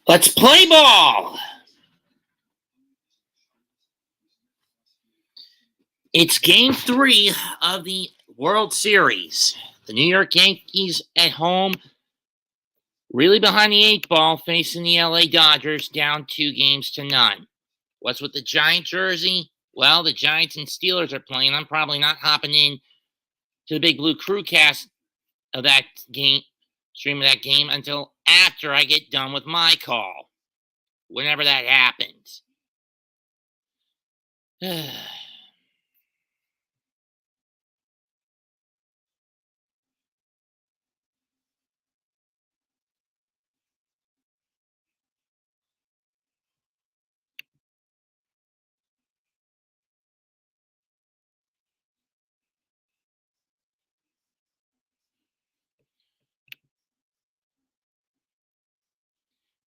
Let's play ball. It's game 3 of the World Series. The New York Yankees at home, really behind the 8 ball, facing the LA Dodgers, down 2-0. What's with the Giant jersey? Well, the Giants and Steelers are playing. I'm probably not hopping in to the Big Blue Crew cast of that game, stream of that game, until after I get done with my call, whenever that happens.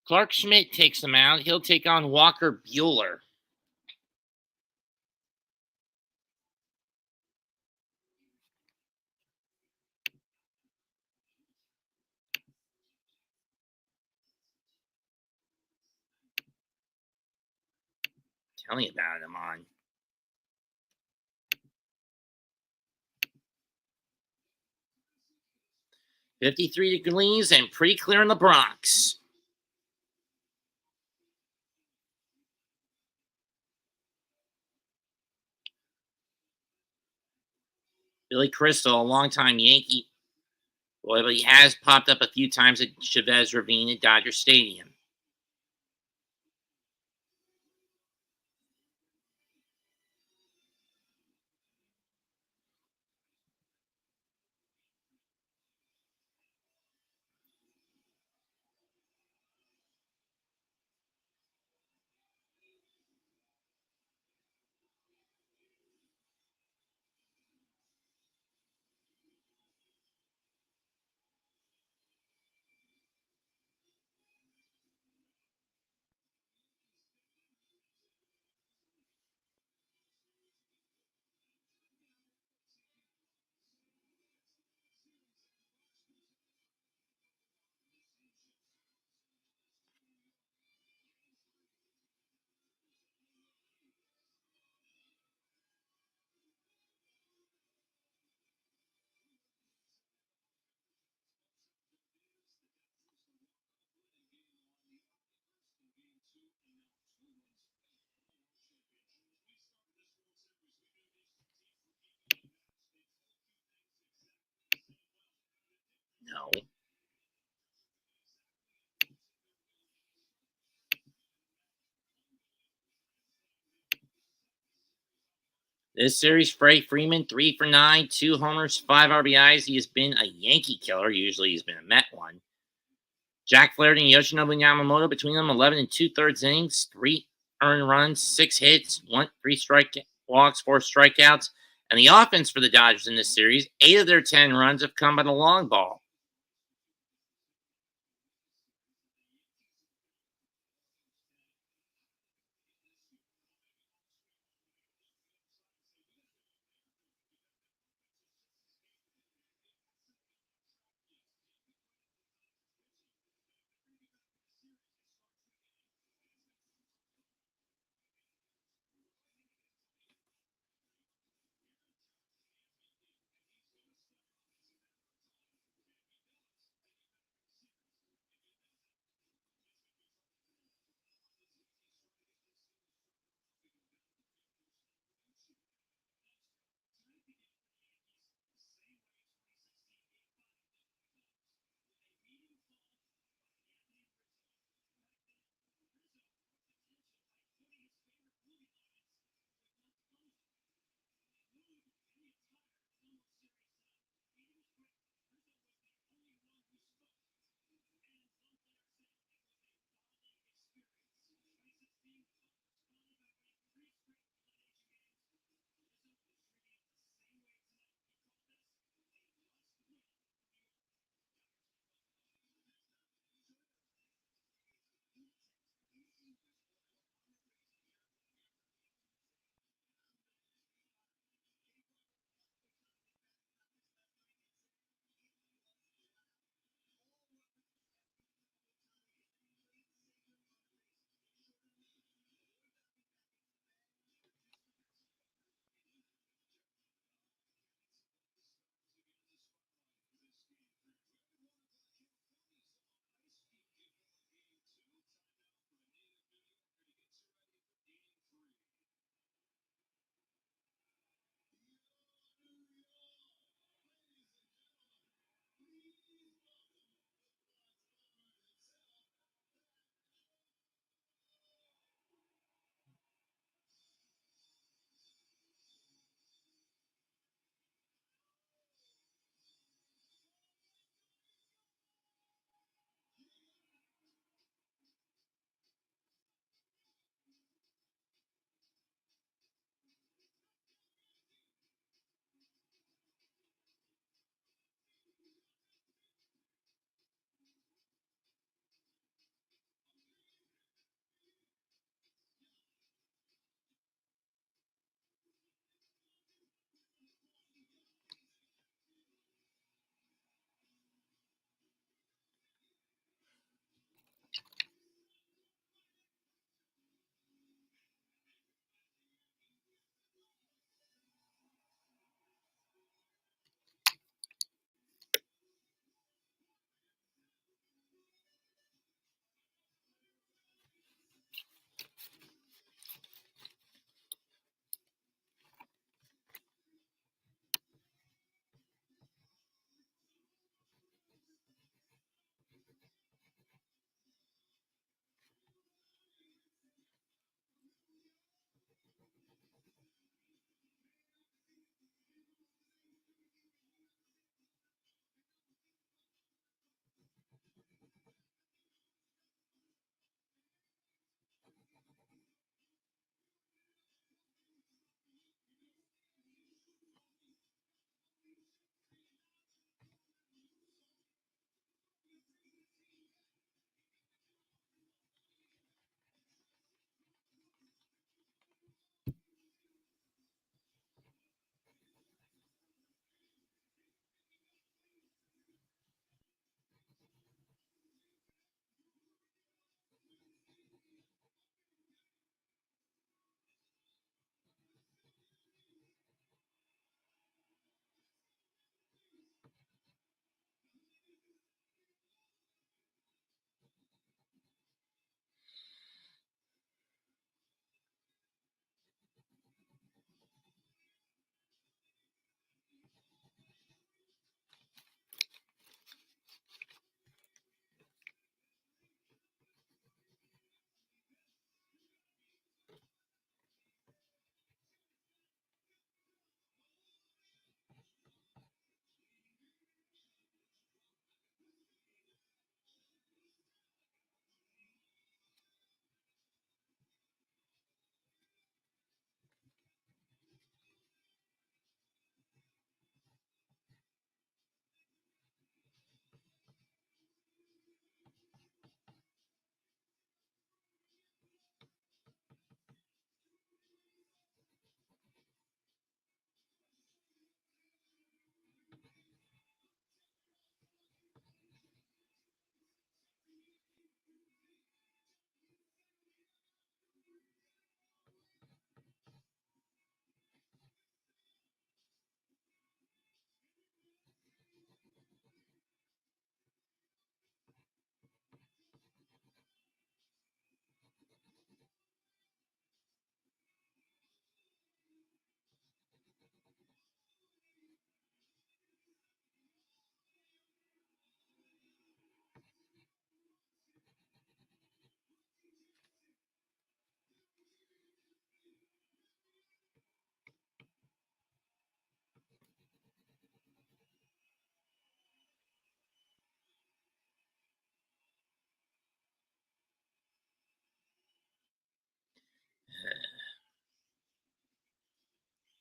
Clark Schmidt takes him out. He'll take on Walker Buehler. Tell me about it, I'm on. .53 degrees and pretty clear in the Bronx. Billy Crystal, a longtime Yankee boy, but he has popped up a few times at Chavez Ravine at Dodger Stadium. No. This series, Freeman, 3 for 9, 2 homers, 5 RBIs. He has been a Yankee killer. Usually he's been a Met one. Jack Flaherty and Yoshinobu Yamamoto, between them, 11 and 2/3 innings, 3 earned runs, 6 hits, 3 strike walks, 4 strikeouts. And the offense for the Dodgers in this series, 8 of their 10 runs have come by the long ball.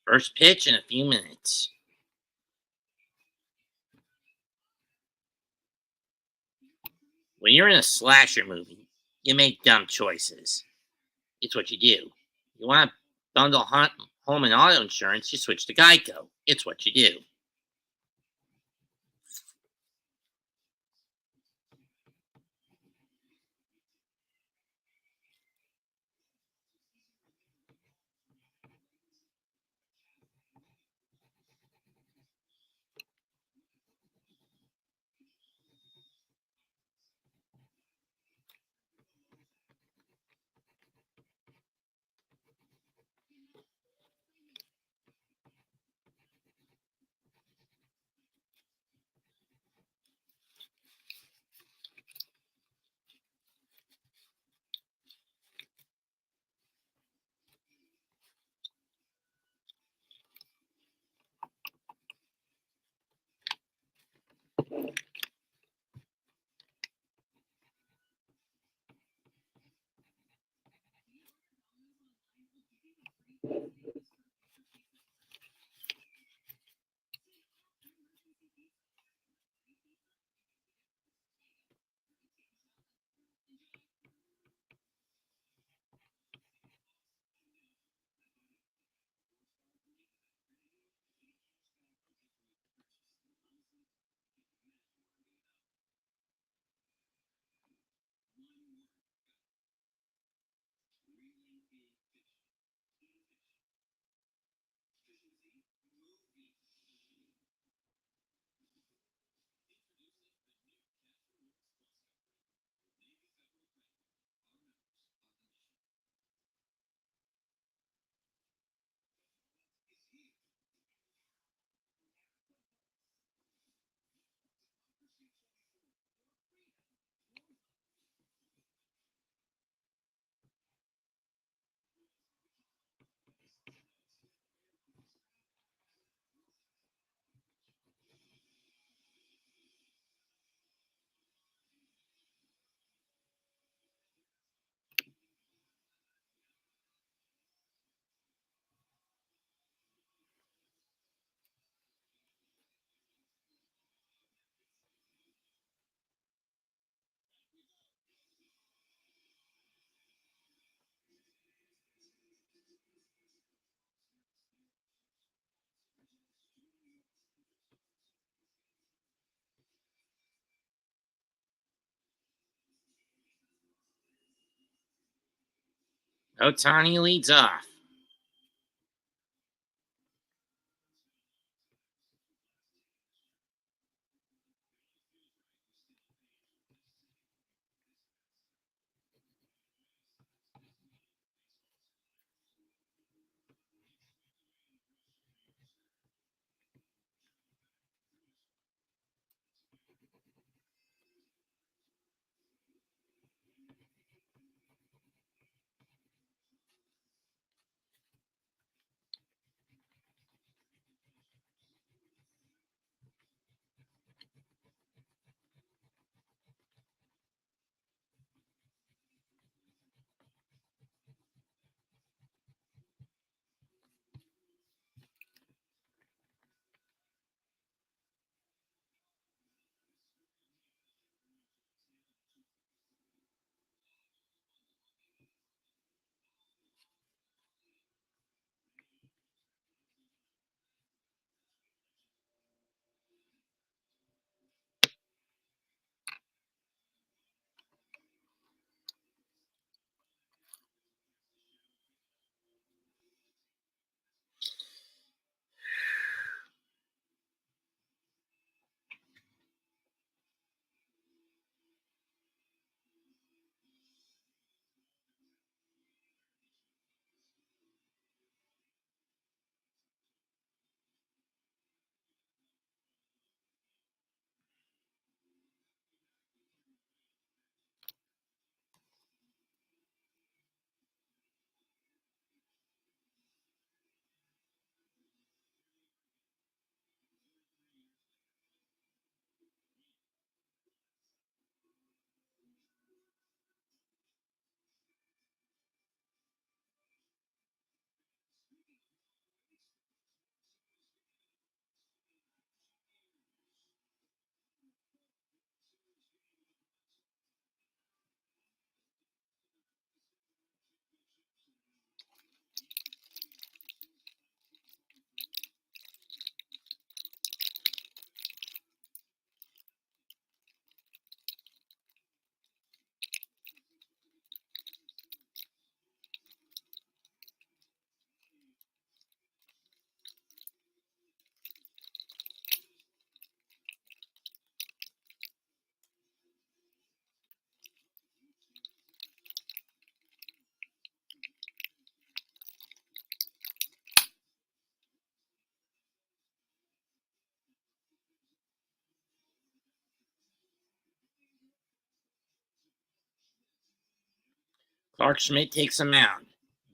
First pitch in a few minutes. When you're in a slasher movie, you make dumb choices. It's what you do. You want to bundle home and auto insurance, you switch to Geico. It's what you do. Ohtani leads off. Clark Schmidt takes a mound.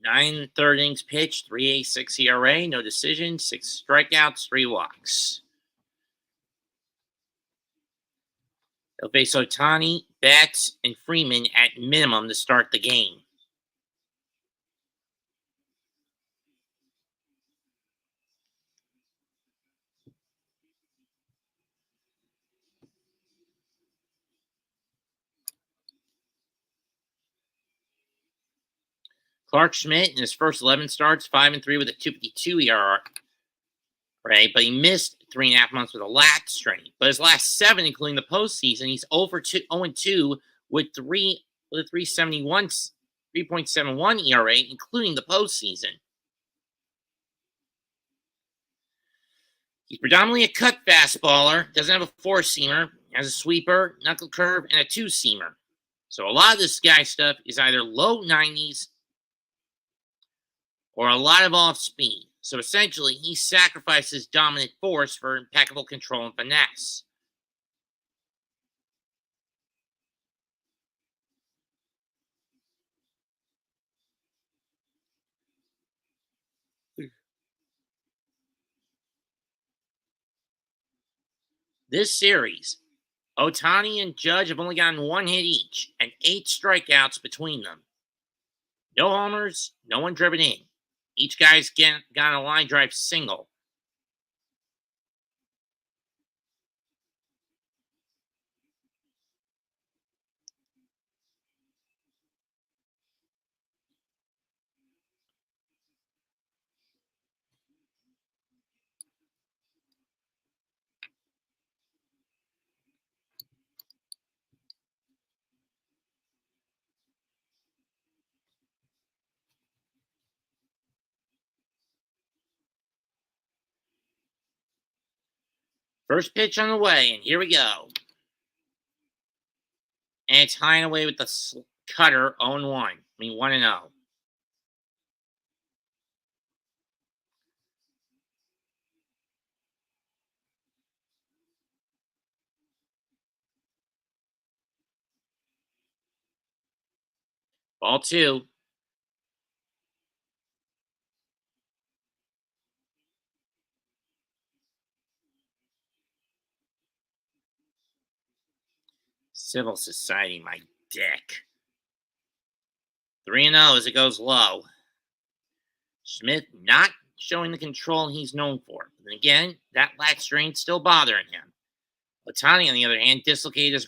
9 third innings pitched, 3.86 ERA, no decision, 6 strikeouts, 3 walks. They'll face Ohtani, Betts, and Freeman at minimum to start the game. Clark Schmidt in his first 11 starts, 5-3 with a 2.52 ERA, but he missed 3.5 months with a lat strain. But his last 7, including the postseason, he's 0-2 with a 3.71 ERA, including the postseason. He's predominantly a cut fastballer, doesn't have a four-seamer, has a sweeper, knuckle curve, and a two-seamer. So a lot of this guy's stuff is either low 90s or a lot of off speed. So essentially, he sacrifices dominant force for impeccable control and finesse. This series, Ohtani and Judge have only gotten 1 hit each and 8 strikeouts between them. No homers, no one driven in. Each guy's got a line drive single. First pitch on the way, and here we go. And it's high and away with the cutter 0-1. 1-0. Ball 2. Civil Society, my dick. 3-0 as it goes low. Smith not showing the control he's known for. And again, that lat strain's still bothering him. Ohtani, on the other hand, dislocated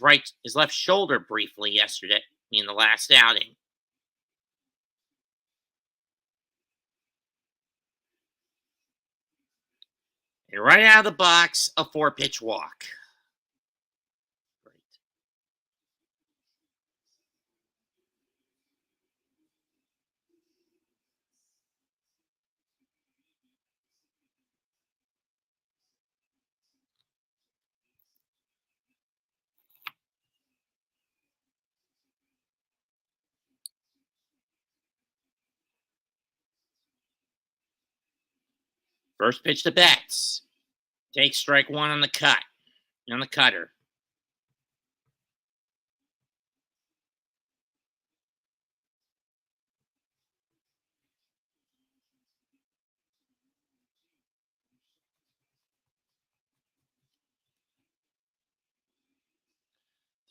his left shoulder briefly yesterday in the last outing. And right out of the box, a 4-pitch walk. First pitch to Betts. Takes strike 1 on the cutter.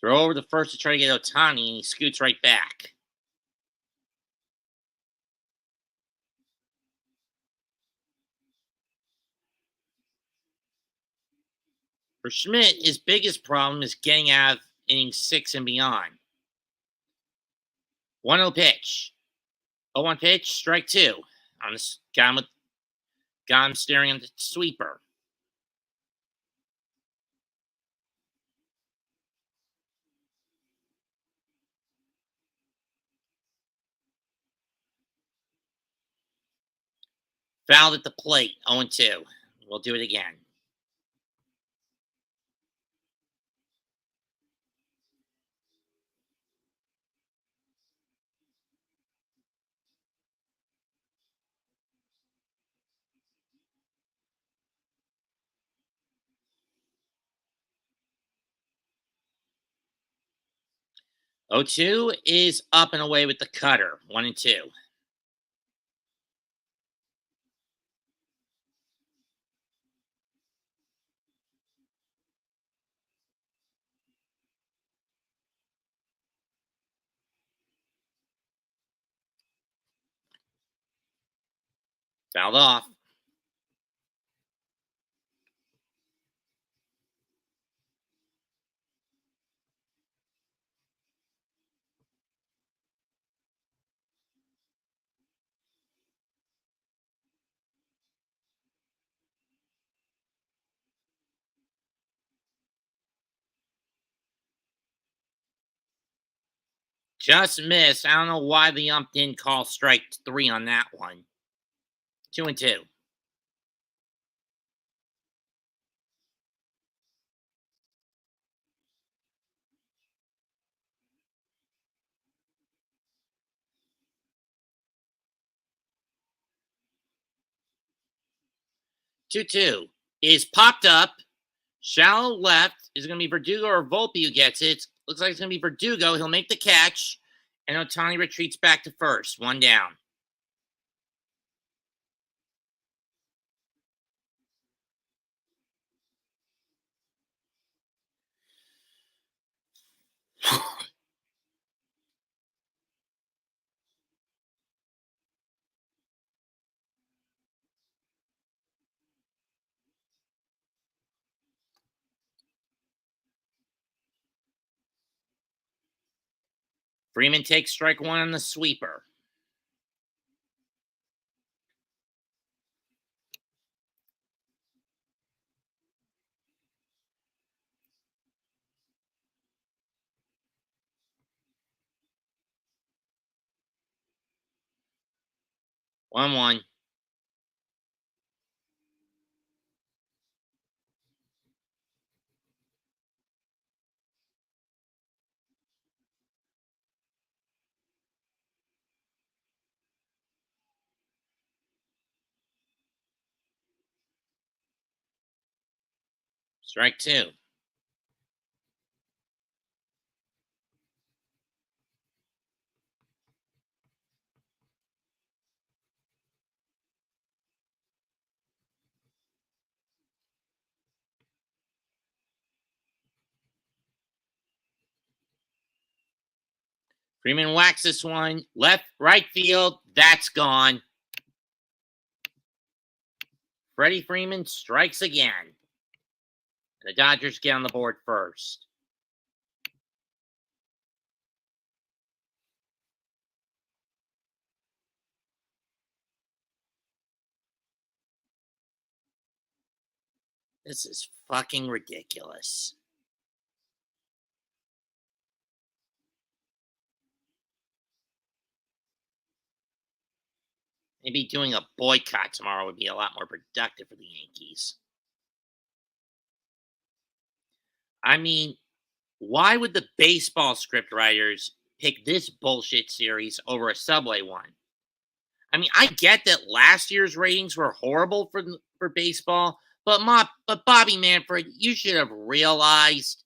Throw over the first to try to get Ohtani, and he scoots right back. For Schmidt, his biggest problem is getting out of inning 6 and beyond. 1-0 pitch. 0-1 pitch, strike 2. Got him staring at the sweeper. Fouled at the plate, 0-2. We'll do it again. 0-2 is up and away with the cutter. 1-2. Fouled off. Just missed. I don't know why the ump didn't call strike 3 on that one. 2-2. 2-2 is popped up. Shallow left is going to be Verdugo or Volpe who gets it. Looks like it's going to be Verdugo. He'll make the catch. And Ohtani retreats back to first. 1 down. Freeman takes strike 1 on the sweeper. One one. Strike 2. Freeman whacks this one. Left, right field. That's gone. Freddie Freeman strikes again. The Dodgers get on the board first. This is fucking ridiculous. Maybe doing a boycott tomorrow would be a lot more productive for the Yankees. I mean, why would the baseball script writers pick this bullshit series over a Subway one? I mean, I get that last year's ratings were horrible for baseball, but Bobby Manfred, you should have realized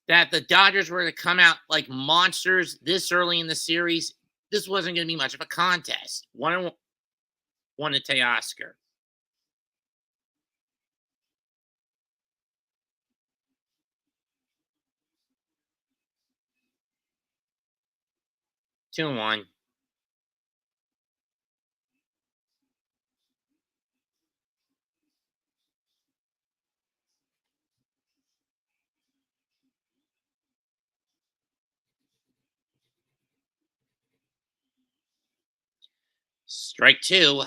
that the Dodgers were to come out like monsters this early in the series. This wasn't going to be much of a contest. 1-1 to Teoscar. Two and one. Strike 2.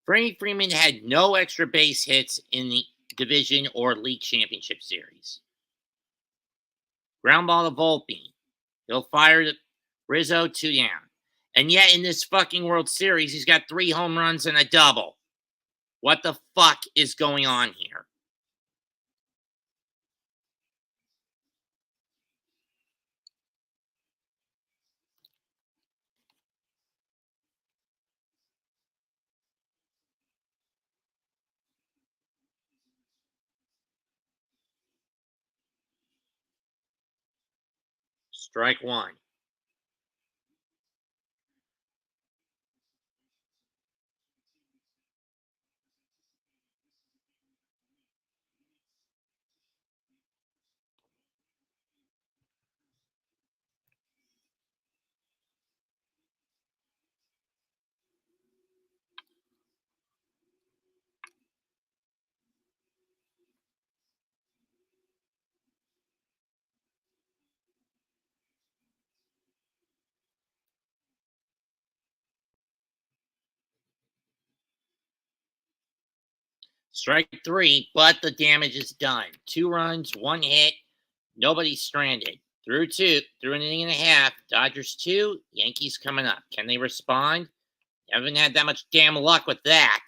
Freddie Freeman had no extra base hits in the division or league championship series. Ground ball to Volpe. He'll fire to Rizzo, 2 down. And yet in this fucking World Series, he's got 3 home runs and a double. What the fuck is going on here? Strike one. Strike three, but the damage is done. 2 runs, 1 hit, nobody's stranded. Through an inning and a half. Dodgers 2, Yankees coming up. Can they respond? Haven't had that much damn luck with that.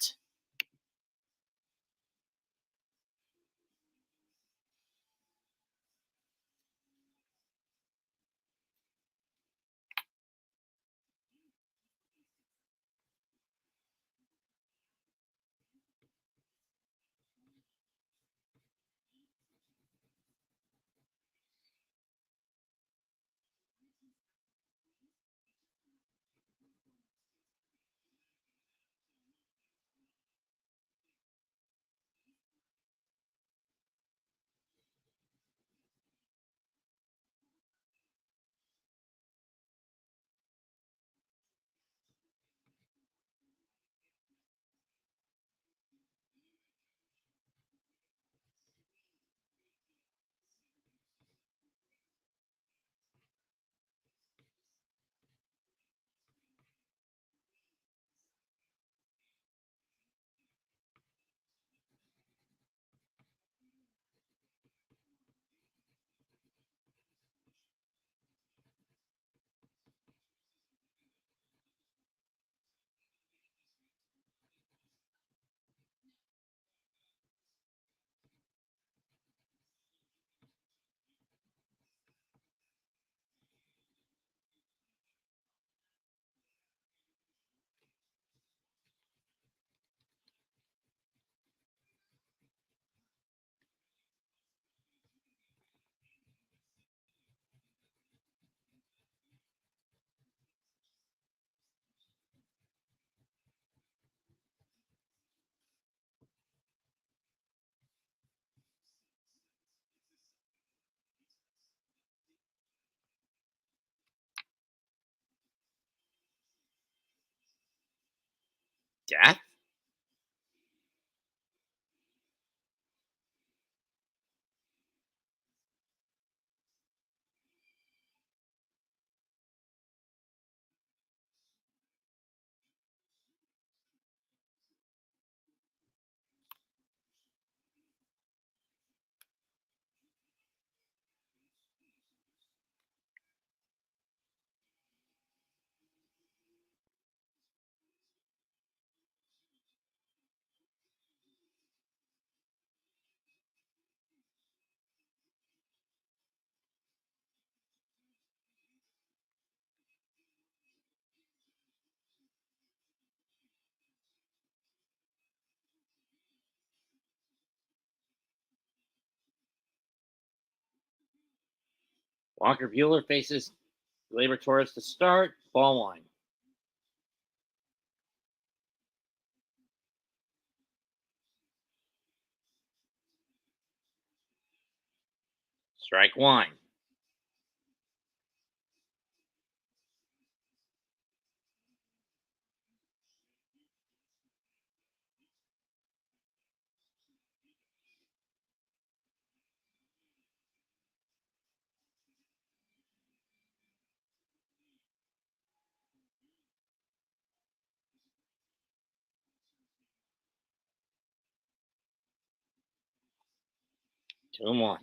Death? Walker Buehler faces Gleyber Torres to start. Ball one. Strike one. Two and one.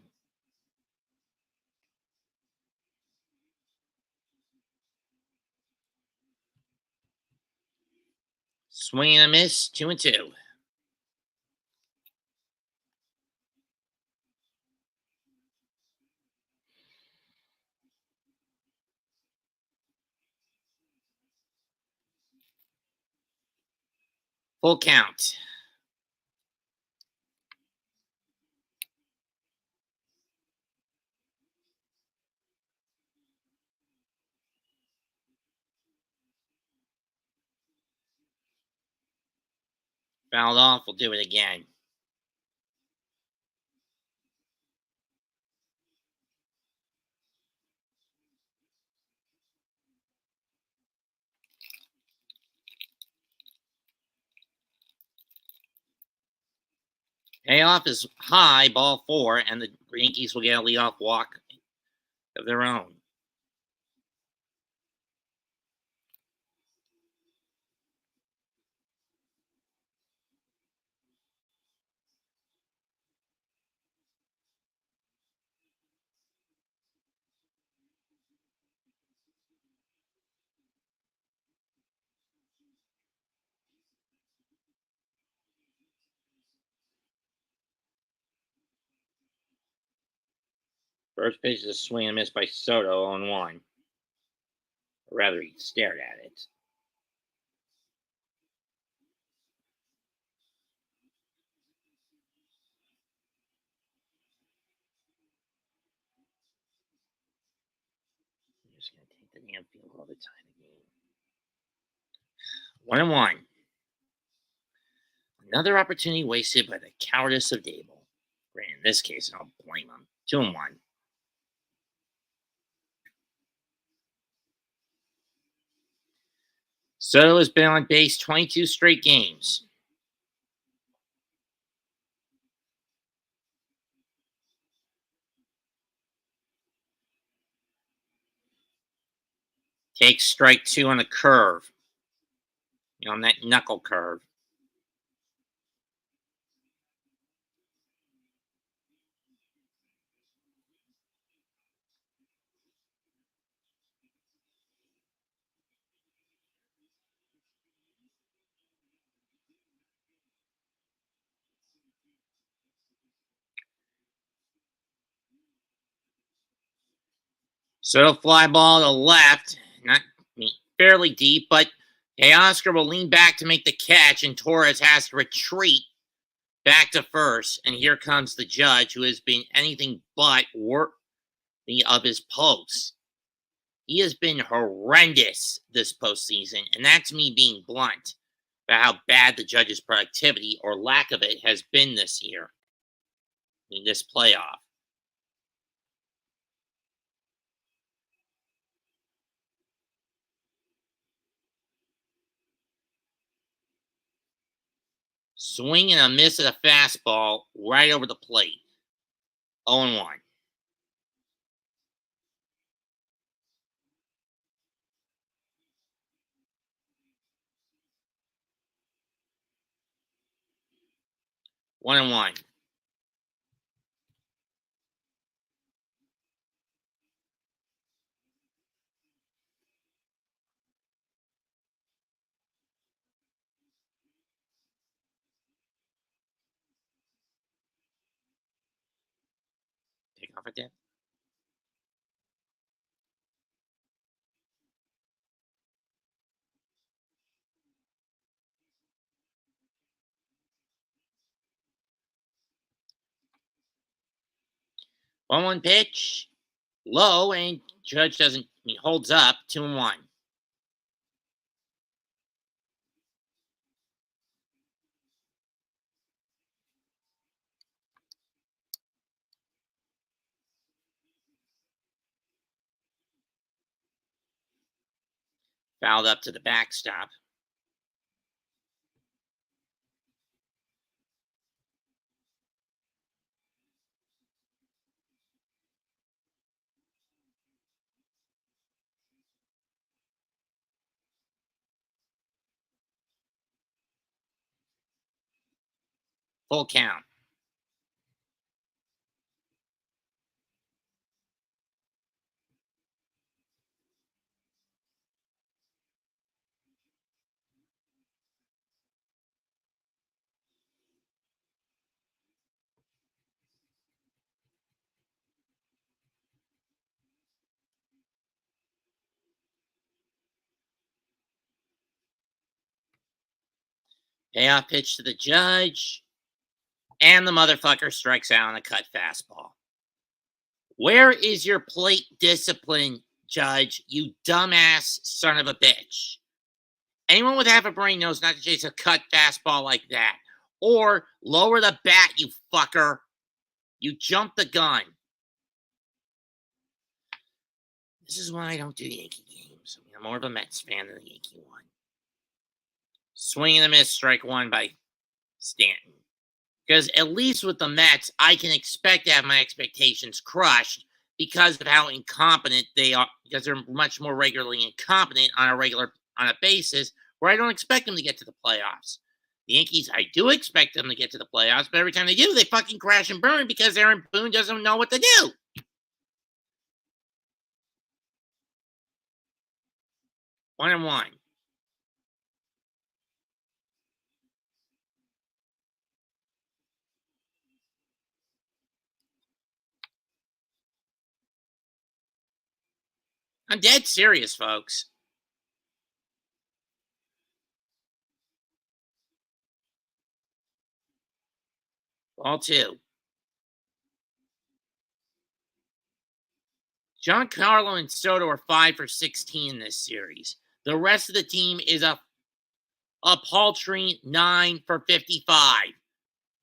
Swing and a miss. 2 and 2. Full count. Fouled off. We'll do it again. Payoff is high, ball 4, and the Yankees will get a leadoff walk of their own. First pitch is a swing and miss by Soto on 1. Or rather, he stared at it. I'm just going to take the damn field all the time again. 1-1. Another opportunity wasted by the cowardice of Dable. In this case, I don't blame him. 2-1. Soto has been on base 22 straight games. Takes strike 2 on the curve. On that knuckle curve. Soto fly ball to left. Not fairly deep, but Teoscar will lean back to make the catch, and Torres has to retreat back to first. And here comes the judge, who has been anything but worthy of his post. He has been horrendous this postseason, and that's me being blunt about how bad the judge's productivity, or lack of it, has been this year. In this playoff. Swing and a miss at a fastball right over the plate. 0-1. One and one. Take off at that. 1-1 pitch. Low, and Judge holds up. 2-1. Fouled up to the backstop. Full count. Payoff pitch to the Judge. And the motherfucker strikes out on a cut fastball. Where is your plate discipline, Judge, you dumbass son of a bitch? Anyone with half a brain knows not to chase a cut fastball like that. Or lower the bat, you fucker. You jumped the gun. This is why I don't do Yankee games. I'm more of a Mets fan than the Yankee one. Swing and a miss, strike one by Stanton. Because at least with the Mets, I can expect to have my expectations crushed because of how incompetent they are, because they're much more regularly incompetent on a basis where I don't expect them to get to the playoffs. The Yankees, I do expect them to get to the playoffs, but every time they do, they fucking crash and burn because Aaron Boone doesn't know what to do. 1-1. I'm dead serious, folks. Ball two. Giancarlo and Soto are 5 for 16 in this series. The rest of the team is a paltry 9 for 55.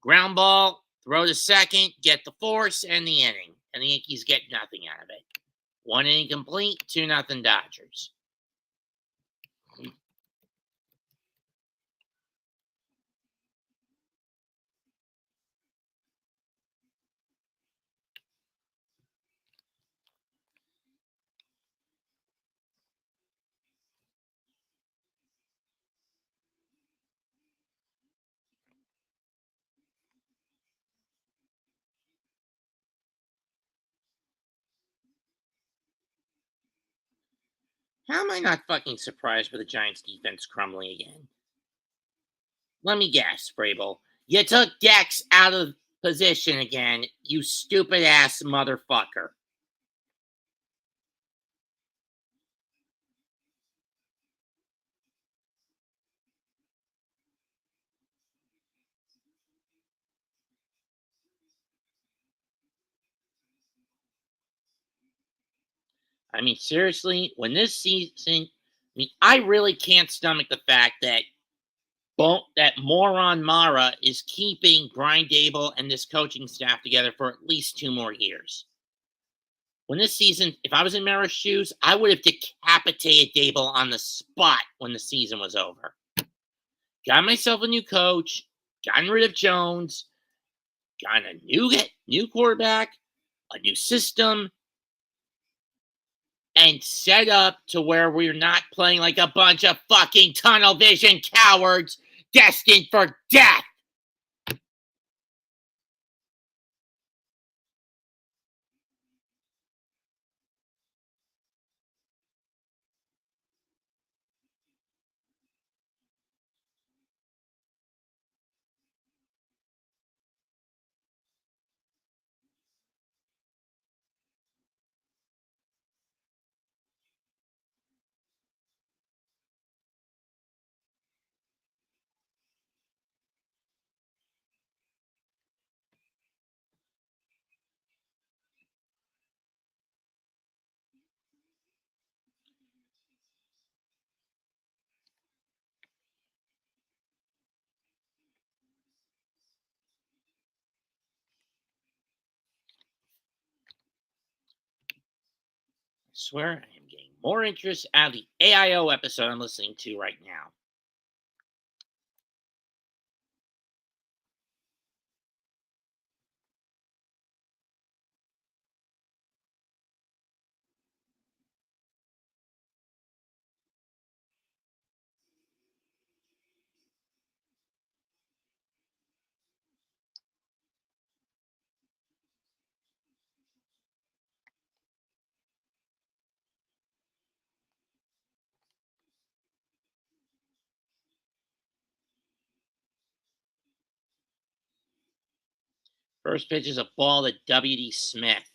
Ground ball, throw to second, get the force, and the inning. And the Yankees get nothing out of it. 1 inning complete, 2-0 Dodgers. How am I not fucking surprised by the Giants' defense crumbling again? Let me guess, Vrabel. You took Dex out of position again, you stupid ass motherfucker. I mean, seriously, when this season, I really can't stomach the fact that moron Mara is keeping Brian Dable and this coaching staff together for at least 2 more years. When this season, if I was in Mara's shoes, I would have decapitated Dable on the spot when the season was over. Got myself a new coach, gotten rid of Jones, got a new quarterback, a new system, and set up to where we're not playing like a bunch of fucking tunnel vision cowards destined for death. I swear I am getting more interest out of the AIO episode I'm listening to right now. First pitch is a ball to W.D. Smith.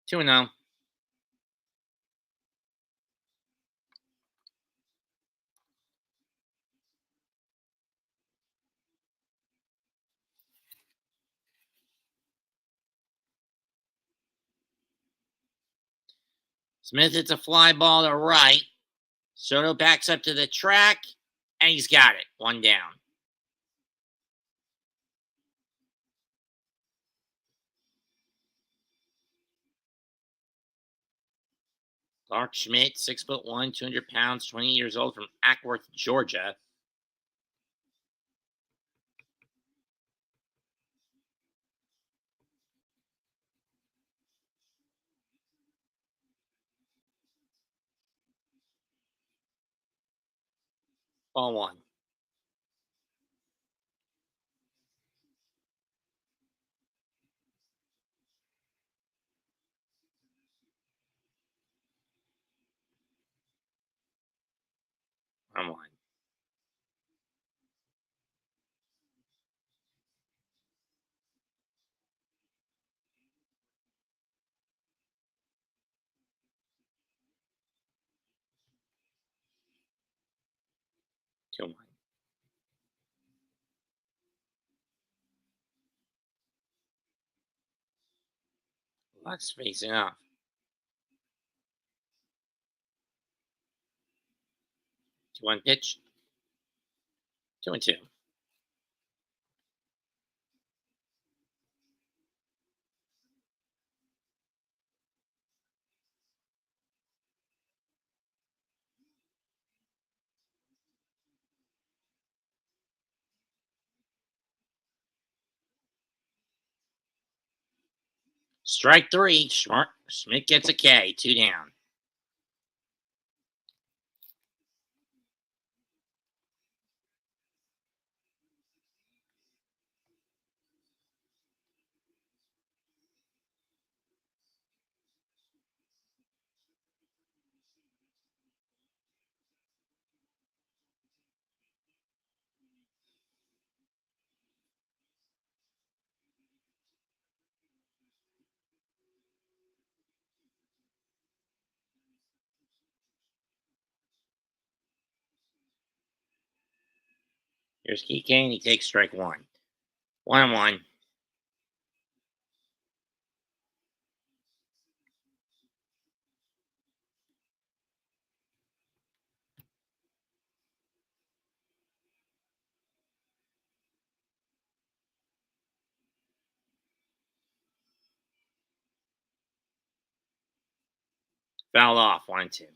Two and 0. Smith hits a fly ball to right. Soto backs up to the track, and he's got it. One down. Clark Schmidt, 6'1", 200 pounds, 20 years old, from Ackworth, Georgia. Ball one. One. Two one. Let's face it off. 2-1 pitch. 2-2. Strike three. Schmidt gets a K. 2 down. Here's Kike, and he takes strike one. 1-1. Foul off. 1-2.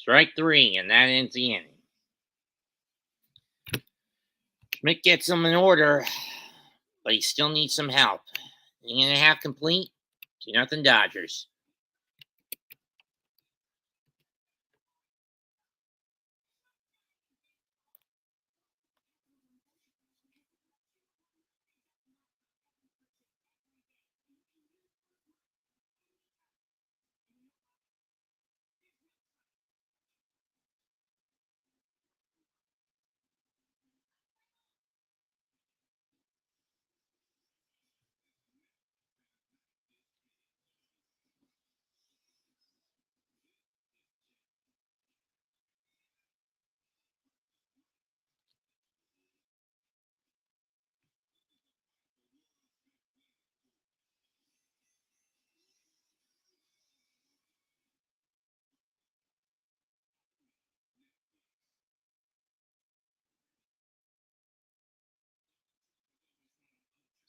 Strike three, and that ends the inning. Schmidt gets him in order, but he still needs some help. Inning and a half complete. 2-0 Dodgers.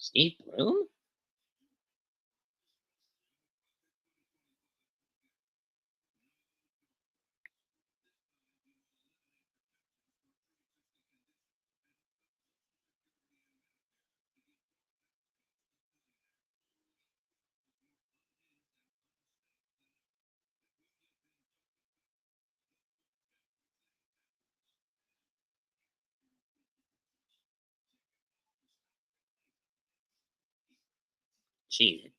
Steve Bloom? Cheated.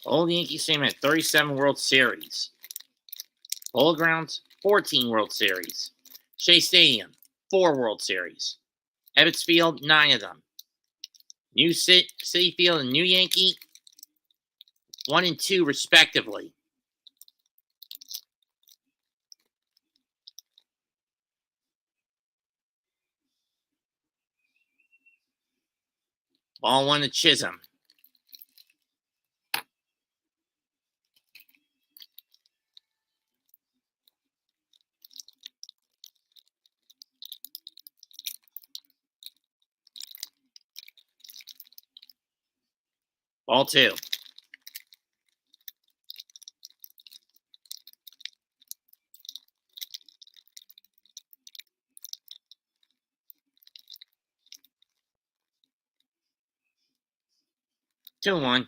Old Yankee Stadium had 37 World Series. Polo Grounds, 14 World Series. Shea Stadium, 4 World Series. Ebbets Field, 9 of them. New City Field and New Yankee, 1 and 2 respectively. Ball 1 to Chisholm. Ball 2. Two and 1.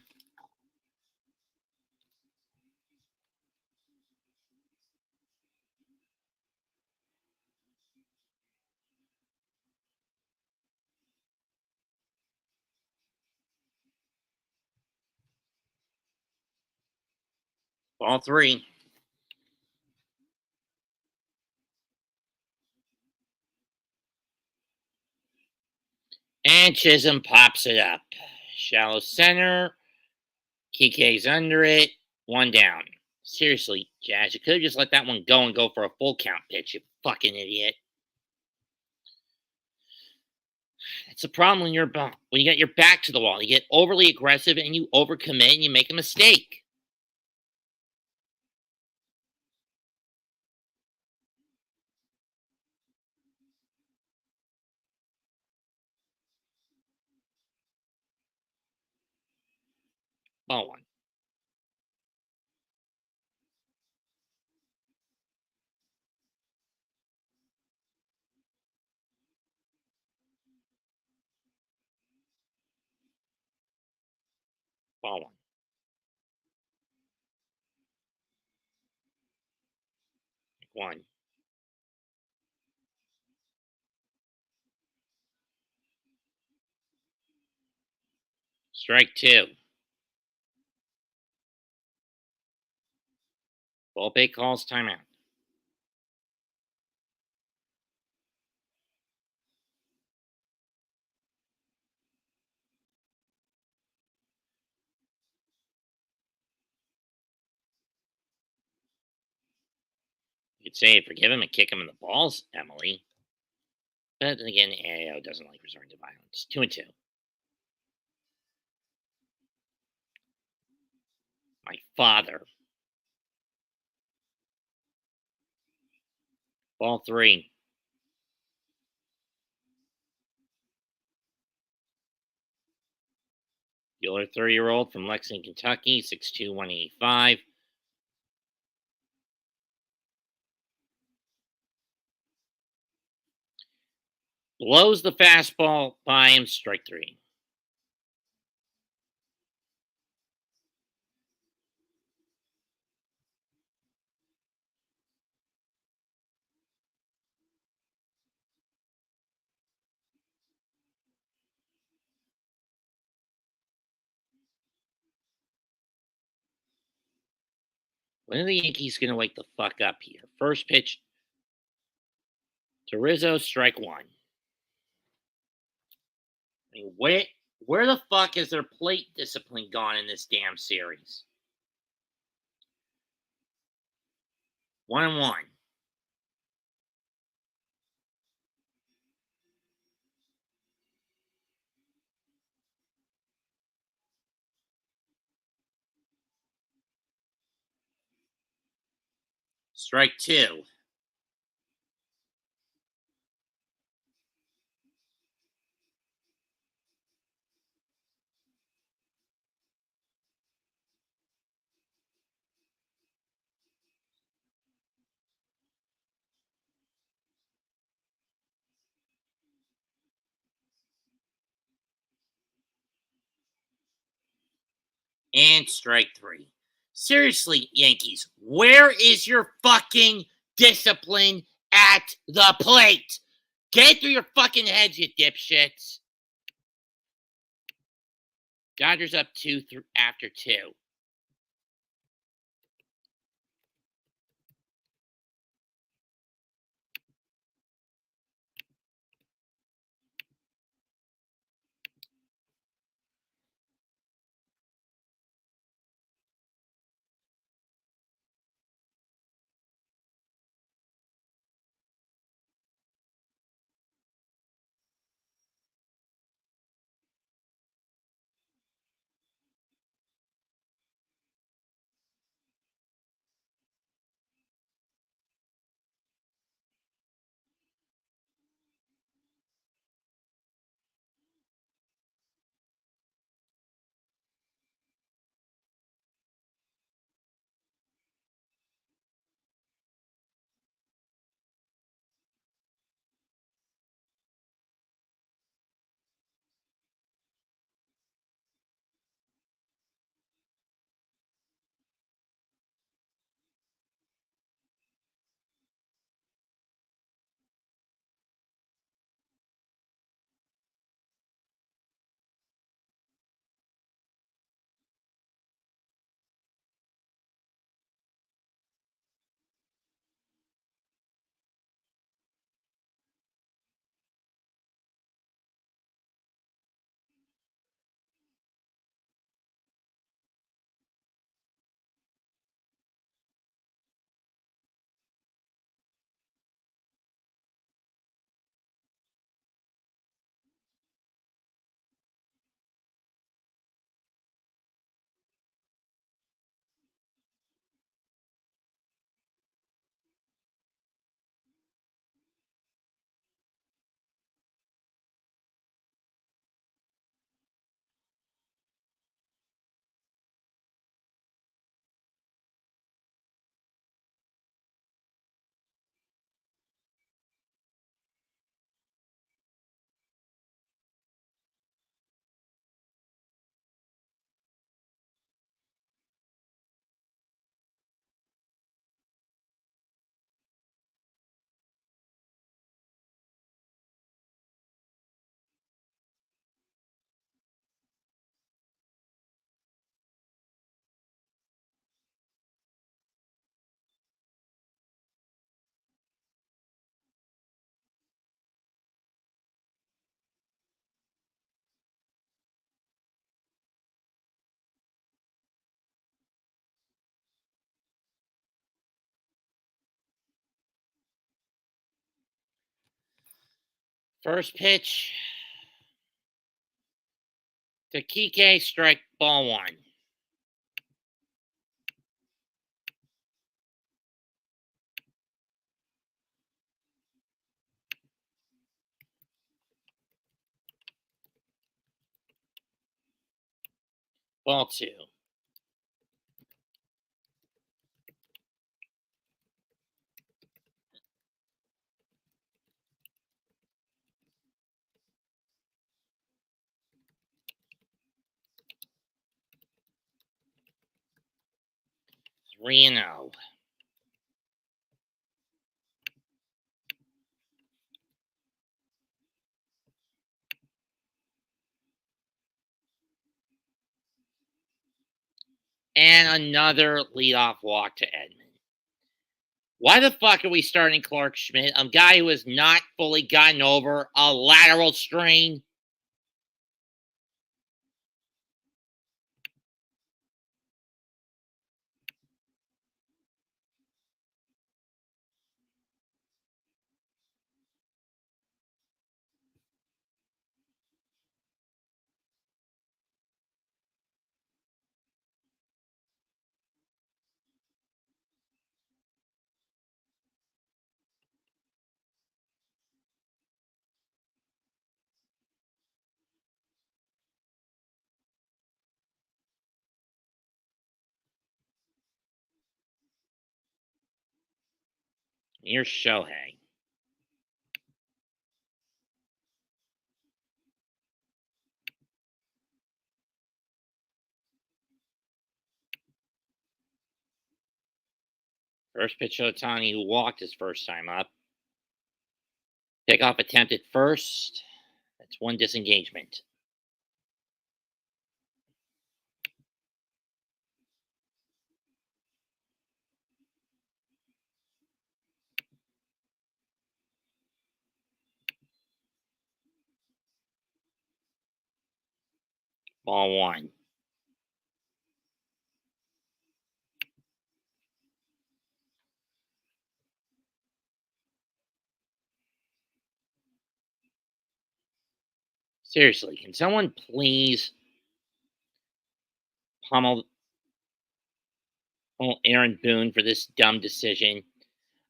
Ball 3. And Chisholm pops it up. Shallow center. Kike's under it. 1 down. Seriously, Jazz, you could have just let that one go and go for a full count pitch, you fucking idiot. It's a problem when you get your back to the wall. You get overly aggressive and you overcommit and you make a mistake. Ball 1. Ball 1. One. Strike 2. Bullpen calls timeout. You could say forgive him and kick him in the balls, Emily. But then again, the AAO doesn't like resorting to violence. 2 and 2. My father. Ball 3. Bueller, 30-year-old from Lexington, Kentucky, 6'2", 185. Blows the fastball by him, strike 3. When are the Yankees going to wake the fuck up here? First pitch to Rizzo, strike 1. I mean, where the fuck has their plate discipline gone in this damn series? 1 and 1. Strike 2. And strike 3. Seriously, Yankees, where is your fucking discipline at the plate? Get it through your fucking heads, you dipshits. Dodgers up 2 after 2. First pitch to Kike, strike, ball one. Ball two. Three and oh. And another leadoff walk to Edman. Why the fuck are we starting Clark Schmidt, a guy who has not fully gotten over a lateral strain? Here's Shohei. First pitch to Ohtani, who walked his first time up. Pickoff attempt at first. That's one disengagement. Ball one. Seriously, can someone please pummel Aaron Boone for this dumb decision?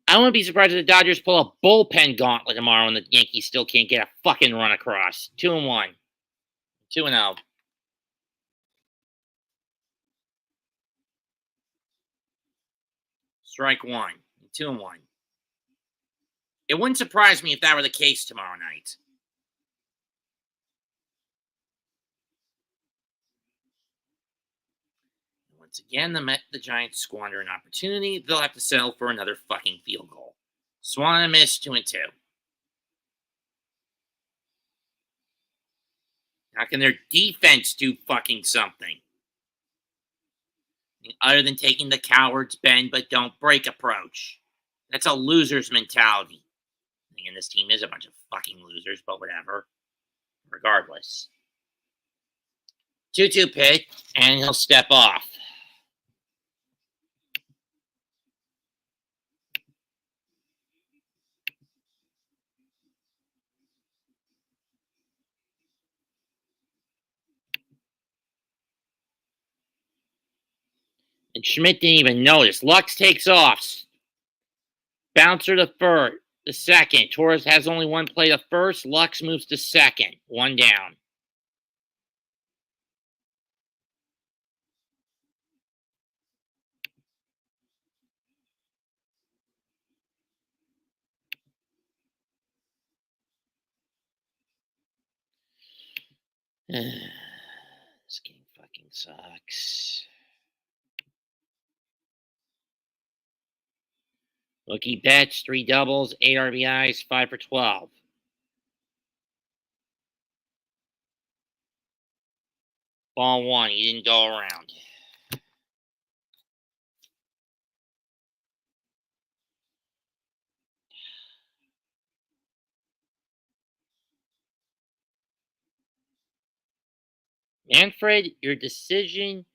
I wouldn't be surprised if the Dodgers pull a bullpen gauntlet tomorrow and the Yankees still can't get a fucking run across. 2-1. 2-0. Strike one. 2-1. It wouldn't surprise me if that were the case tomorrow night. Once again, the Giants squander an opportunity. They'll have to settle for another fucking field goal. Swan and a miss, 2-2. How can their defense do fucking something? Other than taking the coward's bend but don't break approach. That's a loser's mentality. And this team is a bunch of fucking losers, but whatever. Regardless. 2-2 pitch, and he'll step off. And Schmidt didn't even notice. Lux takes off. Bouncer to first. The second. Torres has only one play to first. Lux moves to second. One down. This game fucking sucks. Mookie Betts, 3 doubles, 8 RBIs, 5 for 12. Ball one. He didn't go around. Manfred, your decision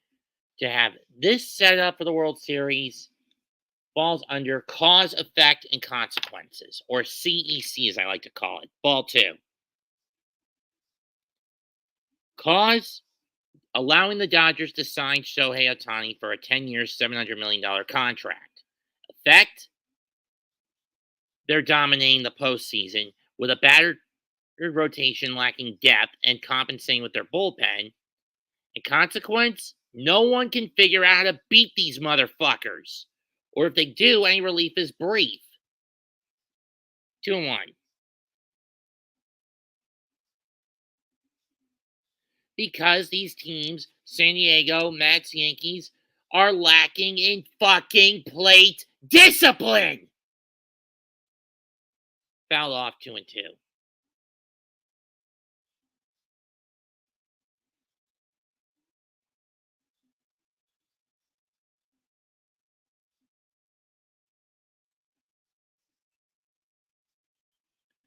to have this set up for the World Series falls under cause, effect, and consequences, or CEC as I like to call it. Ball two. Cause allowing the Dodgers to sign Shohei Ohtani for a 10-year, $700 million contract. Effect, they're dominating the postseason with a battered rotation lacking depth and compensating with their bullpen. And consequence, no one can figure out how to beat these motherfuckers. Or if they do, any relief is brief. 2-1. Because these teams, San Diego, Mets, Yankees, are lacking in fucking plate discipline. Foul off 2-2.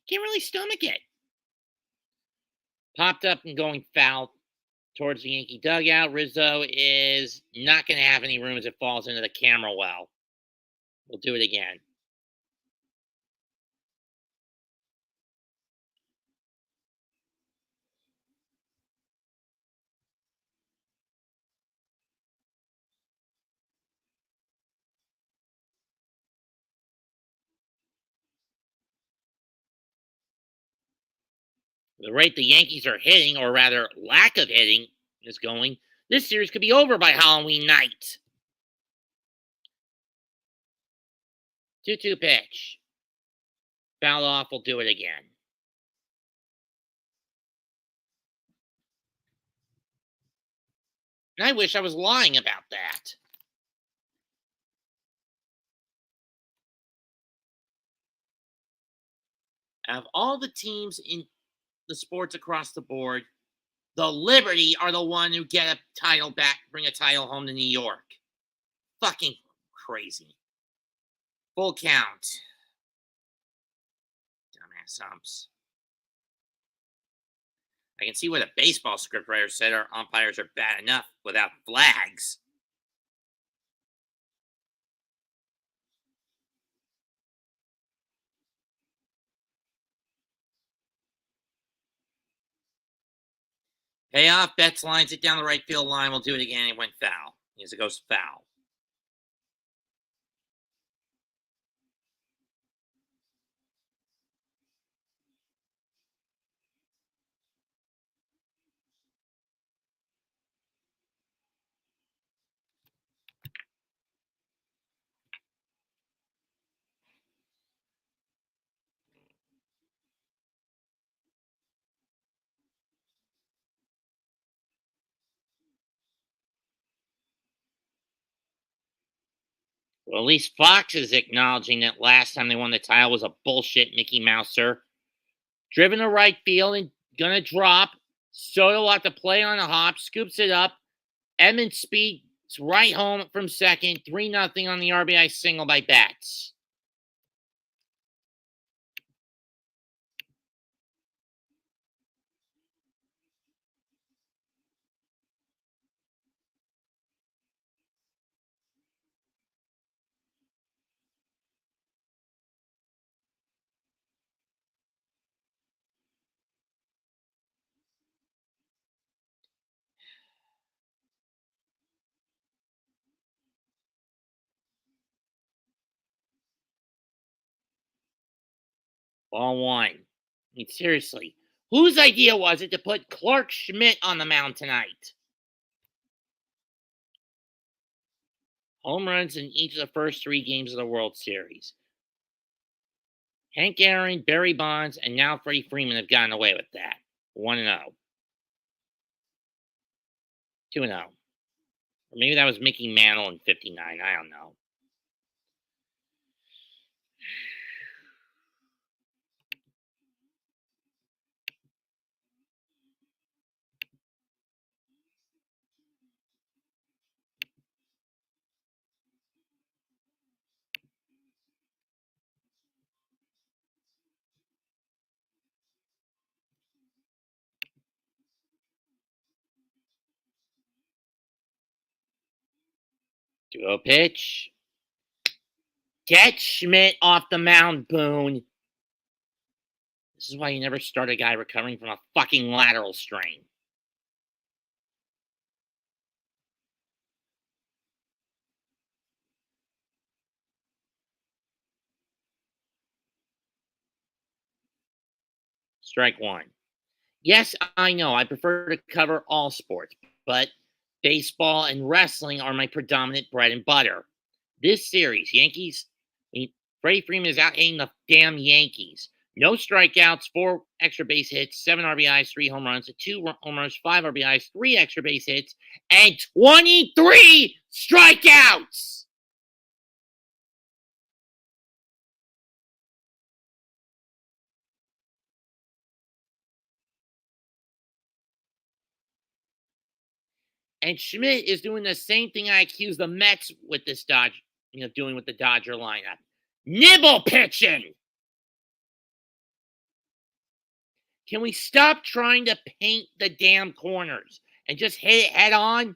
Can't really stomach it. Popped up and going foul towards the Yankee dugout. Rizzo is not going to have any room as it falls into the camera well. We'll do it again. The rate the Yankees are hitting, or rather lack of hitting, is going, this series could be over by Halloween night. 2-2 pitch. Foul off, we'll do it again. And I wish I was lying about that. Out of all the teams in the sports across the board, the Liberty are the one who get a title back, bring a title home to New York. Fucking crazy. Full count. Dumbass umps. I can see what a baseball scriptwriter said our umpires are bad enough without flags. Payoff, Betts lines it down the right field line. We'll do it again. It went foul. As it goes foul. Well, at least Fox is acknowledging that last time they won the title was a bullshit Mickey Mouser. Driven to right field and gonna drop. Soto will have to play on a hop, scoops it up. Edmonds speeds right home from second. 3-0 on the RBI single by Betts. Ball one. I mean, seriously, whose idea was it to put Clark Schmidt on the mound tonight? Home runs in each of the first 3 games of the World Series. Hank Aaron, Barry Bonds, and now Freddie Freeman have gotten away with that. 1-0. 2-0. Or maybe that was Mickey Mantle in 59. I don't know. Duo pitch. Get Schmidt off the mound, Boone. This is why you never start a guy recovering from a fucking lateral strain. Strike one. Yes, I know. I prefer to cover all sports, but baseball and wrestling are my predominant bread and butter. This series, Yankees, I mean, Freddie Freeman is out hitting the damn Yankees. No strikeouts, four extra base hits, seven RBIs, three home runs, two home runs, five RBIs, three extra base hits, and 23 strikeouts. And Schmidt is doing the same thing I accused the Mets with this doing with the Dodger lineup. Nibble pitching. Can we stop trying to paint the damn corners and just hit it head on?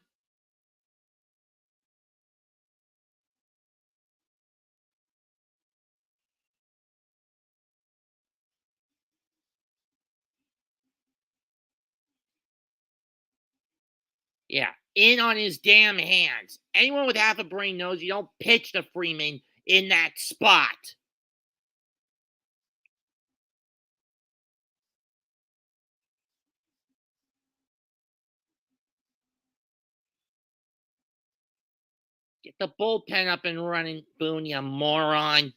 Yeah, in on his damn hands. Anyone with half a brain knows you don't pitch to Freeman in that spot. Get the bullpen up and running, Boone, you moron.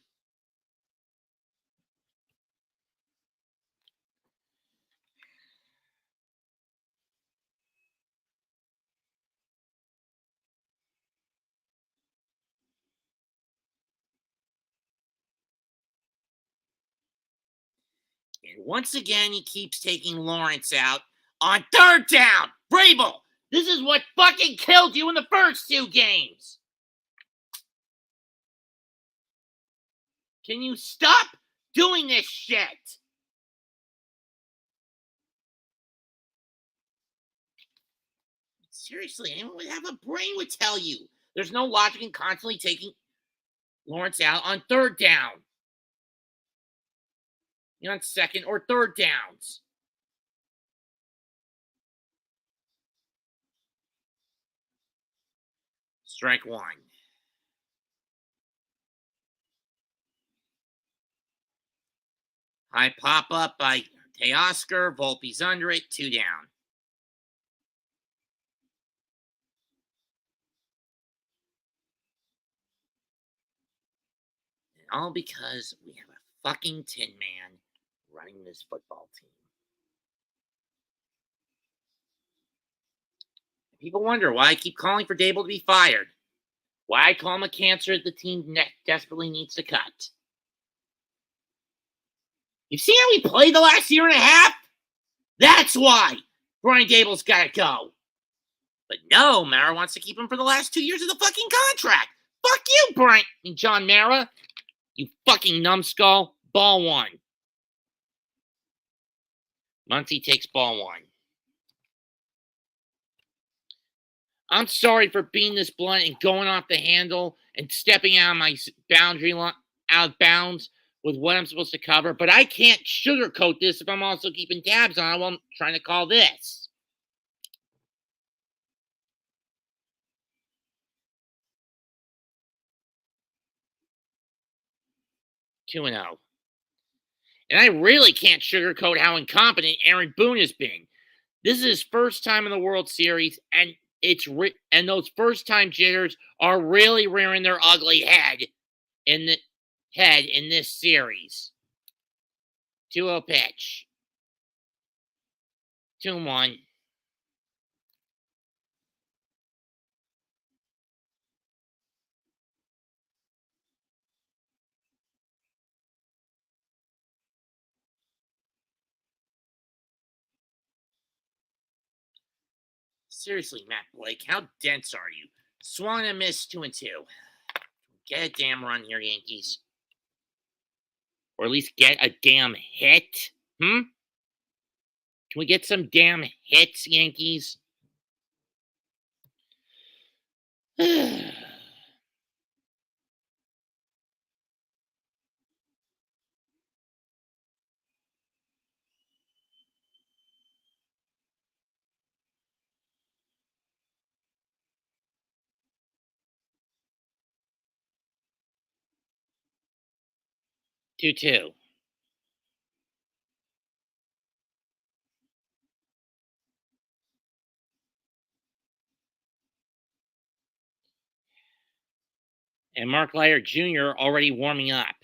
And once again, he keeps taking Lawrence out on third down. Vrabel, this is what fucking killed you in the first two games. Can you stop doing this shit? Seriously, anyone would have a brain would tell you. There's no logic in constantly taking Lawrence out on third down. On second or third downs. Strike one. High pop up by Teoscar. Volpe's under it. Two down. And all because we have a fucking Tin Man running this football team. People wonder why I keep calling for Dable to be fired. Why I call him a cancer the team desperately needs to cut. You've seen how he played the last year and a half? That's why Brian Dable's got to go. But no, Mara wants to keep him for the last 2 years of the fucking contract. Fuck you, Brian. John Mara. You fucking numbskull. Ball one. Muncie takes ball one. I'm sorry for being this blunt and going off the handle and stepping out of my boundary line, out of bounds with what I'm supposed to cover, but I can't sugarcoat this if I'm also keeping tabs on what I'm trying to call this. Two and 0. And I really can't sugarcoat how incompetent Aaron Boone has been. This is his first time in the World Series, and and those first time jitters are really rearing their ugly head in this series. 2-0 pitch. 2-1. Seriously, Matt Blake, how dense are you? Swung and missed 2 and 2. Get a damn run here, Yankees. Or at least get a damn hit. Can we get some damn hits, Yankees? 2-2. And Mark Leiter Jr. already warming up.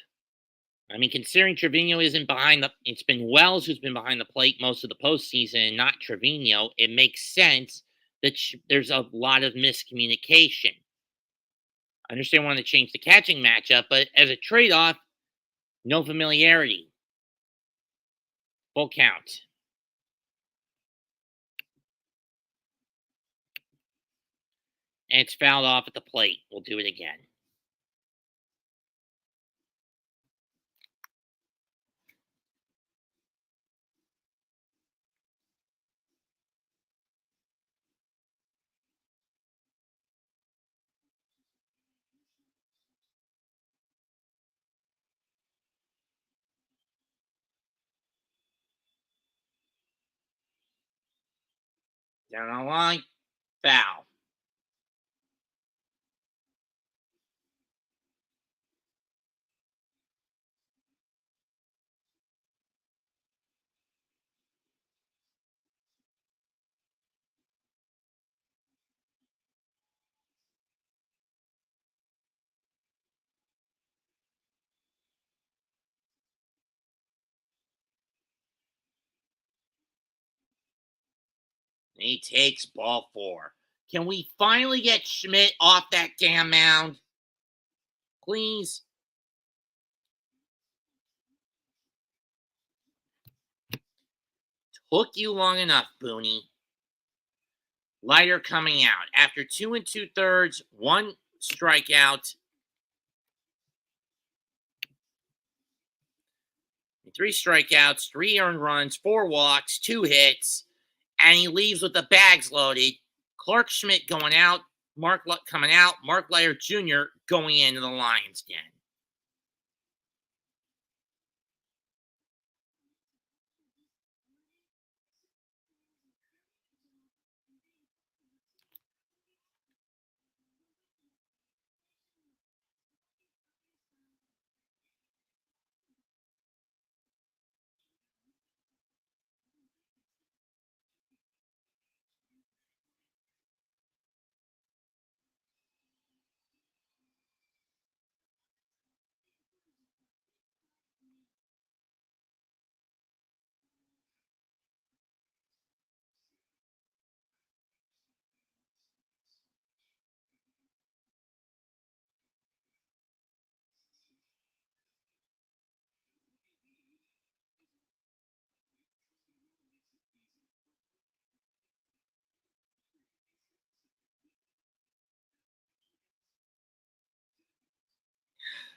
I mean, considering Trevino isn't behind it's been Wells who's been behind the plate most of the postseason and not Trevino, it makes sense that there's a lot of miscommunication. I understand wanting to change the catching matchup, but as a trade-off, no familiarity. Full count. And it's fouled off at the plate. We'll do it again. Down the line, foul. And he takes ball 4. Can we finally get Schmidt off that damn mound? Please? Took you long enough, Booney. Leiter coming out. After 2 2/3, 1 strikeout, 3 strikeouts, 3 earned runs, 4 walks, 2 hits, and he leaves with the bags loaded. Clark Schmidt going out, Mark coming out, Mark Leiter Jr. going into the Lions' den.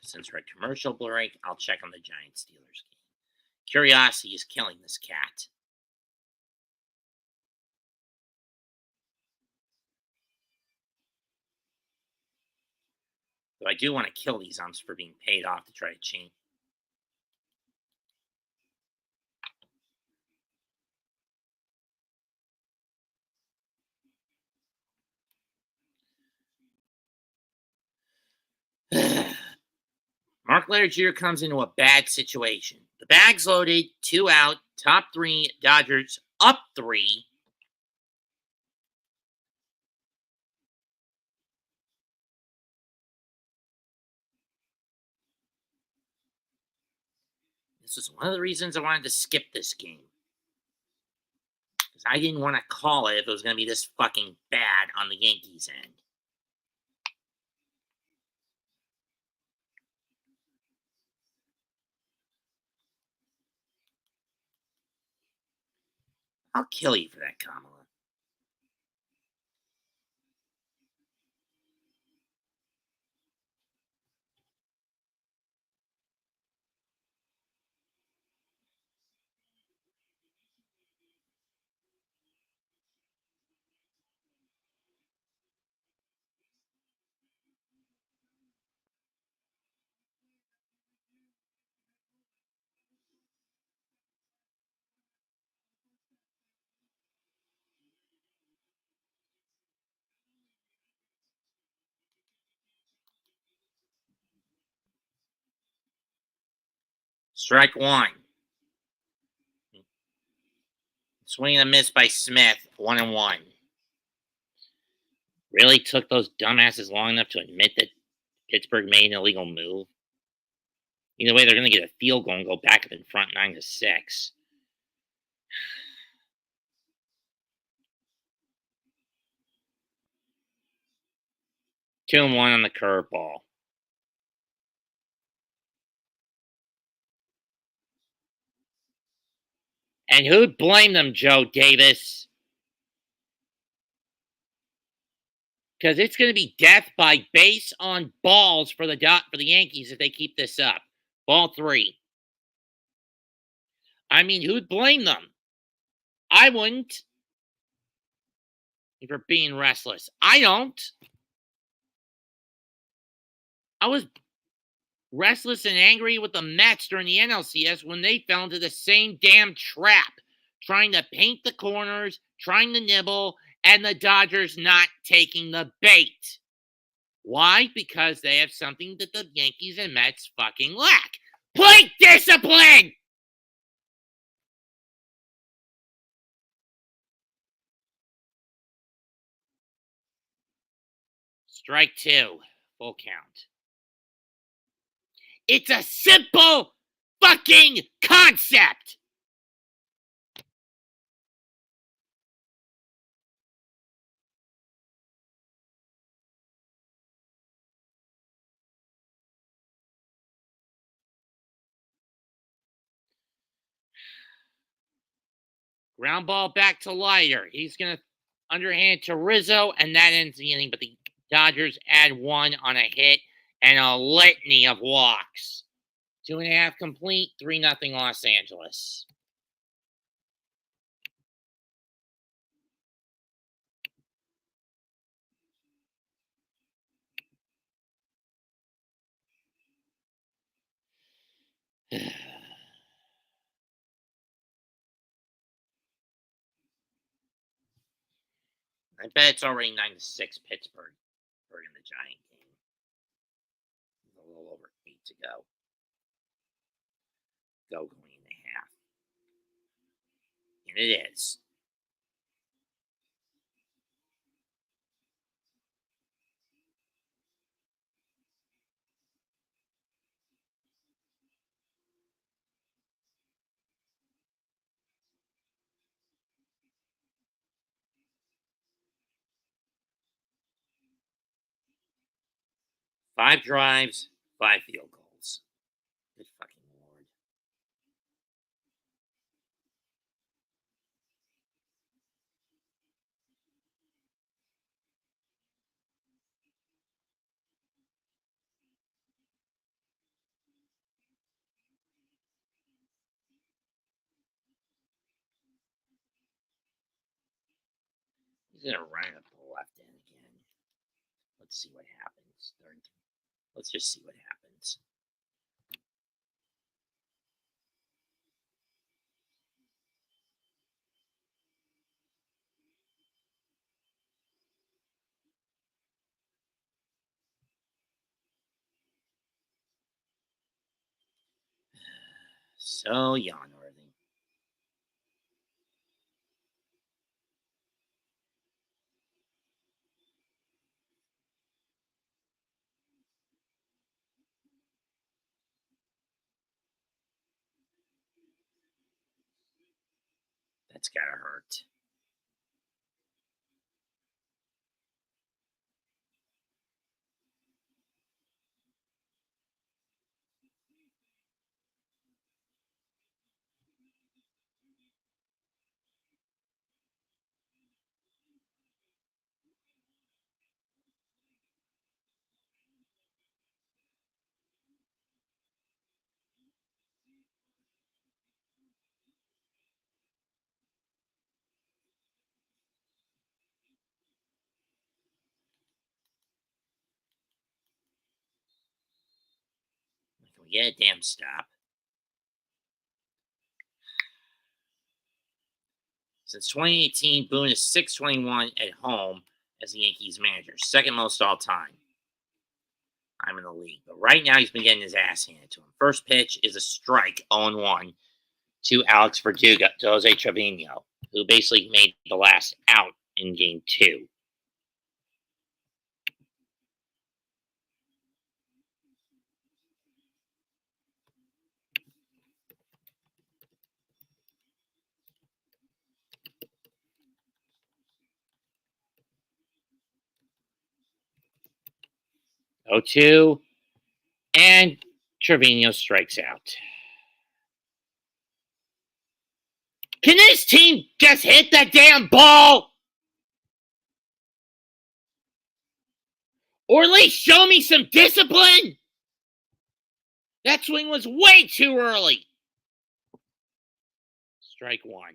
Since we're at commercial break, I'll check on the Giants Steelers game. Curiosity is killing this cat. Though I do want to kill these umps for being paid off to try to change. Mark Leiter Jr. comes into a bad situation. The bag's loaded, 2 out, top 3, Dodgers up 3. This is one of the reasons I wanted to skip this game. Because I didn't want to call it if it was going to be this fucking bad on the Yankees end. I'll kill you for that, Kamala. Strike 1. Swing and a miss by Smith, 1-1. Really took those dumbasses long enough to admit that Pittsburgh made an illegal move. Either way, they're going to get a field goal and go back up in front 9-6. Two and one on the curveball. And who'd blame them, Joe Davis? Because it's going to be death by base on balls for the Yankees if they keep this up. Ball 3. I mean, who'd blame them? I wouldn't. For being restless. I don't. I was restless and angry with the Mets during the NLCS when they fell into the same damn trap, trying to paint the corners, trying to nibble, and the Dodgers not taking the bait. Why? Because they have something that the Yankees and Mets fucking lack. Plate discipline! Strike 2. Full count. It's a simple fucking concept! Ground ball back to Leiter. He's going to underhand to Rizzo, and that ends the inning. But the Dodgers add 1 on a hit and a litany of walks. 2.5 complete, 3-0 Los Angeles. I bet it's already 9-6 Pittsburgh in the Giant game. A little over 8 to go. Going in the half. And it is. Five drives, 5 field goals. Good fucking Lord. He's going to run it up the left end again. Let's see what happens. Let's just see what happens. So yawn-worthy. That's gotta hurt. Can we get a damn stop? Since 2018, Boone is .621 at home as the Yankees manager, second most all time. I'm in the league, but right now he's been getting his ass handed to him. First pitch is a strike, 0-1 to Alex Verdugo, to Jose Trevino, who basically made the last out in Game 2. 0-2. And Trevino strikes out. Can this team just hit the damn ball? Or at least show me some discipline? That swing was way too early. Strike one.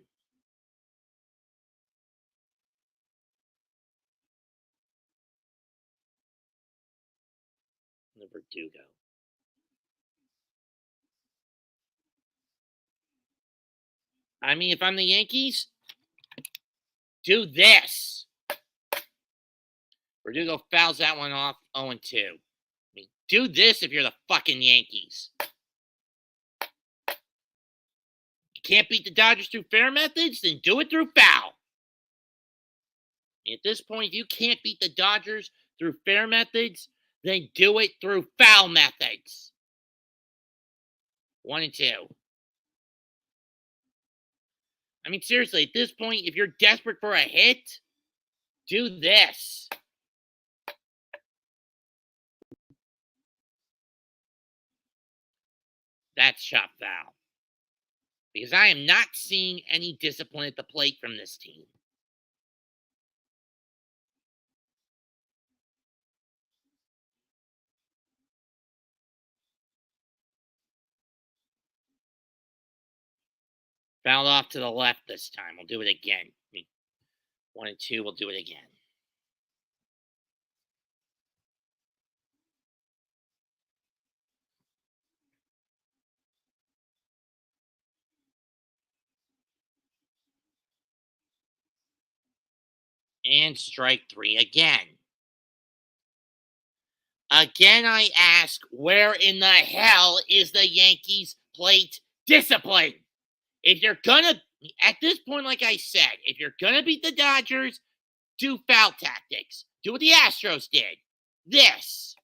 The Verdugo. I mean, if I'm the Yankees, do this. Verdugo fouls that one off 0-2. I mean, do this if you're the fucking Yankees. You can't beat the Dodgers through fair methods? Then do it through foul. At this point, if you can't beat the Dodgers through fair methods, then do it through foul methods. 1-2. I mean, seriously, at this point, if you're desperate for a hit, do this. That's shot foul. Because I am not seeing any discipline at the plate from this team. Fouled off to the left this time. We'll do it again. I mean, 1-2, we'll do it again. And strike three again. Again, I ask, where in the hell is the Yankees plate discipline? If you're gonna, at this point, like I said, if you're gonna beat the Dodgers, do foul tactics. Do what the Astros did. This.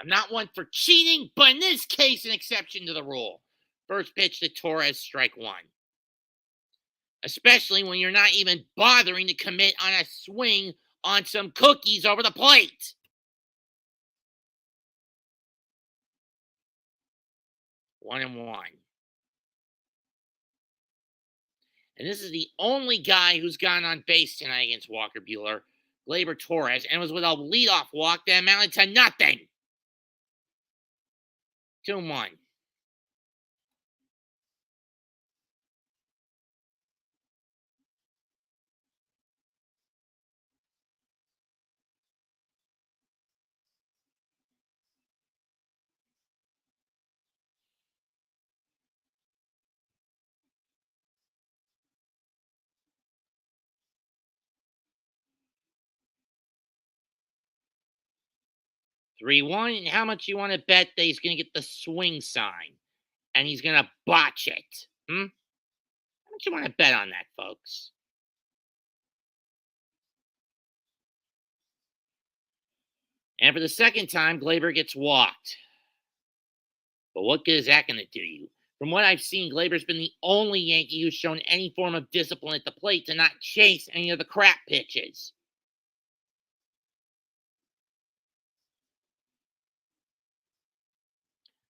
I'm not one for cheating, but in this case, an exception to the rule. First pitch to Torres, strike one. Especially when you're not even bothering to commit on a swing on some cookies over the plate. 1-1. And this is the only guy who's gone on base tonight against Walker Buehler, Gleyber Torres, and was with a leadoff walk that amounted to nothing. 2-1. 3-1. And how much you want to bet that he's going to get the swing sign and he's going to botch it? How much you want to bet on that, folks? And for the second time, Gleyber gets walked. But what good is that going to do you? From what I've seen, Gleyber's been the only Yankee who's shown any form of discipline at the plate to not chase any of the crap pitches.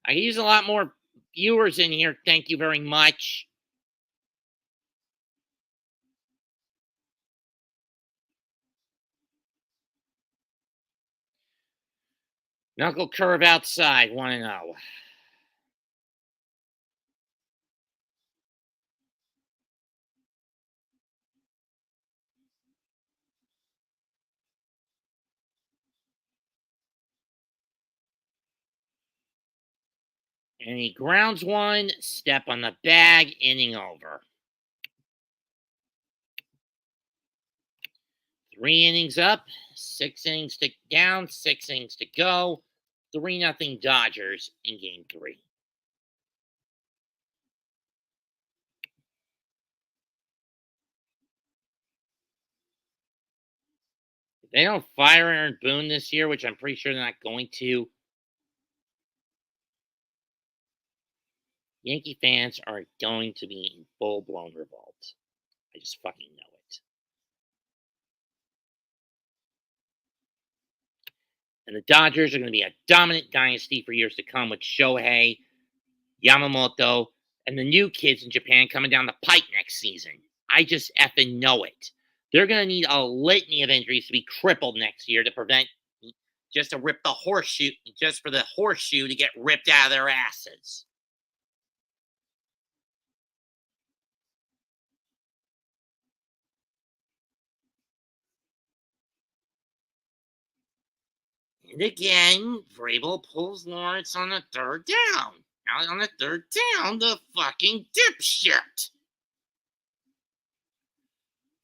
I could use a lot more viewers in here. Thank you very much. Knuckle curve outside, 1-0. And he grounds one, step on the bag, inning over. 3 innings up, 6 innings to down, 6 innings to go. 3-0 Dodgers in game 3. If they don't fire Aaron Boone this year, which I'm pretty sure they're not going to, Yankee fans are going to be in full-blown revolt. I just fucking know it. And the Dodgers are going to be a dominant dynasty for years to come with Shohei, Yamamoto, and the new kids in Japan coming down the pike next season. I just effing know it. They're going to need a litany of injuries to be crippled next year to prevent just to rip the horseshoe, just for the horseshoe to get ripped out of their asses. And again, Vrabel pulls Lawrence on the third down. Out on the third down, the fucking dipshit.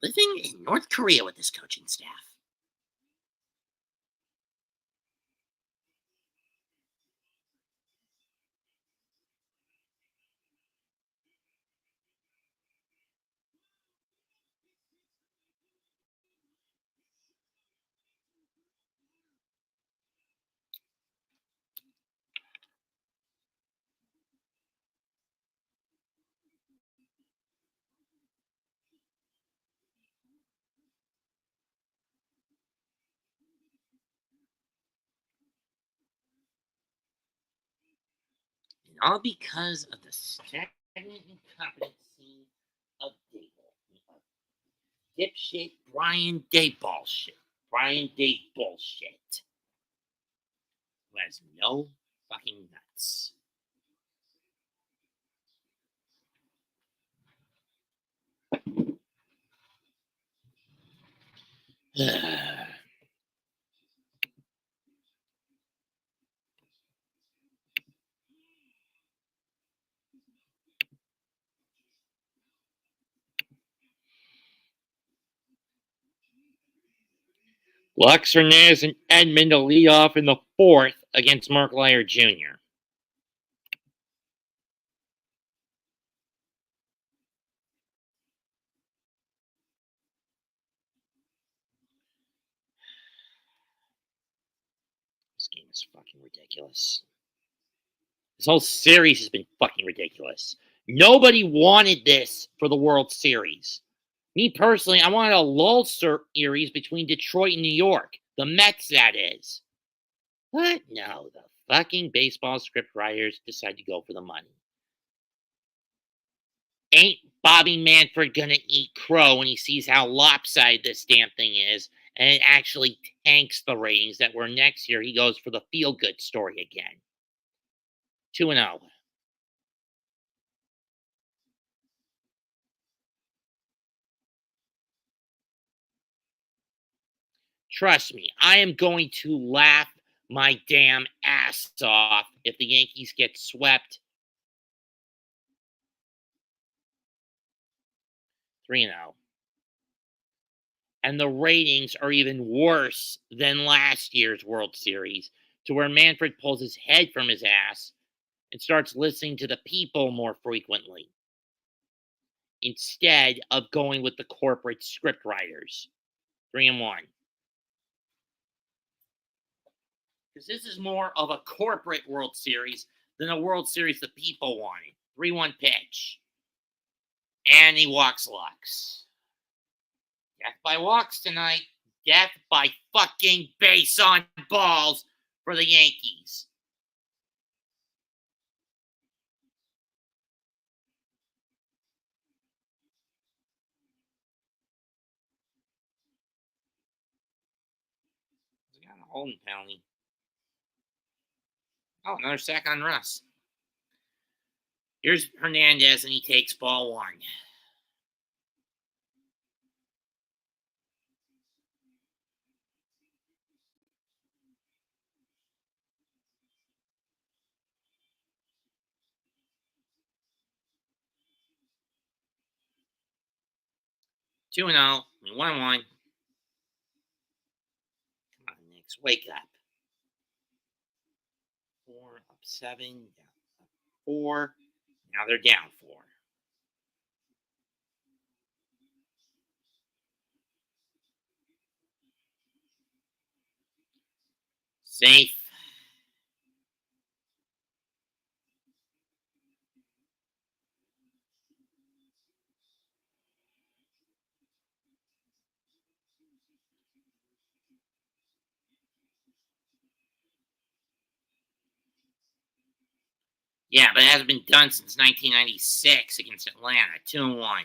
Living in North Korea with this coaching staff. And all because of the stagnant incompetency of Dayball. Dipshit Brian Dayball shit. Brian Day bullshit. Who has no fucking nuts. Lux Hernandez and Edmund to lead off in the fourth against Mark Lyer Jr. This game is fucking ridiculous. This whole series has been fucking ridiculous. Nobody wanted this for the World Series. Me personally, I wanted a lull series between Detroit and New York. The Mets, that is. But no, the fucking baseball script writers decide to go for the money. Ain't Bobby Manfred gonna eat crow when he sees how lopsided this damn thing is, and it actually tanks the ratings that were next year he goes for the feel-good story again. 2-0. Trust me, I am going to laugh my damn ass off if the Yankees get swept. 3-0. And the ratings are even worse than last year's World Series, to where Manfred pulls his head from his ass and starts listening to the people more frequently instead of going with the corporate script writers. 3-1. Because this is more of a corporate World Series than a World Series the people wanted. 3-1 pitch. And he walks Lux. Death by walks tonight. Death by fucking base on balls for the Yankees. He got a holding penalty. Oh, another sack on Russ. Here's Hernandez, and he takes ball one. Two and 0. 1-1. Come on, Knicks, wake up. 4 up 7, down 4. Now they're down 4. Safe. Yeah, but it hasn't been done since 1996 against Atlanta. 2-1.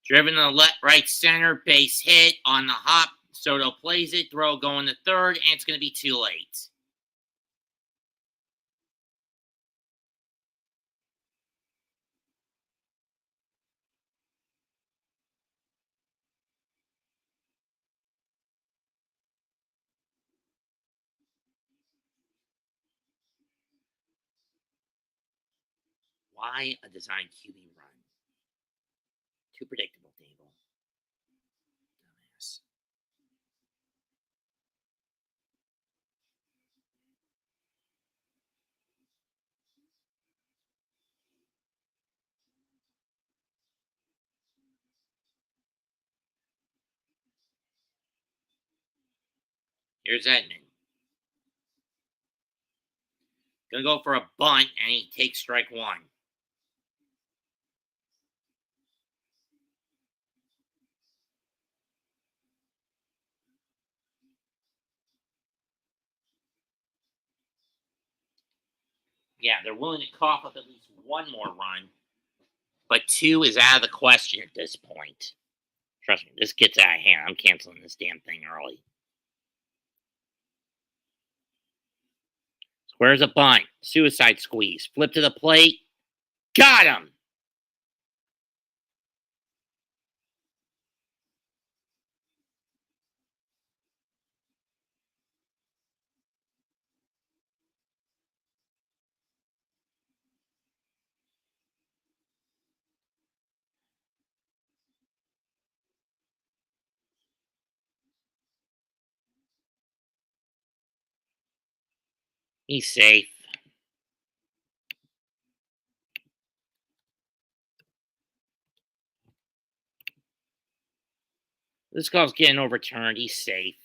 Driven to left, right center, base hit on the hop. Soto plays it, throw going to third, and it's going to be too late. Why a design QB run? Too predictable, Dable. Dumbass. Here's Edmund. Gonna go for a bunt, and he takes strike one. Yeah, they're willing to cough up at least one more run, but two is out of the question at this point. Trust me, this gets out of hand. I'm canceling this damn thing early. Squares a bunt. Suicide squeeze. Flip to the plate. Got him! He's safe. This call's getting overturned. He's safe.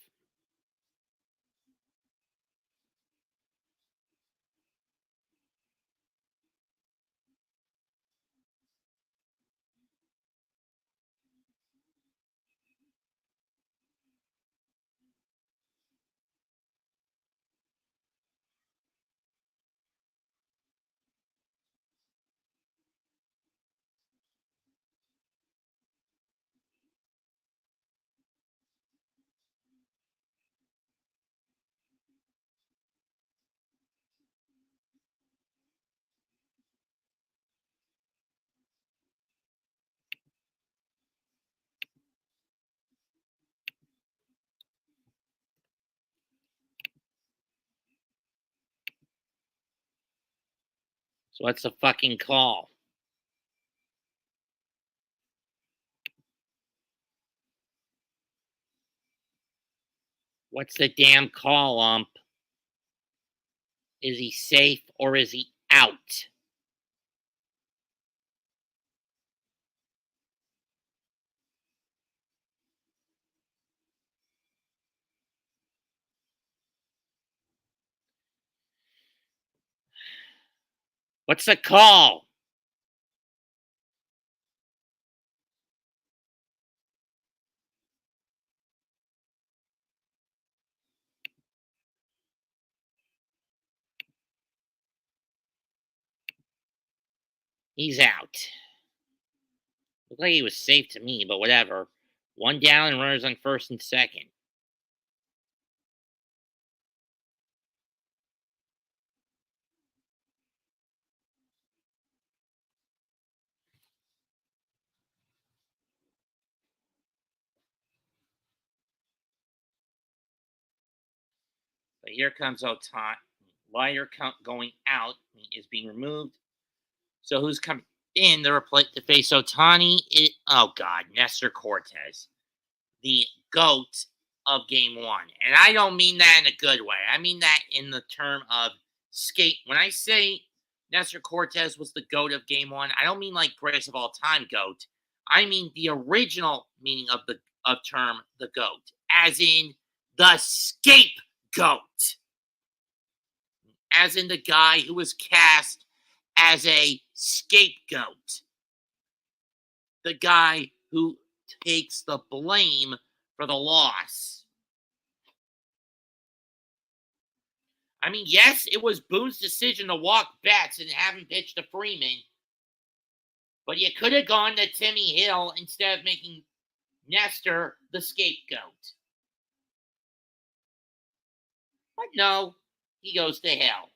So what's the fucking call? What's the damn call, ump? Is he safe or is he out? What's the call? He's out. Looked like he was safe to me, but whatever. One down and runners on first and second. But here comes Otani. Lighter going out is being removed. So who's coming in to face Otani? Oh God, Nestor Cortez, the GOAT of Game 1, and I don't mean that in a good way. I mean that in the term of skate. When I say Nestor Cortez was the GOAT of Game 1, I don't mean like greatest of all time GOAT. I mean the original meaning of the term the GOAT, as in the scapegoat. as in the guy who was cast as a scapegoat, the guy who takes the blame for the loss. I mean, yes, it was Boone's decision to walk Betts and have him pitch to Freeman, but you could have gone to Timmy Hill instead of making Nestor the scapegoat. But no, he goes to Hill.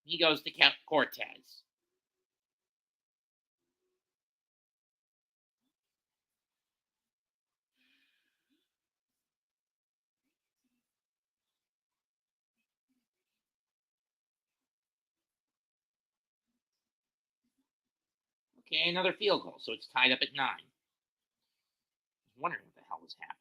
He goes to Cortez. Okay, another field goal, so it's tied up at 9. I was wondering what the hell was happening.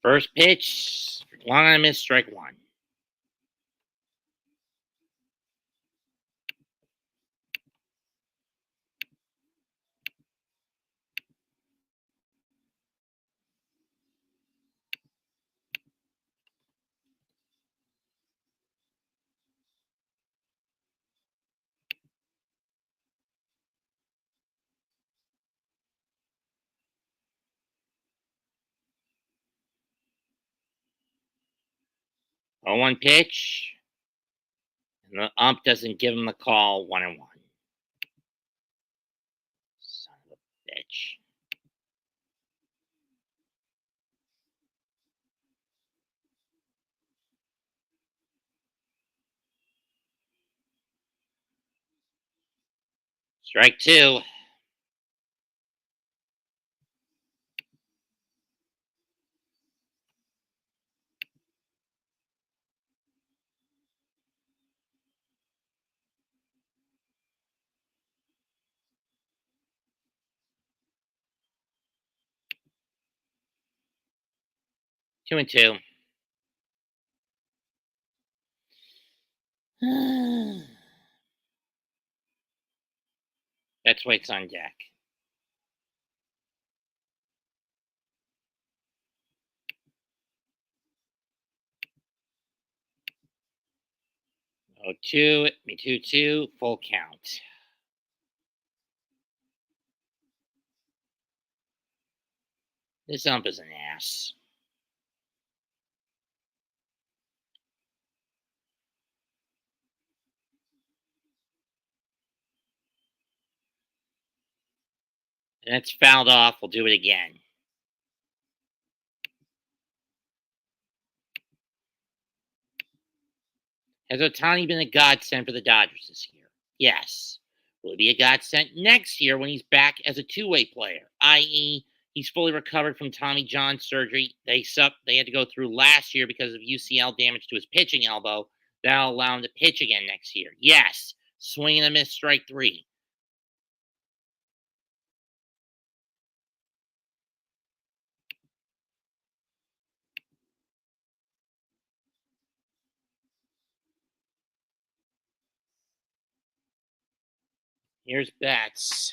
First pitch, long on a miss, strike 1. Oh, 1 pitch, and the ump doesn't give him the call. 1-1. Son of a bitch. Strike 2. Two and two. That's why it's on deck. Oh, 2, full count. This ump is an ass. And it's fouled off. We'll do it again. Has Ohtani been a godsend for the Dodgers this year? Yes. Will he be a godsend next year when he's back as a two-way player, i.e., he's fully recovered from Tommy John surgery they had to go through last year because of UCL damage to his pitching elbow. That'll allow him to pitch again next year. Yes. Swing and a miss, strike 3. Here's Betts.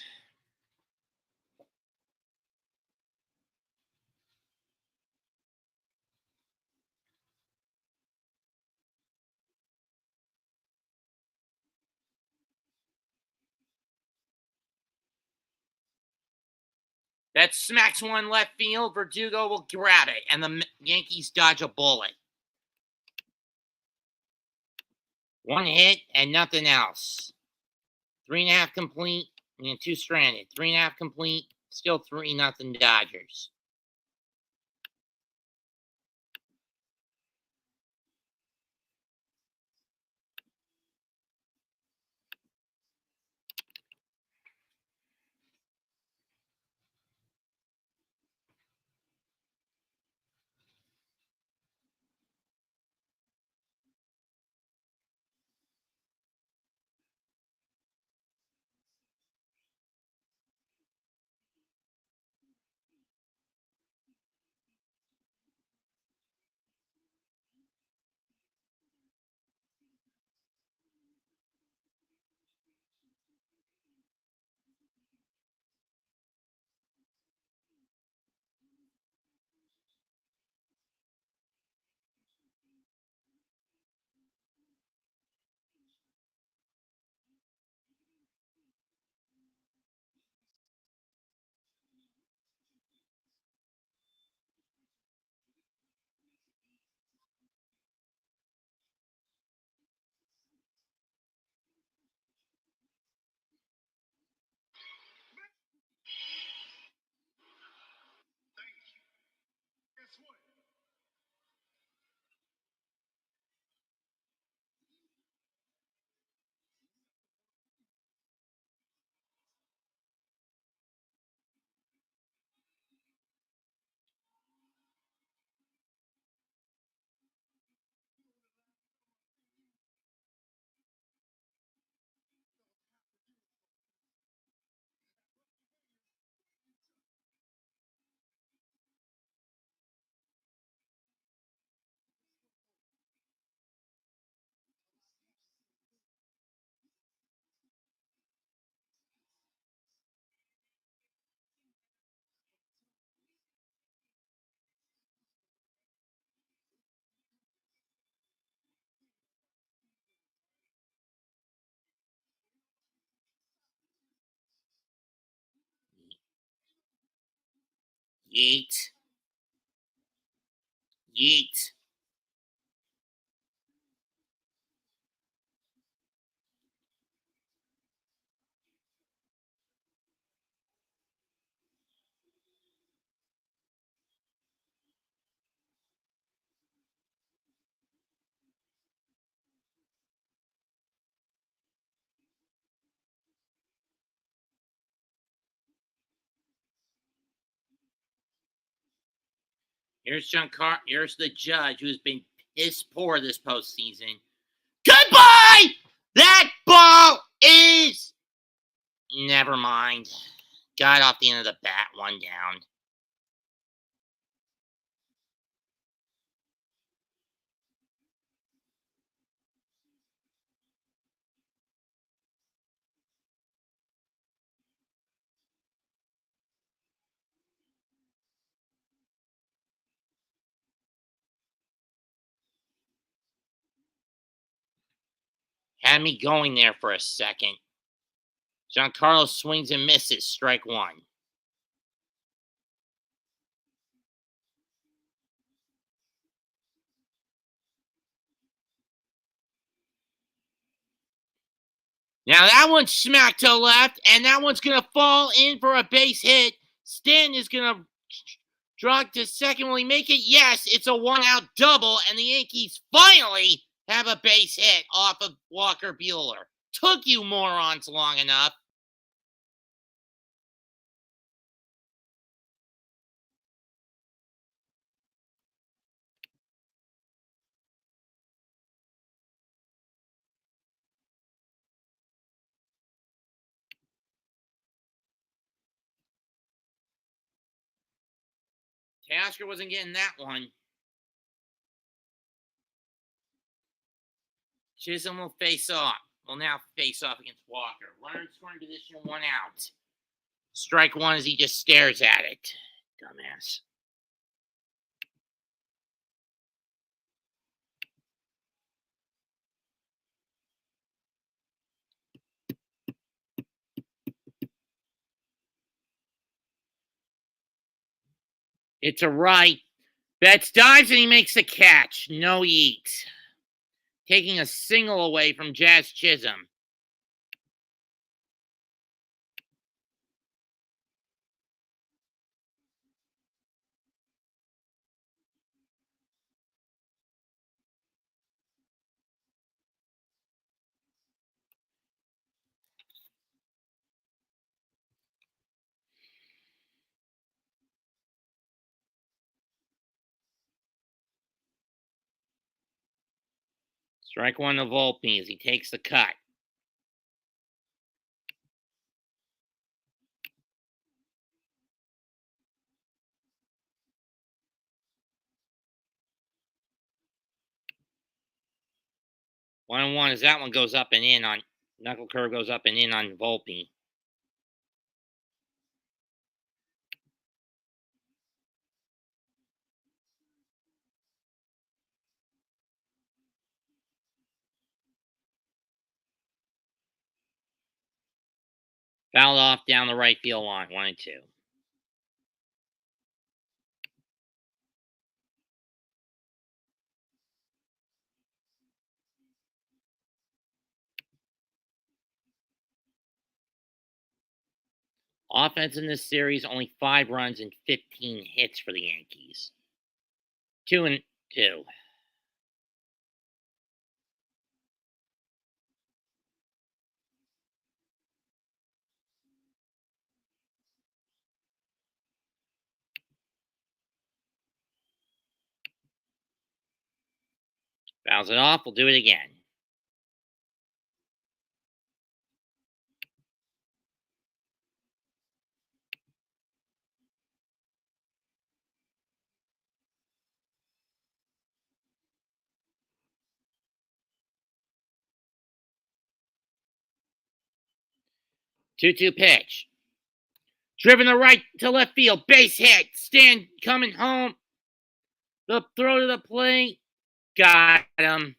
That smacks one left field. Verdugo will grab it, and the Yankees dodge a bullet. One hit and nothing else. 3.5 complete, and 2 stranded. 3.5 complete, still 3-0 Dodgers. Yeet. Yeet. Here's the judge who's been piss poor this postseason. Goodbye! That ball is... Never mind. Got off the end of the bat, 1 down. Had me going there for a second. Giancarlo swings and misses. Strike 1. Now that one's smacked to left, and that one's going to fall in for a base hit. Stanton is going to drop to second. Will he make it? Yes, it's a 1-out double, and the Yankees finally have a base hit off of Walker Buehler. Took you morons long enough. Tasker wasn't getting that one. Chisholm will face off. Will now face off against Walker. Runner in scoring position, 1 out. Strike 1 as he just stares at it. Dumbass. It's a right. Betts dives and he makes the catch. No eat. Taking a single away from Jazz Chisholm. Strike one to Volpe as he takes the cut. One and one as that one goes up and in on knuckle curve goes up and in on Volpe. Fouled off down the right field line. 1-2. Offense in this series, only 5 runs and 15 hits for the Yankees. 2-2. Fouls it off. We'll do it again. Two-two pitch. Driven to right to left field. Base hit. Stan coming home. The throw to the plate. Got him.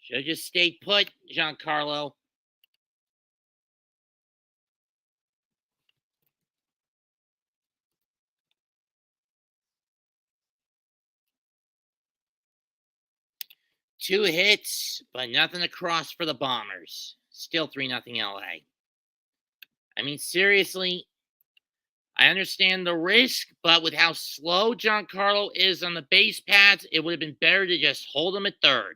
Should have just stayed put, Giancarlo. Two hits, but nothing across for the Bombers. Still 3-0 LA. I mean, seriously, I understand the risk, but with how slow Giancarlo is on the base paths, it would have been better to just hold him at third.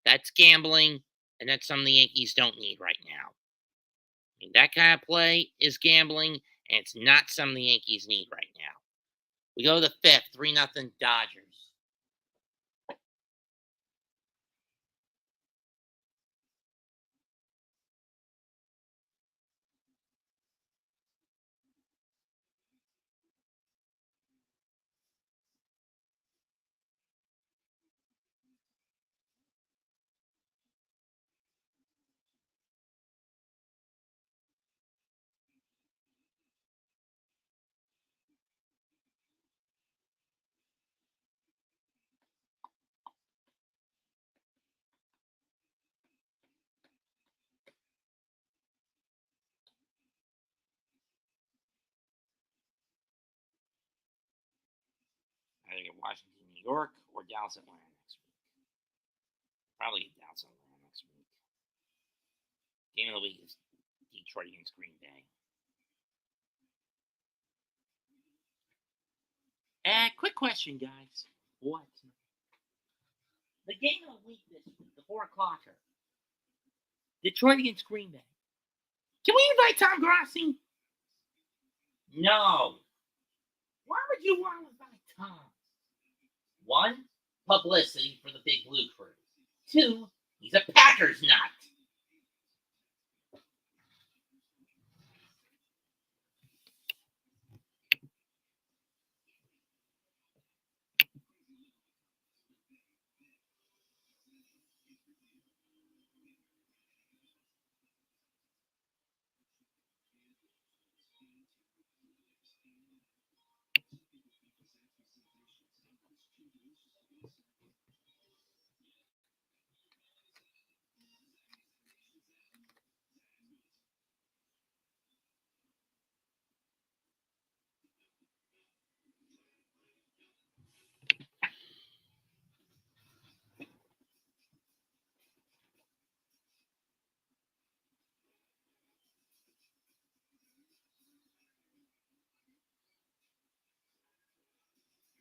That's gambling, and that's something the Yankees don't need right now. I mean, that kind of play is gambling, and it's not something the Yankees need right now. We go to the fifth, 3-0 Dodgers. Either get Washington, New York, or Dallas, Atlanta next week. Probably Dallas, Atlanta next week. Game of the week is Detroit against Green Bay. Quick question, guys. What? The game of the week this week, the 4 o'clocker. Detroit against Green Bay. Can we invite Tom Grassi? No. Why would you want to invite Tom? 1, publicity for the Big Blue Crew. 2, he's a Packers nut.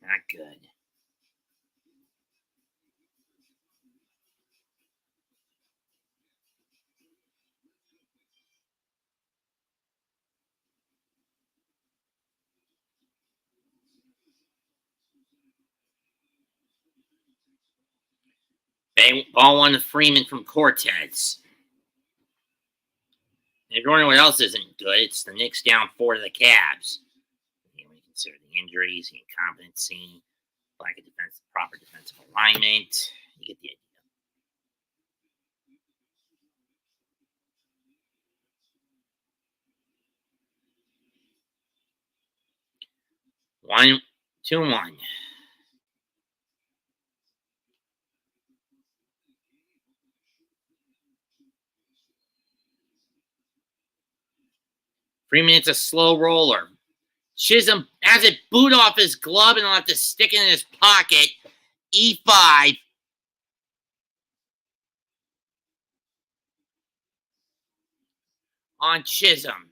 Not good. Ball one to Freeman from Cortez. If you're wondering what else isn't good, it's the Knicks down 4 to the Cavs. When you consider the injuries, the incompetency, lack of proper defensive alignment, you get the idea. One, 2-1. Freeman hits a slow roller. Chisholm has it boot off his glove and he'll have to stick it in his pocket. E5. On Chisholm.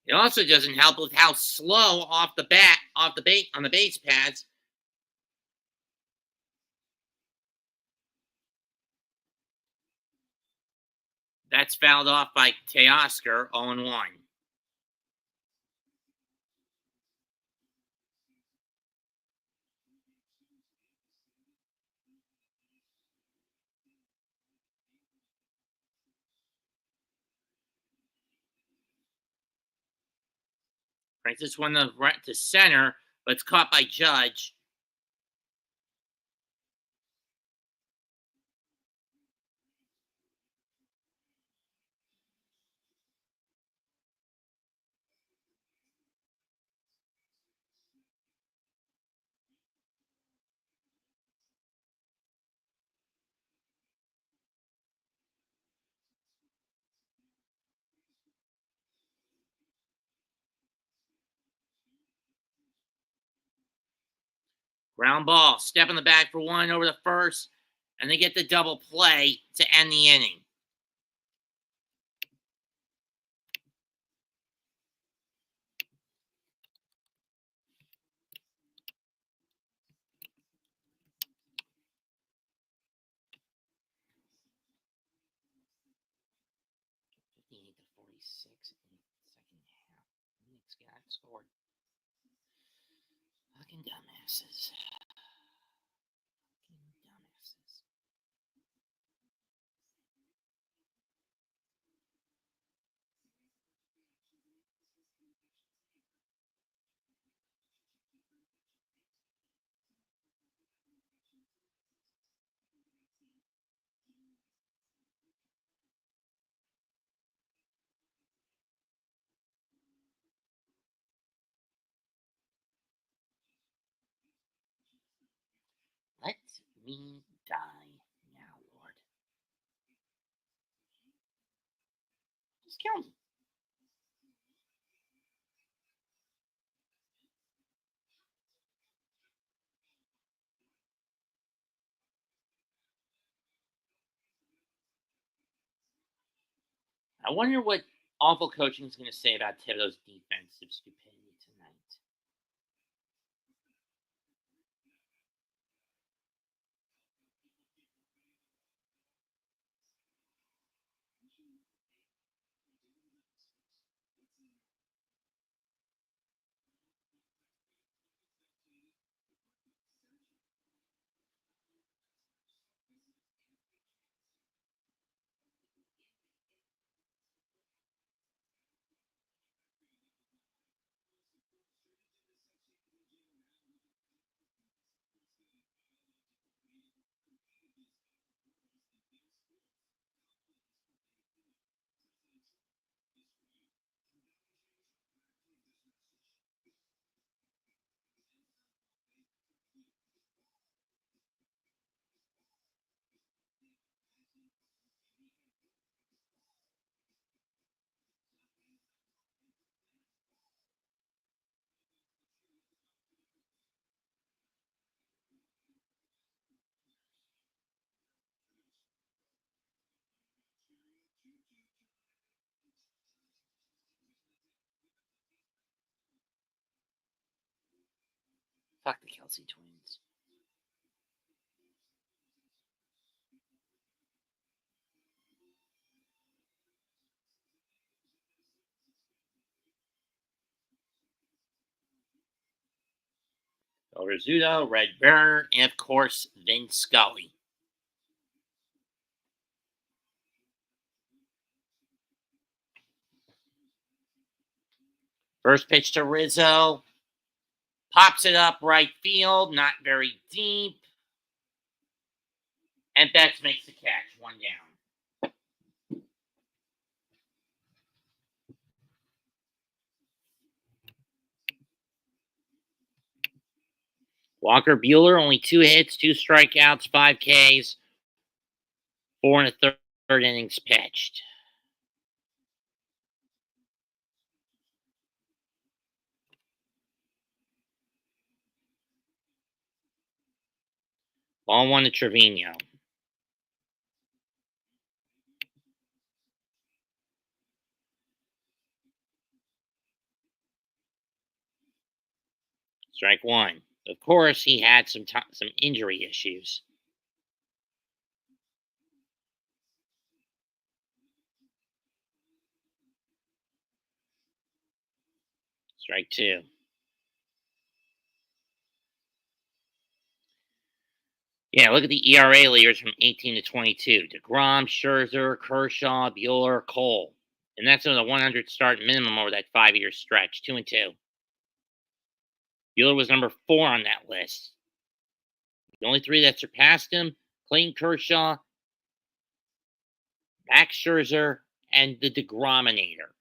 It also doesn't help with how slow on the base pads. That's fouled off by Teoscar, 0-1. Francis won the right to center, but it's caught by Judge. Ground ball, step in the back for one over the first, and they get the double play to end the inning. Scored. Fucking dumbasses. Let me die now, Lord. Just kill me. I wonder what awful coaching is going to say about Thibodeau's defensive stupidity tonight. Fuck the Kelsey twins. Rizzuto, Red Burner, and of course, Vin Scully. First pitch to Rizzo. Pops it up right field, not very deep. And Betts makes the catch, 1 down. Walker Buehler, only 2 hits, 2 strikeouts, 5 Ks, 4 and a third innings pitched. Ball 1 to Trevino. Strike 1. Of course, he had some injury issues. Strike 2. Yeah, look at the ERA leaders from 18 to 22. DeGrom, Scherzer, Kershaw, Buehler, Cole. And that's on a 100 start minimum over that 5-year stretch, 2 and 2. Buehler was number 4 on that list. The only 3 that surpassed him, Clayton Kershaw, Max Scherzer, and the DeGrominator.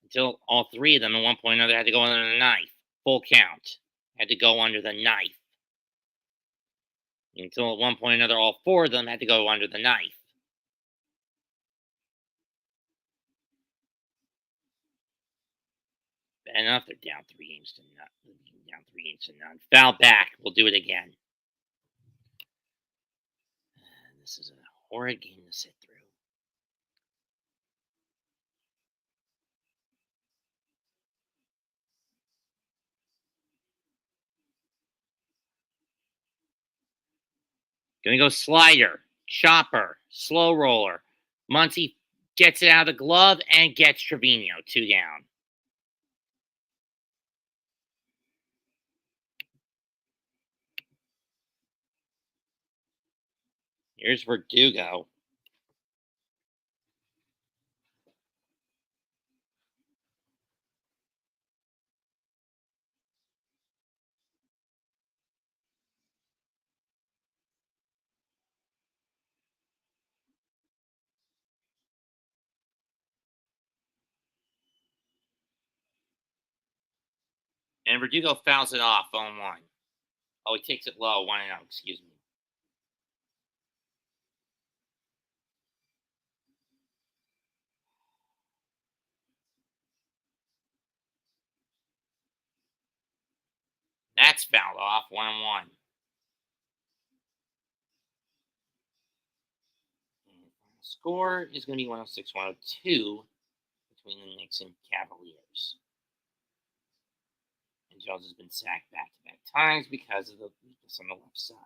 Until all 3 of them at one point or another had to go under the knife. Full count. Had to go under the knife. Until at one point or another, all 4 of them had to go under the knife. Bad enough, they're down 3 games to none. Down 3 games to none. Foul back. We'll do it again. This is a horrid game to sit through. Gonna go slider, chopper, slow roller. Muncy gets it out of the glove and gets Trevino, 2 down. Here's Verdugo. And Verdugo fouls it off, 0-1. Oh, he takes it low, 1-0, excuse me. That's fouled off, 1-1. Score is going to be 106-102 between the Knicks and Cavaliers. And Jones has been sacked back-to-back times because of the weakness on the left side.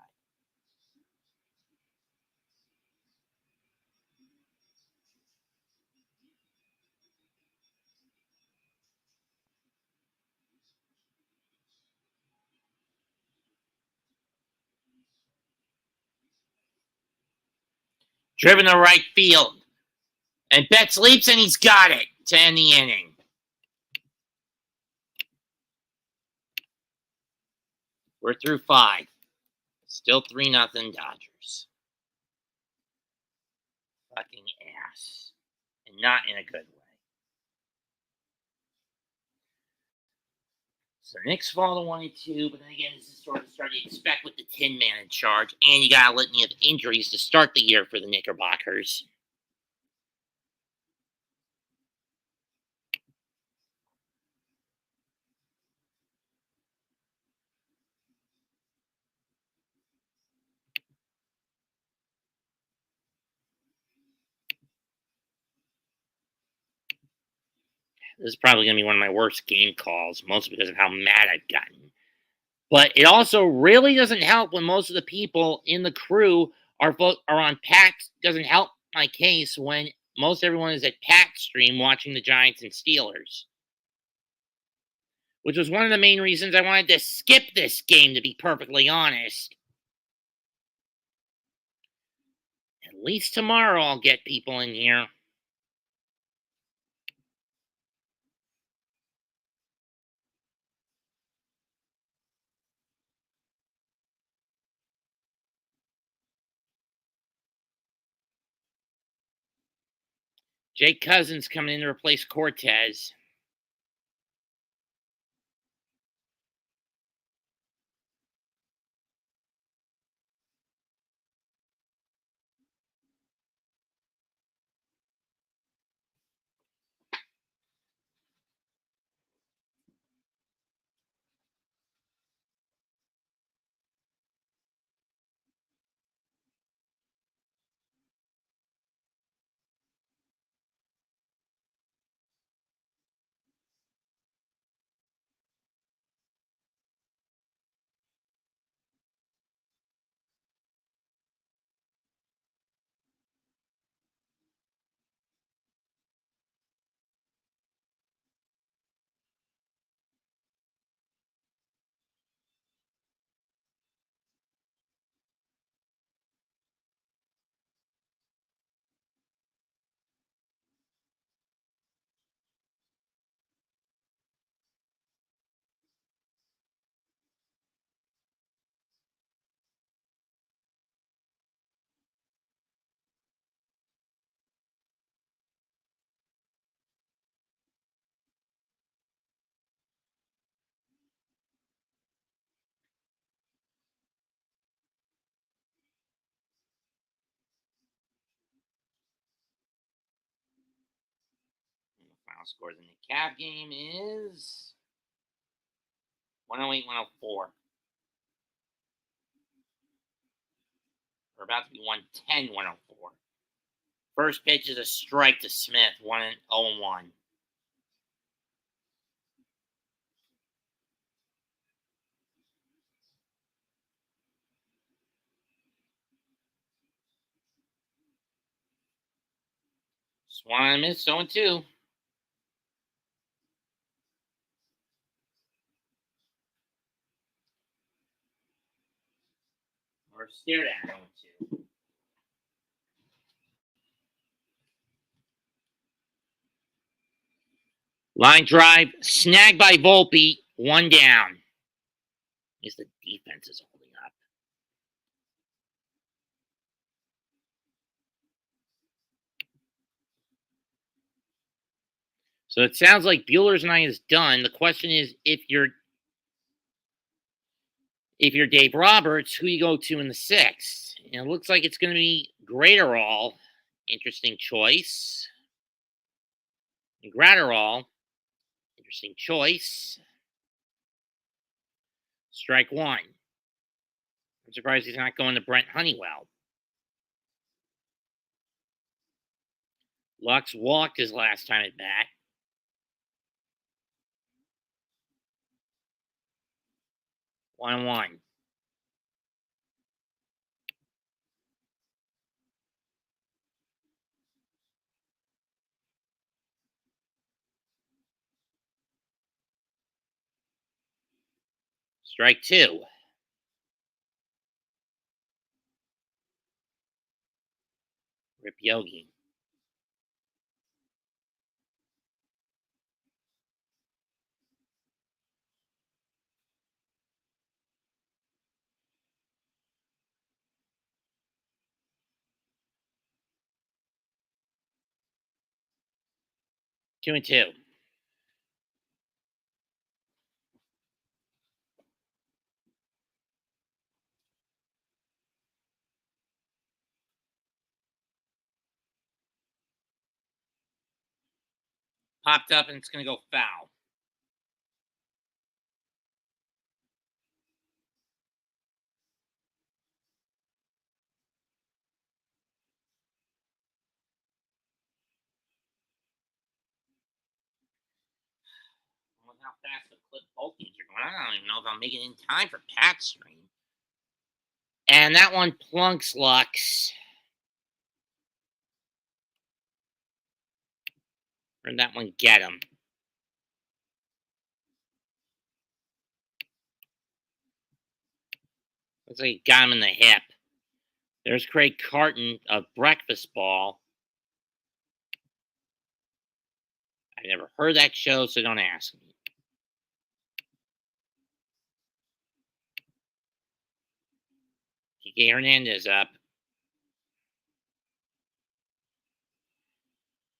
Driven to right field. And Betts leaps and he's got it to end the inning. We're through 5. Still 3-0 Dodgers. Fucking ass. And not in a good way. So Knicks fall to 1-2, but then again, this is sort of starting to expect with the Tin Man in charge, and you got a litany of injuries to start the year for the Knickerbockers. This is probably going to be one of my worst game calls, mostly because of how mad I've gotten. But it also really doesn't help when most of the people in the crew are on Pat's. Doesn't help my case when most everyone is at Pat's stream watching the Giants and Steelers, which was one of the main reasons I wanted to skip this game, to be perfectly honest. At least tomorrow I'll get people in here. Jake Cousins coming in to replace Cortez. And the final score in the Cav game is 108-104. We're about to be 110-104. First pitch is a strike to Smith, 1-0-1. Swung on a miss, 0-2. Or stared at, 0-2. Line drive, snagged by Volpe, 1 down. At least the defense is holding up. So it sounds like Bueller's night is done. The question is, if you're Dave Roberts, who you go to in the 6th? And it looks like it's going to be Graterol. Interesting choice. And Graterol. Interesting choice. Strike 1. I'm surprised he's not going to Brent Honeywell. Lux walked his last time at bat. 1-1. Strike 2. Rip Yogi. Two and two. Popped up and it's going to go foul. how fast the clip both these are going. I don't even know if I'll make it in time for Pat's stream. And that one plunks Lux. Or that one get him. Looks like he got him in the hip. There's Craig Carton of Breakfast Ball. I've never heard that show, so don't ask me. Kike Hernandez up.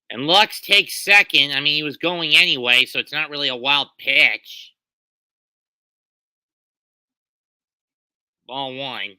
And Lux takes second. I mean, he was going anyway, so it's not really a wild pitch. Ball one.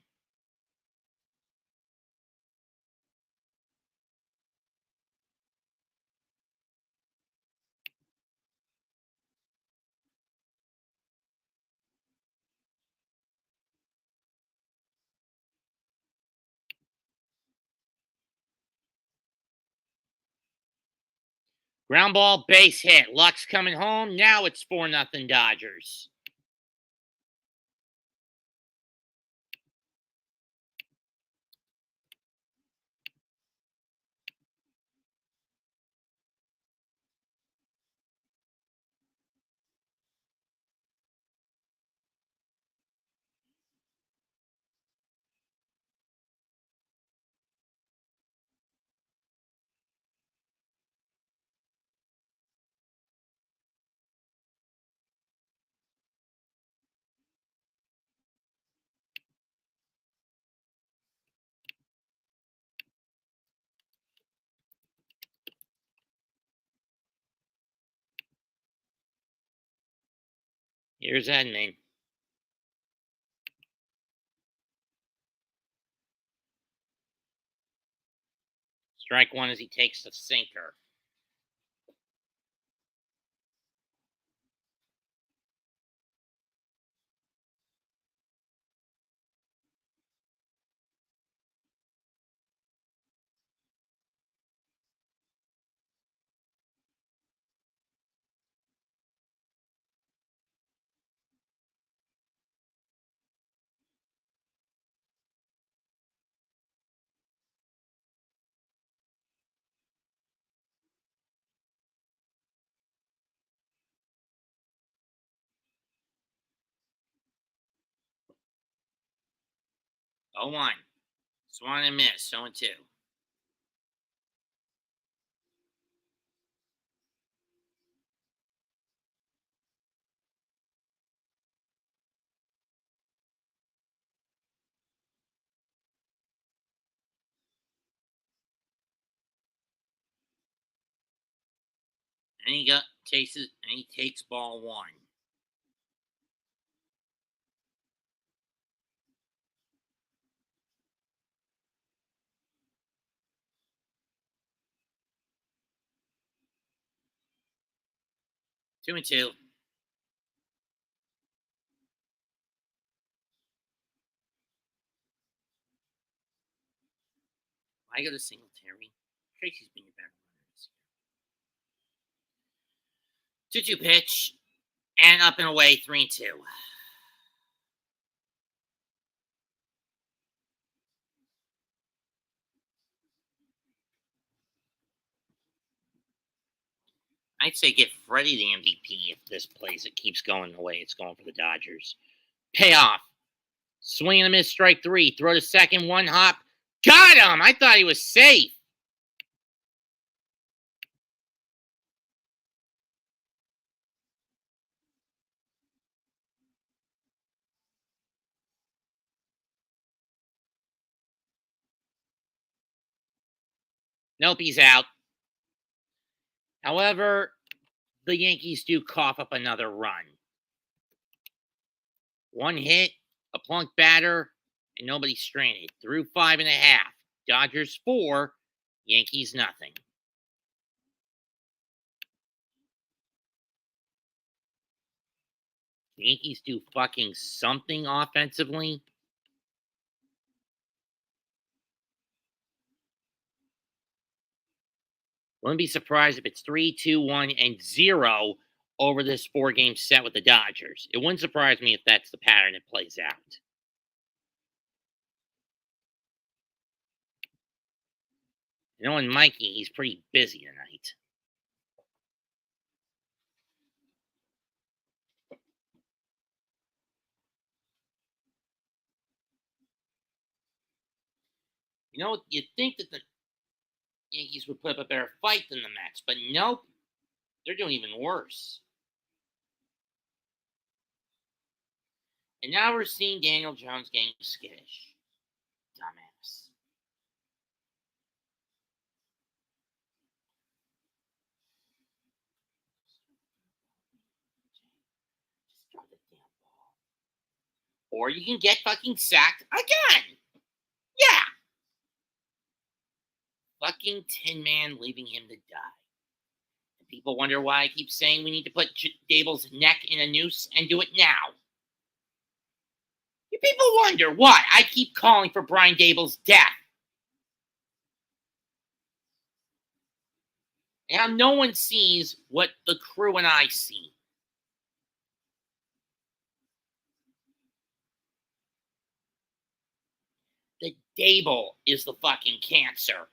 Ground ball, base hit. Lux coming home. Now it's 4-0 Dodgers. Here's Edman. Strike one as he takes the sinker. Oh, 1. Swan and miss. 0-2. And he takes ball 1. Two and two. I go to Singletary. Tracy's been your better runner this year. 2-2 pitch. And up and away, 3-2. I'd say get Freddie the MVP if this plays. It keeps going the way it's going for the Dodgers. Payoff. Swing and a miss, strike 3. Throw to second, 1 hop. Got him! I thought he was safe. Nope, he's out. However, the Yankees do cough up another run. 1 hit, a plunk batter, and nobody stranded. Through 5.5. Dodgers 4, Yankees nothing. The Yankees do fucking something offensively. Wouldn't be surprised if it's 3, 2, 1, and 0 over this 4-game set with the Dodgers. It wouldn't surprise me if that's the pattern that plays out. You know, and Mikey, he's pretty busy tonight. You know, you'd think that the Yankees would put up a better fight than the Mets, but nope, they're doing even worse. And now we're seeing Daniel Jones getting skittish. Dumbass. Just drop the damn ball. Or you can get fucking sacked again. Yeah. Fucking Tin Man leaving him to die. And people wonder why I keep saying we need to put Dable's neck in a noose and do it now. You people wonder why I keep calling for Brian Dable's death. And how no one sees what the crew and I see. The Dable is the fucking cancer.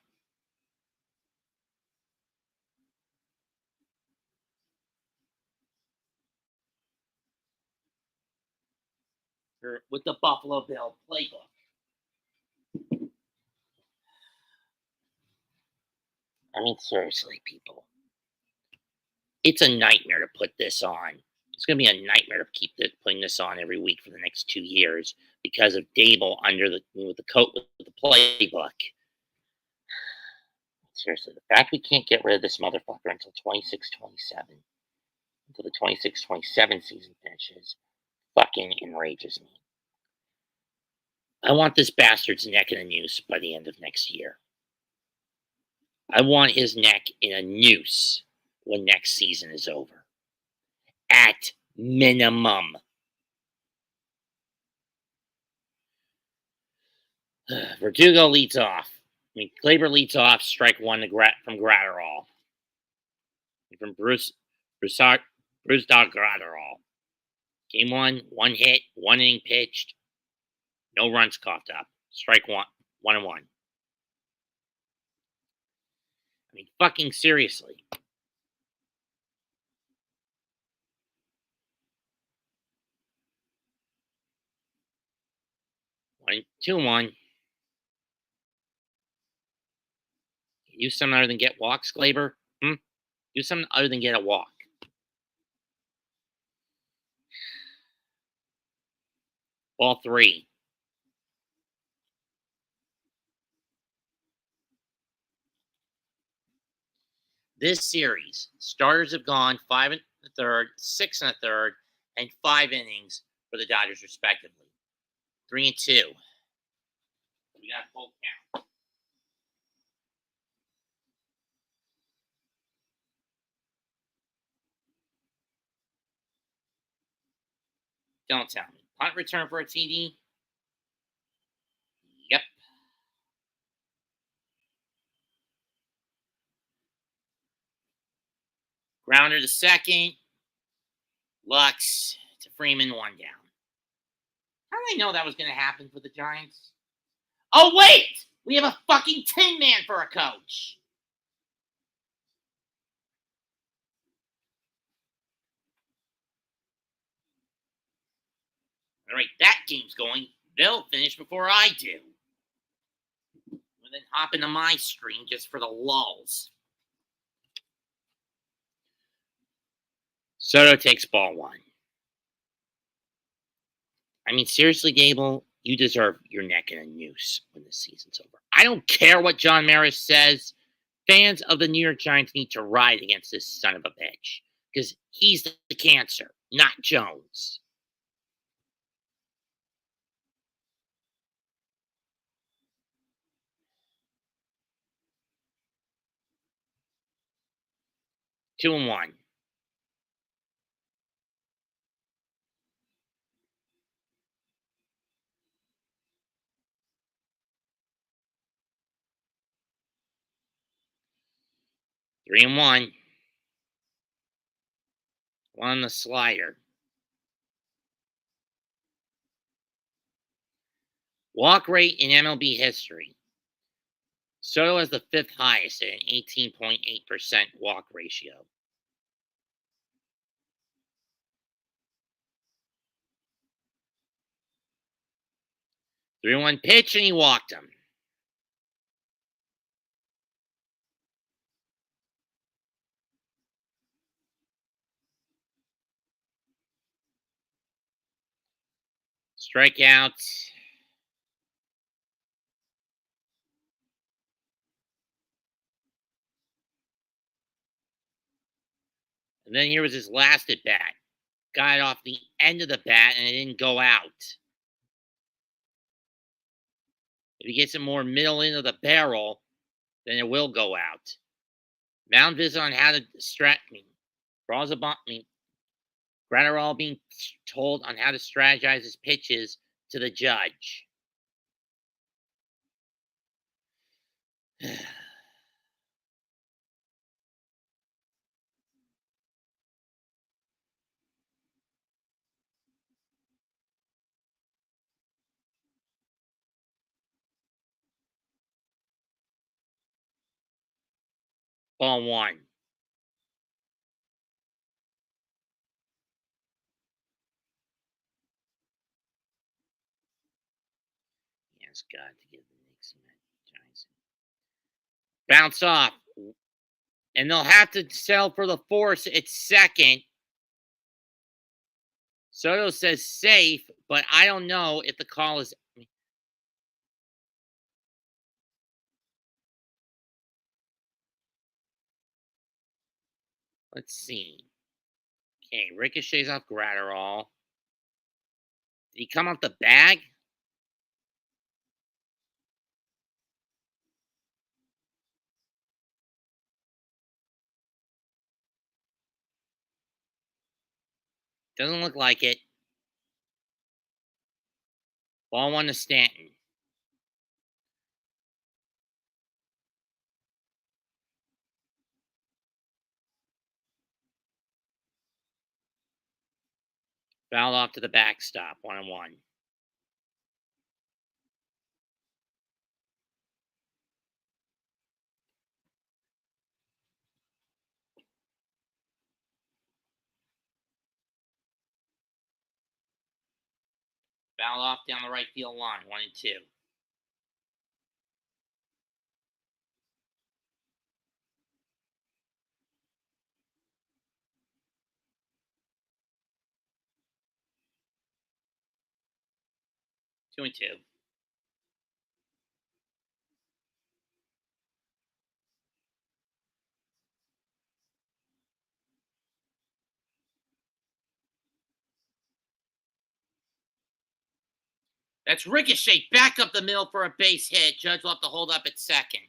With the Buffalo Bill playbook. I mean, seriously, people. It's a nightmare to put this on. It's going to be a nightmare to keep putting this on every week for the next 2 years because of Dable with the coat with the playbook. Seriously, the fact we can't get rid of this motherfucker until 26-27, until the 26-27 season finishes, fucking enrages me. I want this bastard's neck in a noose by the end of next year. I want his neck in a noose when next season is over. At minimum. Verdugo leads off. I mean, Glaber leads off, strike one from Gratterall. From Bruce Dog Gratterall. Game one hit, 1 inning pitched, no runs coughed up. Strike one, 1-1. I mean, fucking seriously. One, 2-1. Do something other than get walks, Glaber? Do something other than get a walk. Ball 3. This series, starters have gone 5 1/3, 6 1/3, and 5 innings for the Dodgers, respectively. 3-2. We got full count. Don't tell me. Punt return for a TD? Yep. Grounder to second. Lux to Freeman, 1 down. How did I know that was going to happen for the Giants? Oh, wait! We have a fucking Tin Man for a coach. All right, that game's going. They'll finish before I do. And then hop into my screen just for the lulls. Soto takes ball 1. I mean, seriously, Gable, you deserve your neck in a noose when the season's over. I don't care what John Maris says. Fans of the New York Giants need to ride against this son of a bitch because he's the cancer, not Jones. Two and one. Three and one. on the slider. Walk rate in MLB history. Soto has the 5th highest at an 18.8% walk ratio. 3-1 pitch, and he walked him. Strikeout. And then here was his last at bat. Got it off the end of the bat, and it didn't go out. If he gets it more middle into the barrel, then it will go out. Mound visit on how to Gratterall being told on how to strategize his pitches to the judge. Ball 1. Yes, God, to give the Knicks Giants. Bounce off. And they'll have to sell for the force at second. Soto says safe, but I don't know if the call is. Let's see. Okay, ricochets off Gratterall. Did he come off the bag? Doesn't look like it. Ball 1 to Stanton. Fouled off to the backstop. 1-1. Fouled off down the right field line. 1-2. Two and two. That's ricochet back up the middle for a base hit. Judge will have to hold up at second.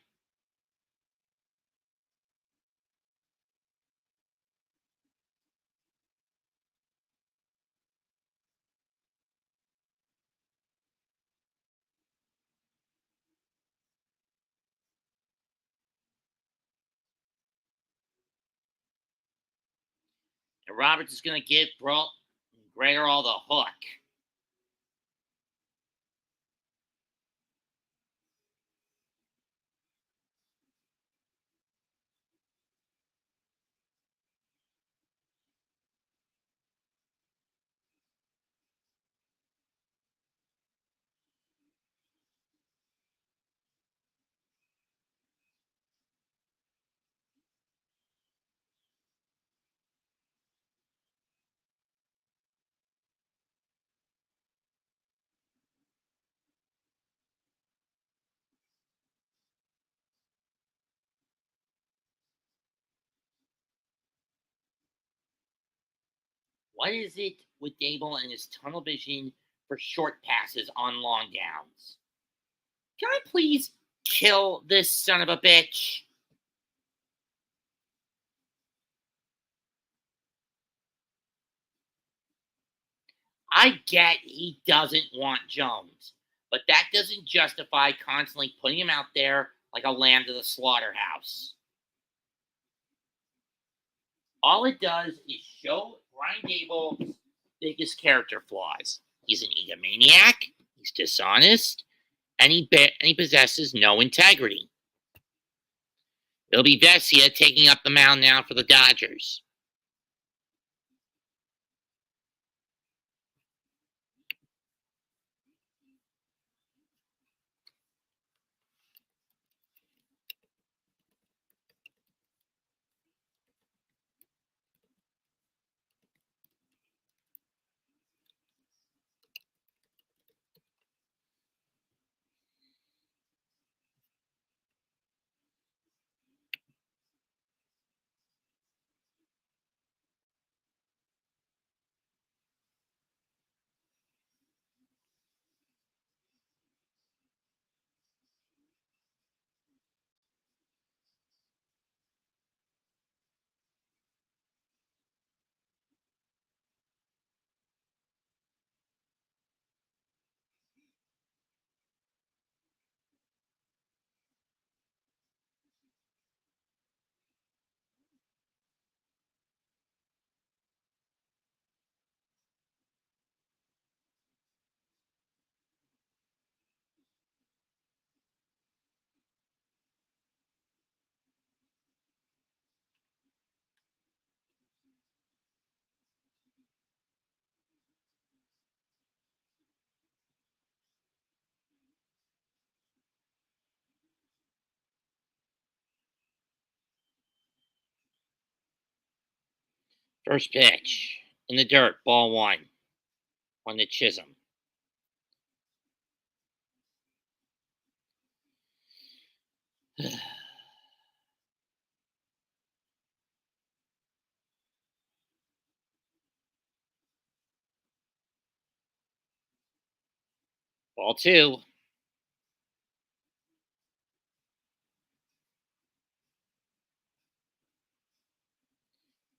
And Roberts is going to give Gratterall the hook. What is it with Dable and his tunnel vision for short passes on long downs? Can I please kill this son of a bitch? I get he doesn't want Jones, but that doesn't justify constantly putting him out there like a lamb to the slaughterhouse. All it does is show Gable's biggest character flaws. He's an egomaniac, he's dishonest, and he possesses no integrity. It'll be Vesia taking up the mound now for the Dodgers. First pitch. In the dirt, ball one. On the Chisholm. Ball two.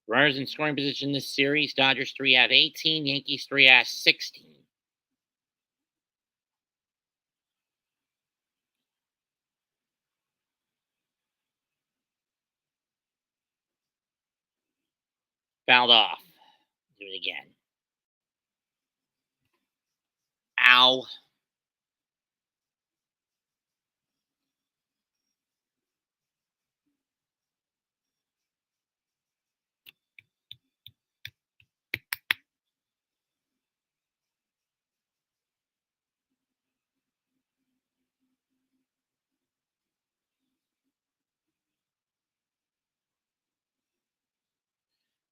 Runners in scoring position this series. Dodgers 3 out of 18. Yankees 3 out of 16. Fouled off. Do it again. Ow.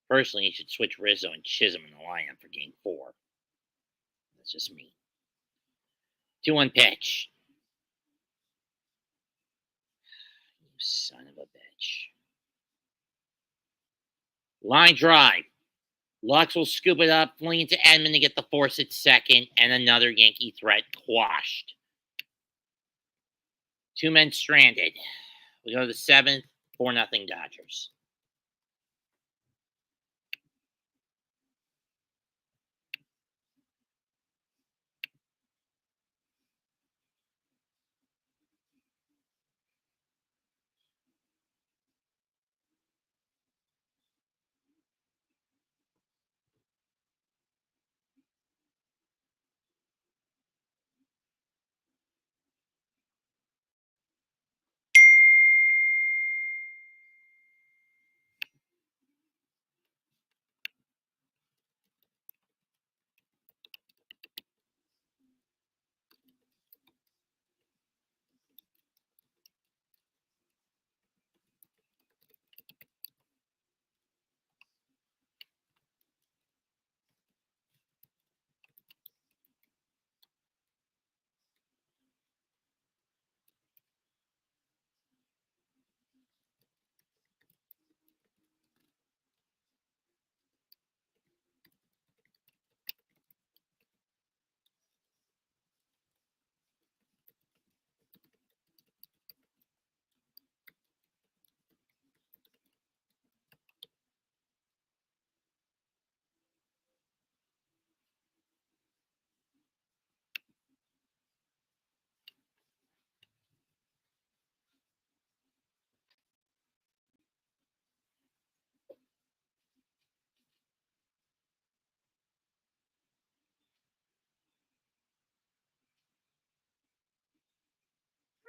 Personally, you should switch Rizzo and Chisholm in the lineup for game 4. That's just me. 2-1 pitch. You son of a bitch. Line drive. Lux will scoop it up, fling it to Edman to get the force at second, and another Yankee threat quashed. 2 men stranded. We go to the 7th, 4-0 Dodgers.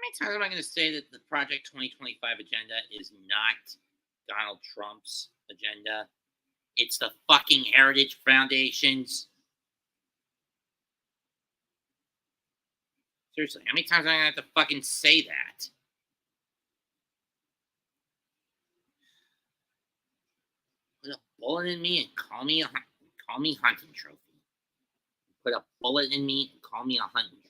many times am I going to say that the Project 2025 agenda is not Donald Trump's agenda? It's the fucking Heritage Foundation's. Seriously, how many times am I going to have to fucking say that? Put a bullet in me and call me hunting trophy. Put a bullet in me and call me a hunting trophy.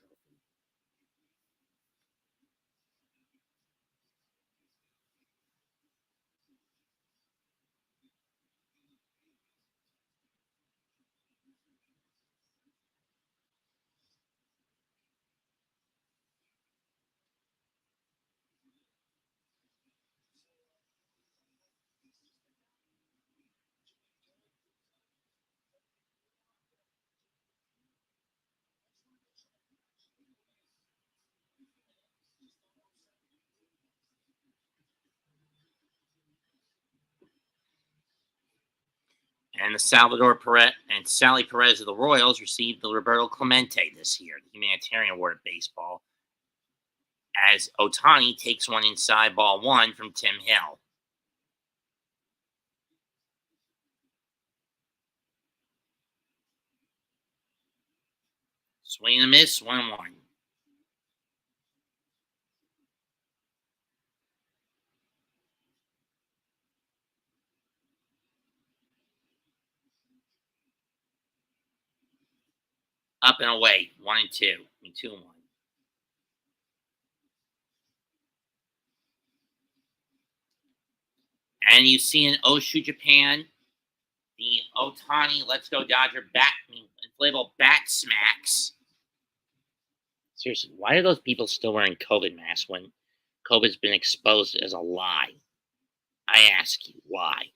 And the Salvador Perez and Sally Perez of the Royals received the Roberto Clemente this year, the humanitarian award of baseball, as Ohtani takes one inside ball one from Tim Hill. Swing and a miss, 1-1. Up and away, 1-2. 2-1. And you see in Oshu, Japan, the Ohtani Let's Go Dodger inflatable bat smacks. Seriously, why are those people still wearing COVID masks when COVID's been exposed as a lie? I ask you, why?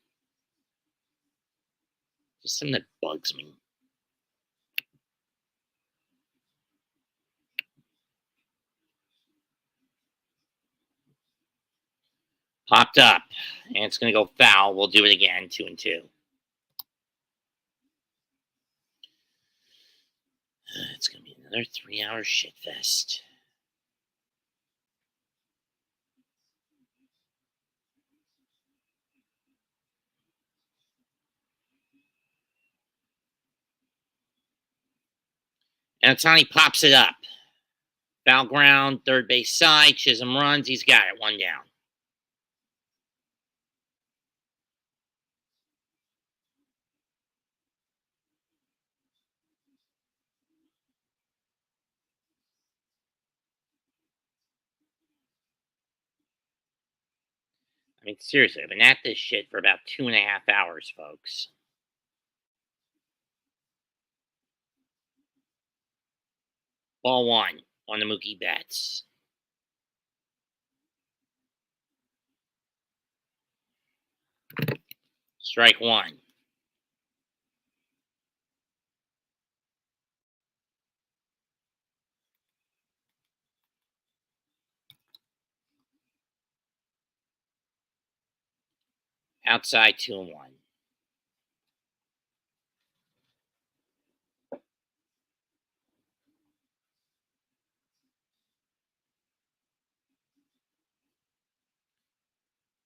Just something that bugs me. Popped up, and it's going to go foul. We'll do it again, 2-2. It's going to be another 3-hour shitfest. And Ohtani pops it up. Foul ground, third base side. Chisholm runs. He's got it. 1 down. I mean, seriously, I've been at this shit for about 2.5 hours, folks. Ball 1 on the Mookie Betts. Strike 1. Outside, 2-1.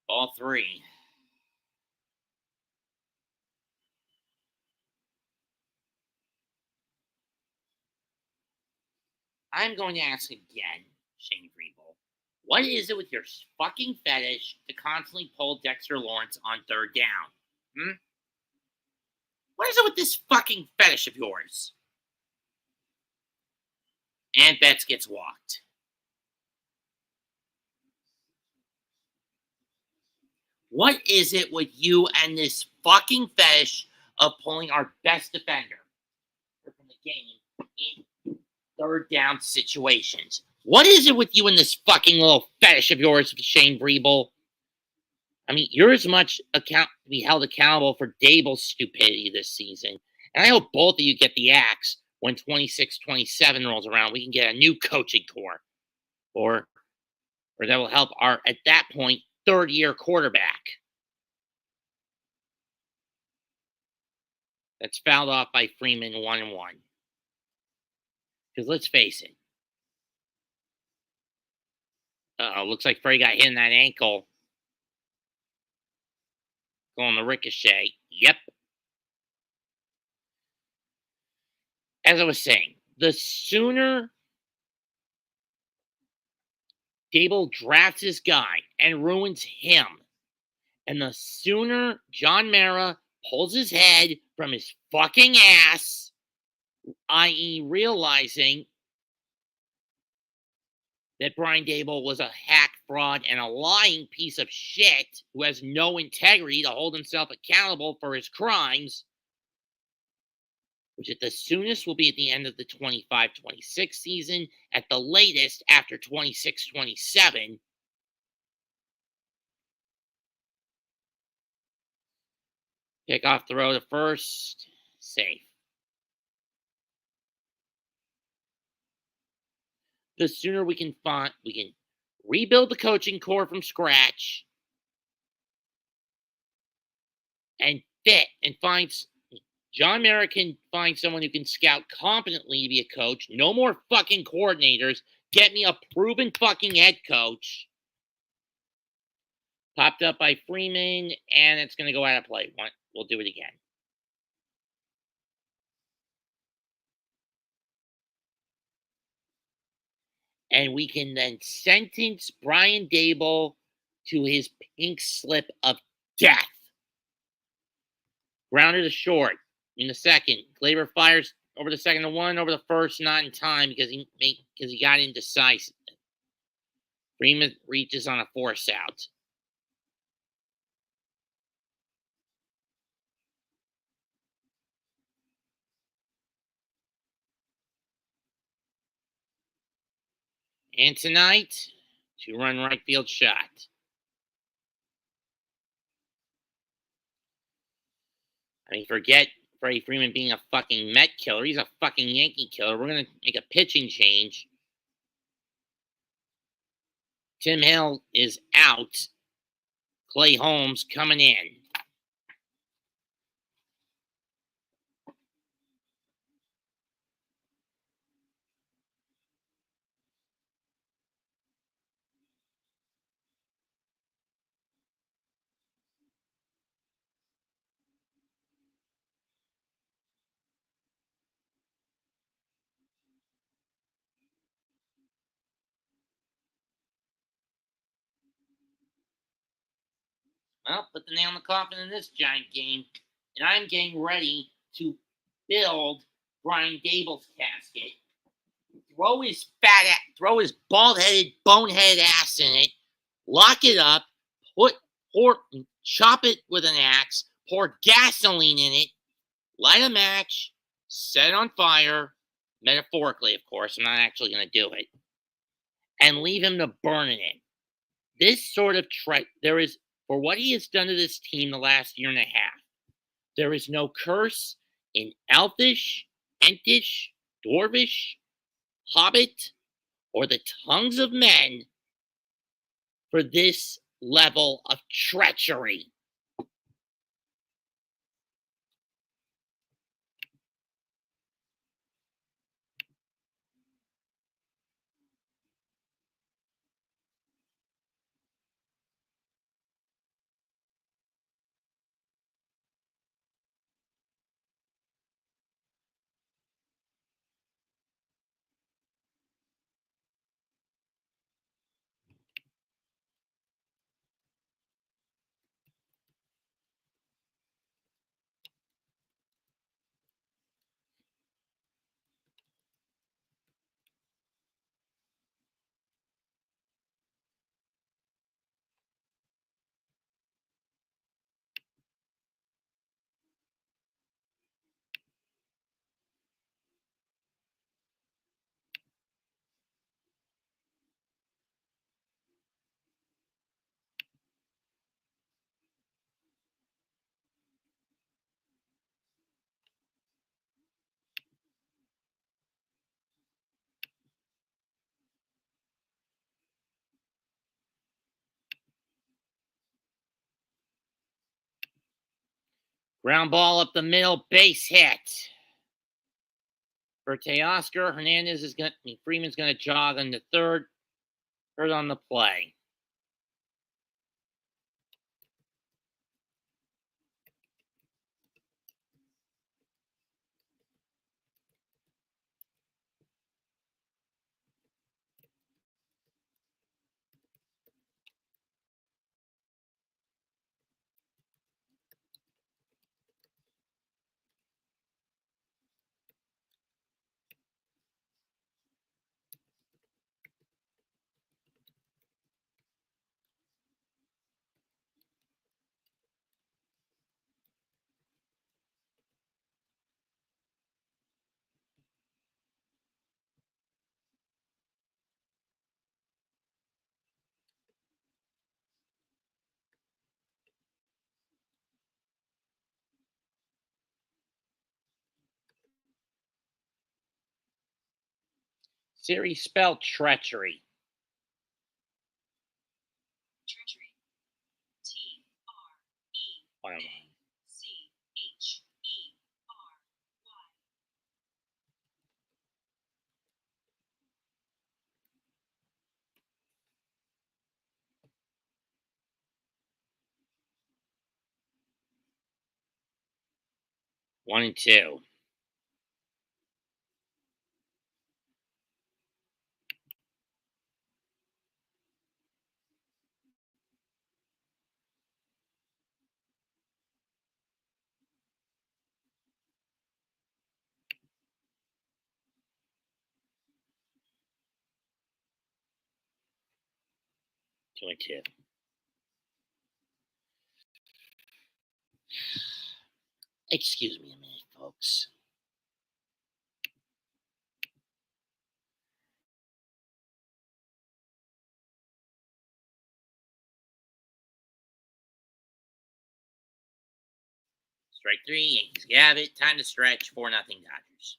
Ball 3. I'm going to ask again, Shane Griebel. What is it with your fucking fetish to constantly pull Dexter Lawrence on third down? What is it with this fucking fetish of yours? And Betts gets walked. What is it with you and this fucking fetish of pulling our best defender from the game in third down situations? What is it with you and this fucking little fetish of yours, Shane Griebel? I mean, you're as much to be held accountable for Dable's stupidity this season. And I hope both of you get the axe when 26-27 rolls around. We can get a new coaching core. Or that will help our, at that point, third-year quarterback. That's fouled off by Freeman, 1-1. Because let's face it, Looks like Frey got hit in that ankle. Going the ricochet. Yep. As I was saying, the sooner Dable drafts his guy and ruins him, and the sooner John Mara pulls his head from his fucking ass, i.e., realizing that Brian Dable was a hack, fraud, and a lying piece of shit who has no integrity to hold himself accountable for his crimes, which at the soonest will be at the end of the 25-26 season, at the latest after 26-27. Pick off throw to first, safe. The sooner we can rebuild the coaching core from scratch and fit and find John Mara can find someone who can scout competently to be a coach. No more fucking coordinators. Get me a proven fucking head coach. Popped up by Freeman, and it's going to go out of play. We'll do it again. And we can then sentence Brian Dable to his pink slip of death. Grounder to short in the second. Glaber fires over the second to one, over the first, not in time because he got indecisive. Freeman reaches on a force out. And tonight, 2-run right field shot. I mean, forget Freddie Freeman being a fucking Met killer. He's a fucking Yankee killer. We're going to make a pitching change. Tim Hill is out. Clay Holmes coming in. Well, put the nail in the coffin in this giant game. And I'm getting ready to build Brian Dable's casket. Throw his bald-headed, boneheaded ass in it. Lock it up. Chop it with an axe. Pour gasoline in it. Light a match. Set it on fire. Metaphorically, of course. I'm not actually going to do it. And leave him to burn in it. This sort of there is, for what he has done to this team the last year and a half, there is no curse in Elfish, Entish, Dwarvish, Hobbit, or the tongues of men for this level of treachery. Ground ball up the middle, base hit. For Teoscar, Freeman's going to jog on the third. Heard on the play. Series spelled treachery. Treachery. T-R-E-A-C-H-E-R-Y. 1-2. Two and two. Excuse me a minute, folks. Strike three, Yankees have it. Time to stretch. 4-0 Dodgers.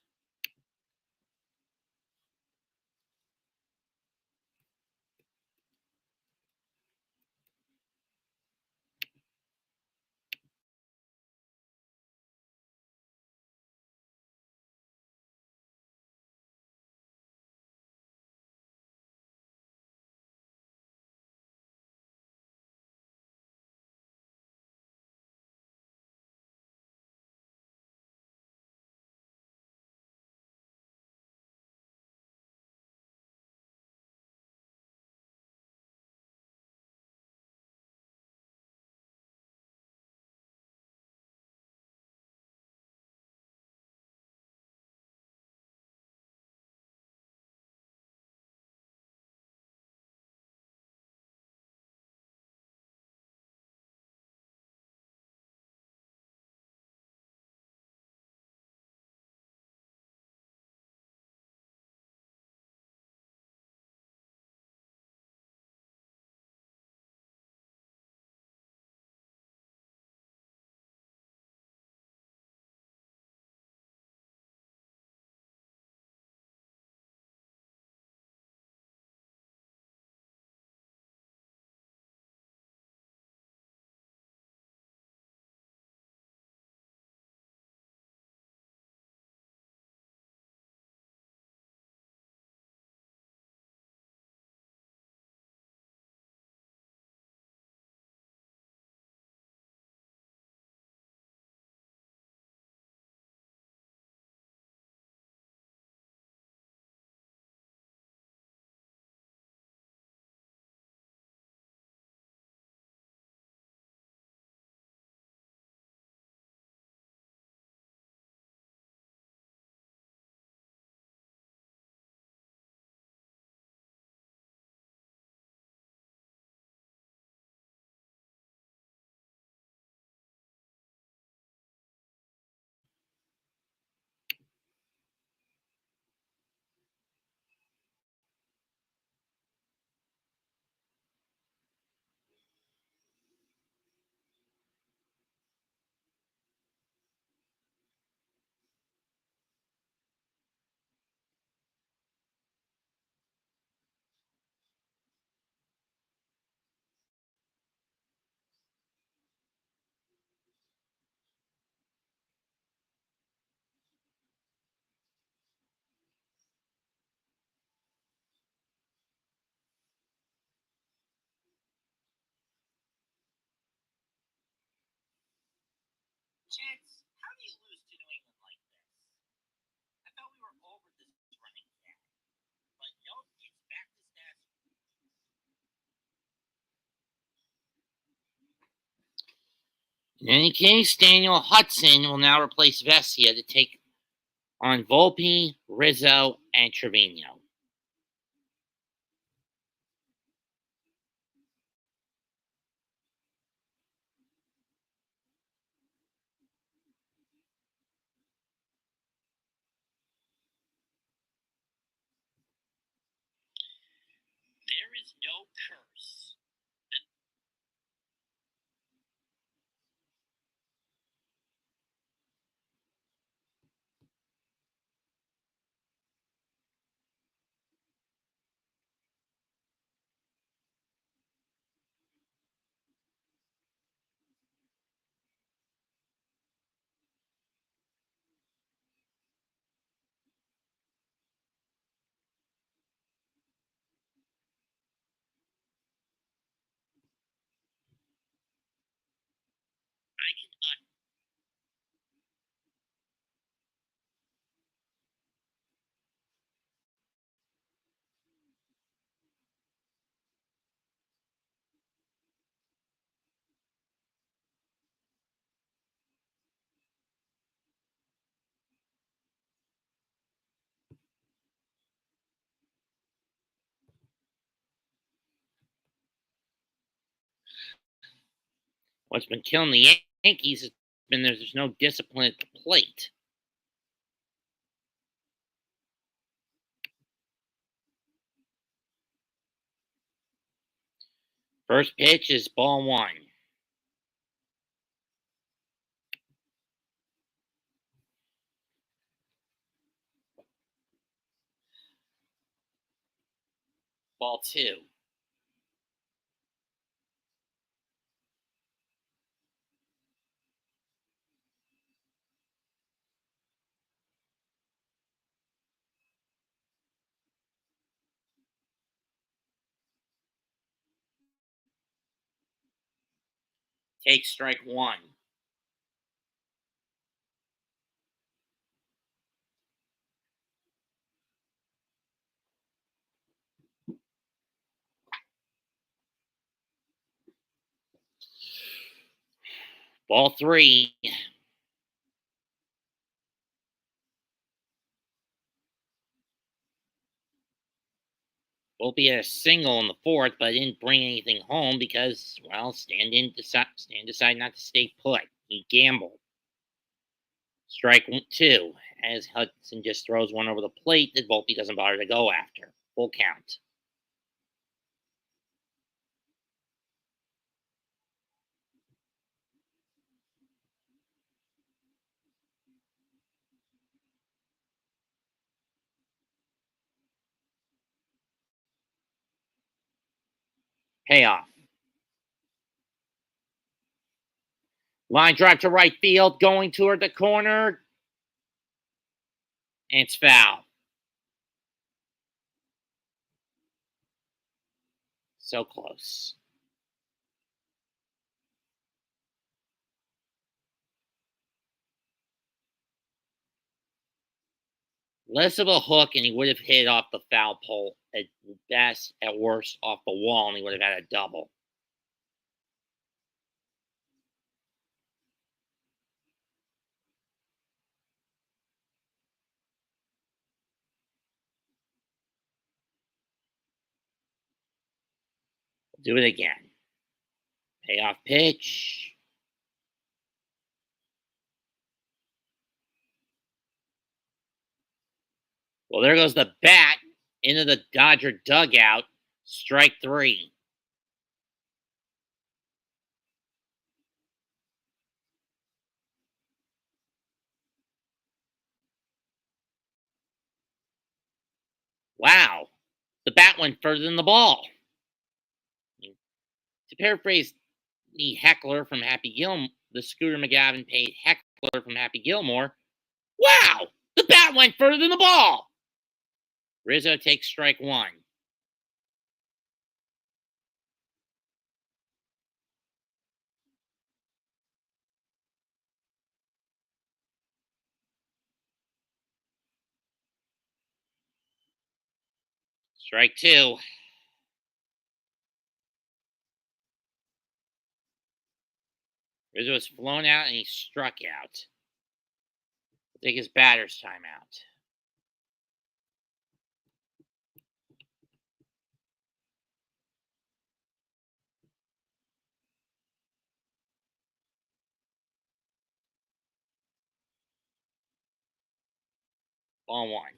Jets, how do you lose to New England like this? I thought we were over this running back. But no, it's back to status. In any case, Daniel Hudson will now replace Vesia to take on Volpe, Rizzo, and Trevino. There is no curse. I can What's been killing the Yankees has been there's no discipline at the plate. First pitch is ball one. Ball two. Take strike one. Ball three. Volpe had a single in the fourth, but didn't bring anything home because, well, Stan decided not to stay put. He gambled. Strike two, as Hudson just throws one over the plate that Volpe doesn't bother to go after. Full count. Payoff. Line drive to right field, going toward the corner. And it's foul. So close. Less of a hook, and he would have hit off the foul pole. At best, at worst, off the wall, and he would have had a double. Do it again. Payoff pitch. Well, there goes the bat into the Dodger dugout. Strike three. Wow. The bat went further than the ball. To paraphrase the heckler from Happy Gilmore, the Scooter McGavin paid heckler from Happy Gilmore. Wow! The bat went further than the ball. Rizzo takes strike one. Strike two. Rizzo was flown out and he struck out. We'll take his batter's timeout. Ball one.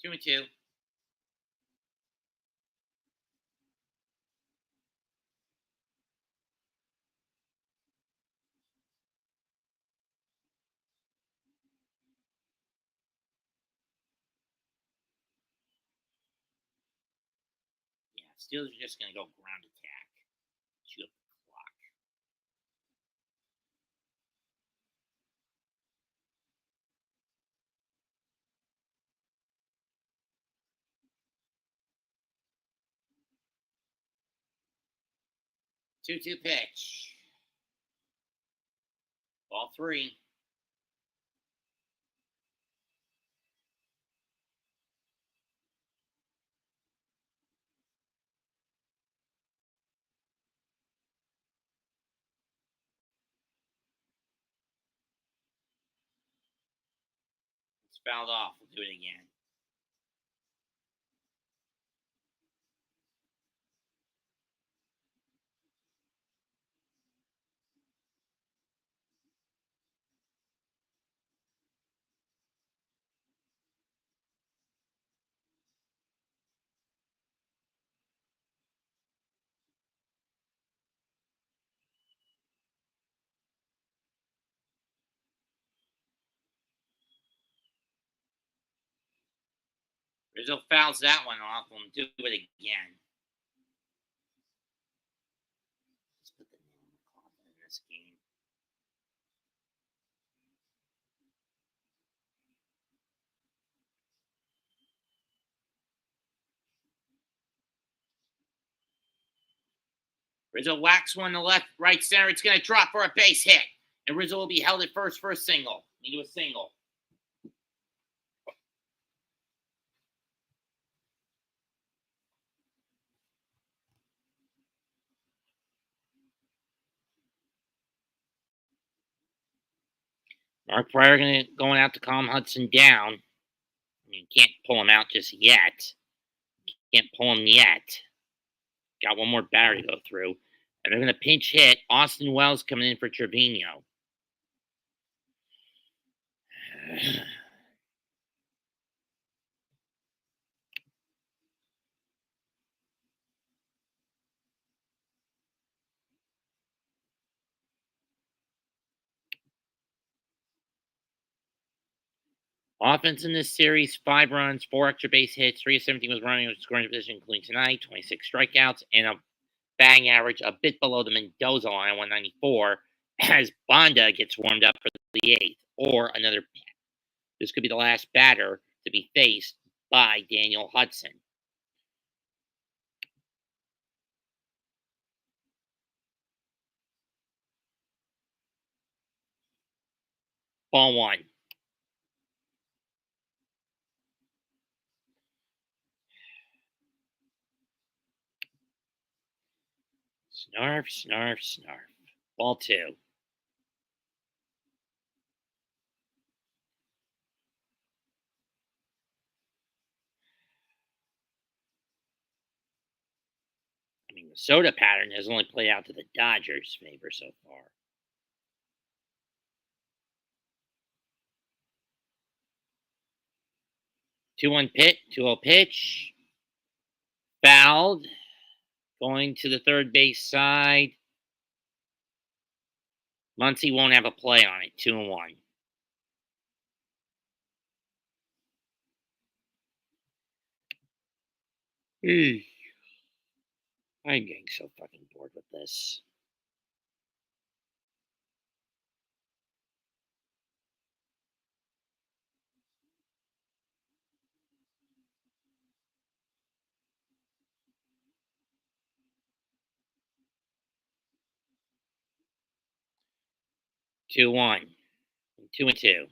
Two and two. Yeah, Steelers are just going to go ground attack. Chew up the clock. Two pitch. Ball three. It's fouled off. We'll do it again. Rizzo fouls that one off. We'll do it again. Let's put the nail in the coffin in this game. Rizzo whacks one to left, right center. It's going to drop for a base hit. And Rizzo will be held at first for a single. Into a single. Mark Pryor going out to calm Hudson down. I mean, can't pull him out just yet. Can't pull him yet. Got one more batter to go through. And they're going to pinch hit. Austin Wells coming in for Trevino. Offense in this series, 5 runs, 4 extra base hits, 3 of 17 was running with scoring position, including tonight, 26 strikeouts, and a batting average a bit below the Mendoza line, 194, as Bonda gets warmed up for the 8th. Or another, this could be the last batter to be faced by Daniel Hudson. Ball one. Snarf, snarf, snarf. Ball two. I mean, the soda pattern has only played out to the Dodgers' favor so far. 2-1 pitch, 2-0 pitch. Fouled. Going to the third base side. Muncy won't have a play on it. 2-1. I'm getting so fucking bored with this. 2-1. 2-2.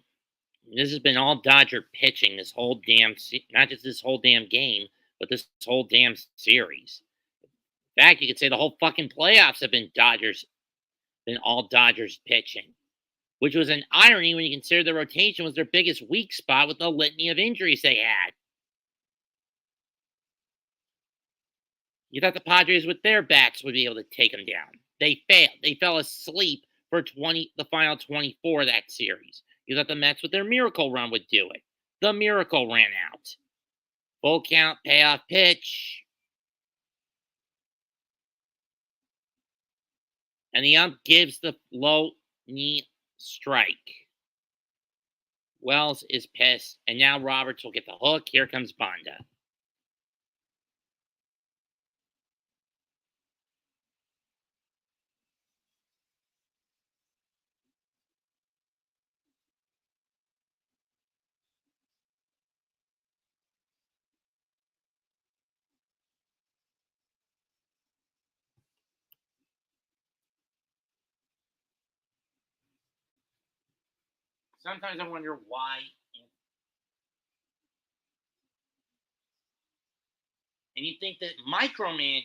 This has been all Dodger pitching this whole damn not just this whole damn game, but this whole damn series. In fact, you could say the whole fucking playoffs have been all Dodgers pitching, which was an irony when you consider the rotation was their biggest weak spot with the litany of injuries they had. You thought the Padres with their bats would be able to take them down. They failed. They fell asleep for the final 24 of that series. You thought the Mets with their miracle run would do it. The miracle ran out. Full count, payoff pitch. And the ump gives the low knee strike. Wells is pissed, and now Roberts will get the hook. Here comes Banda. Sometimes I wonder why. And you think that Microman,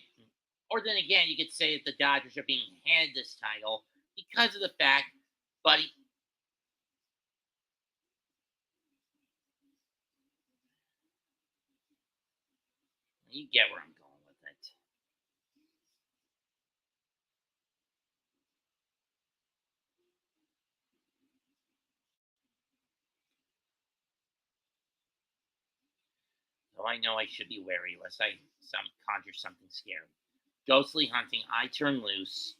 or then again, you could say that the Dodgers are being handed this title because of the fact, buddy. You get where I'm going with it. So I know I should be wary lest I conjure something scary. Ghostly hunting, I turn loose.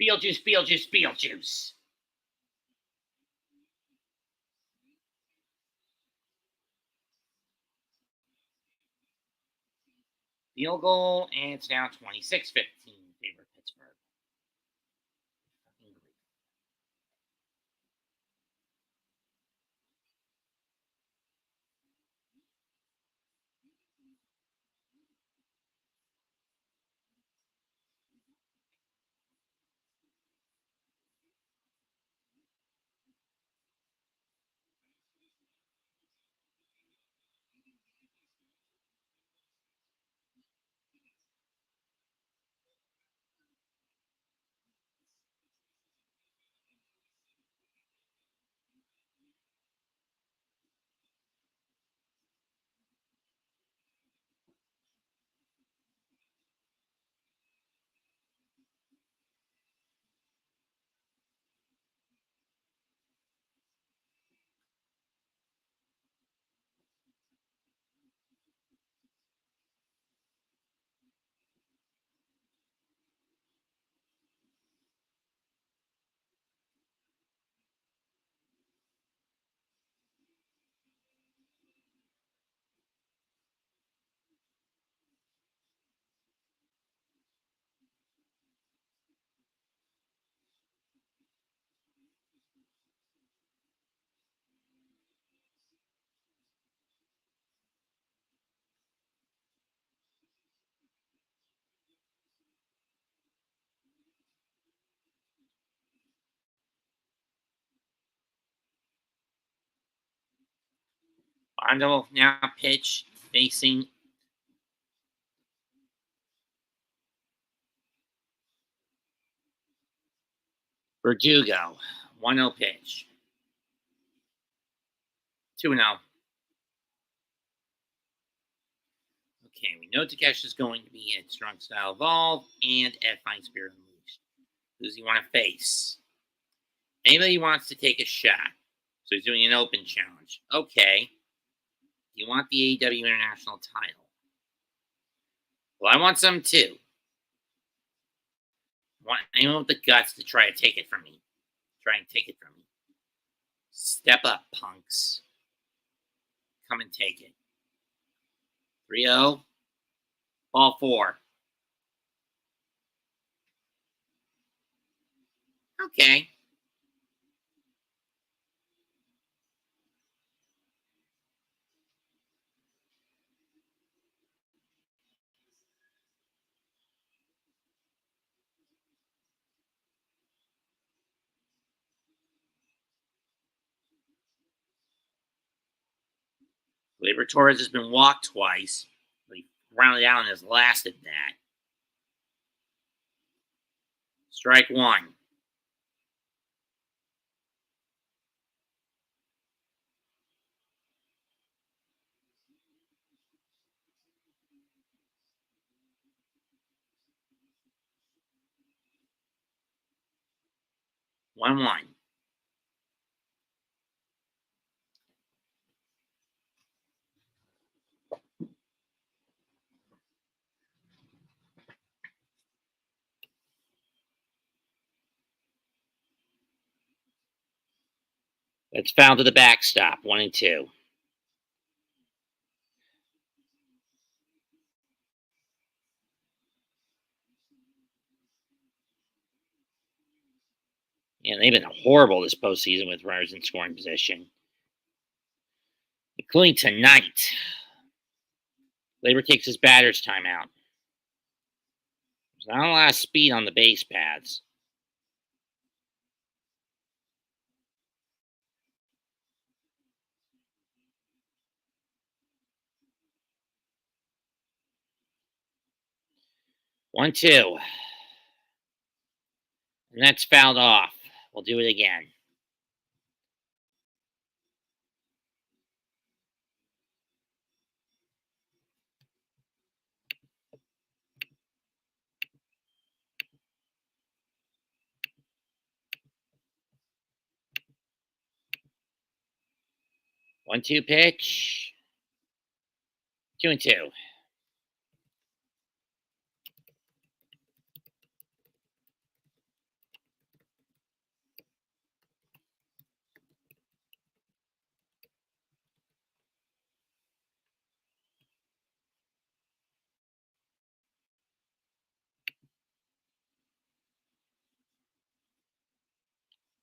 Beetlejuice, Beetlejuice, Beetlejuice. Field goal, and it's now 26-15 in favor of Pittsburgh. Banda will now pitch facing Verdugo. 1-0 pitch. 2-0. Okay, we know Takesh is going to be at Strong Style Evolve and at Fine Spirit Unleashed. Who does he want to face? Anybody wants to take a shot. So he's doing an open challenge. Okay. You want the AEW International title? Well, I want some too. I want anyone with the guts to try to take it from me. Try and take it from me. Step up, punks. Come and take it. 3-0. Ball 4. Okay. Gleyber Torres has been walked twice, but he rounded out on his last at bat. Strike one. One. That's foul to the backstop. 1-2. Yeah, they've been horrible this postseason with runners in scoring position, including tonight. Gleyber takes his batter's timeout. There's not a lot of speed on the base paths. One, two. And that's fouled off. We'll do it again. One-two pitch. 2-2.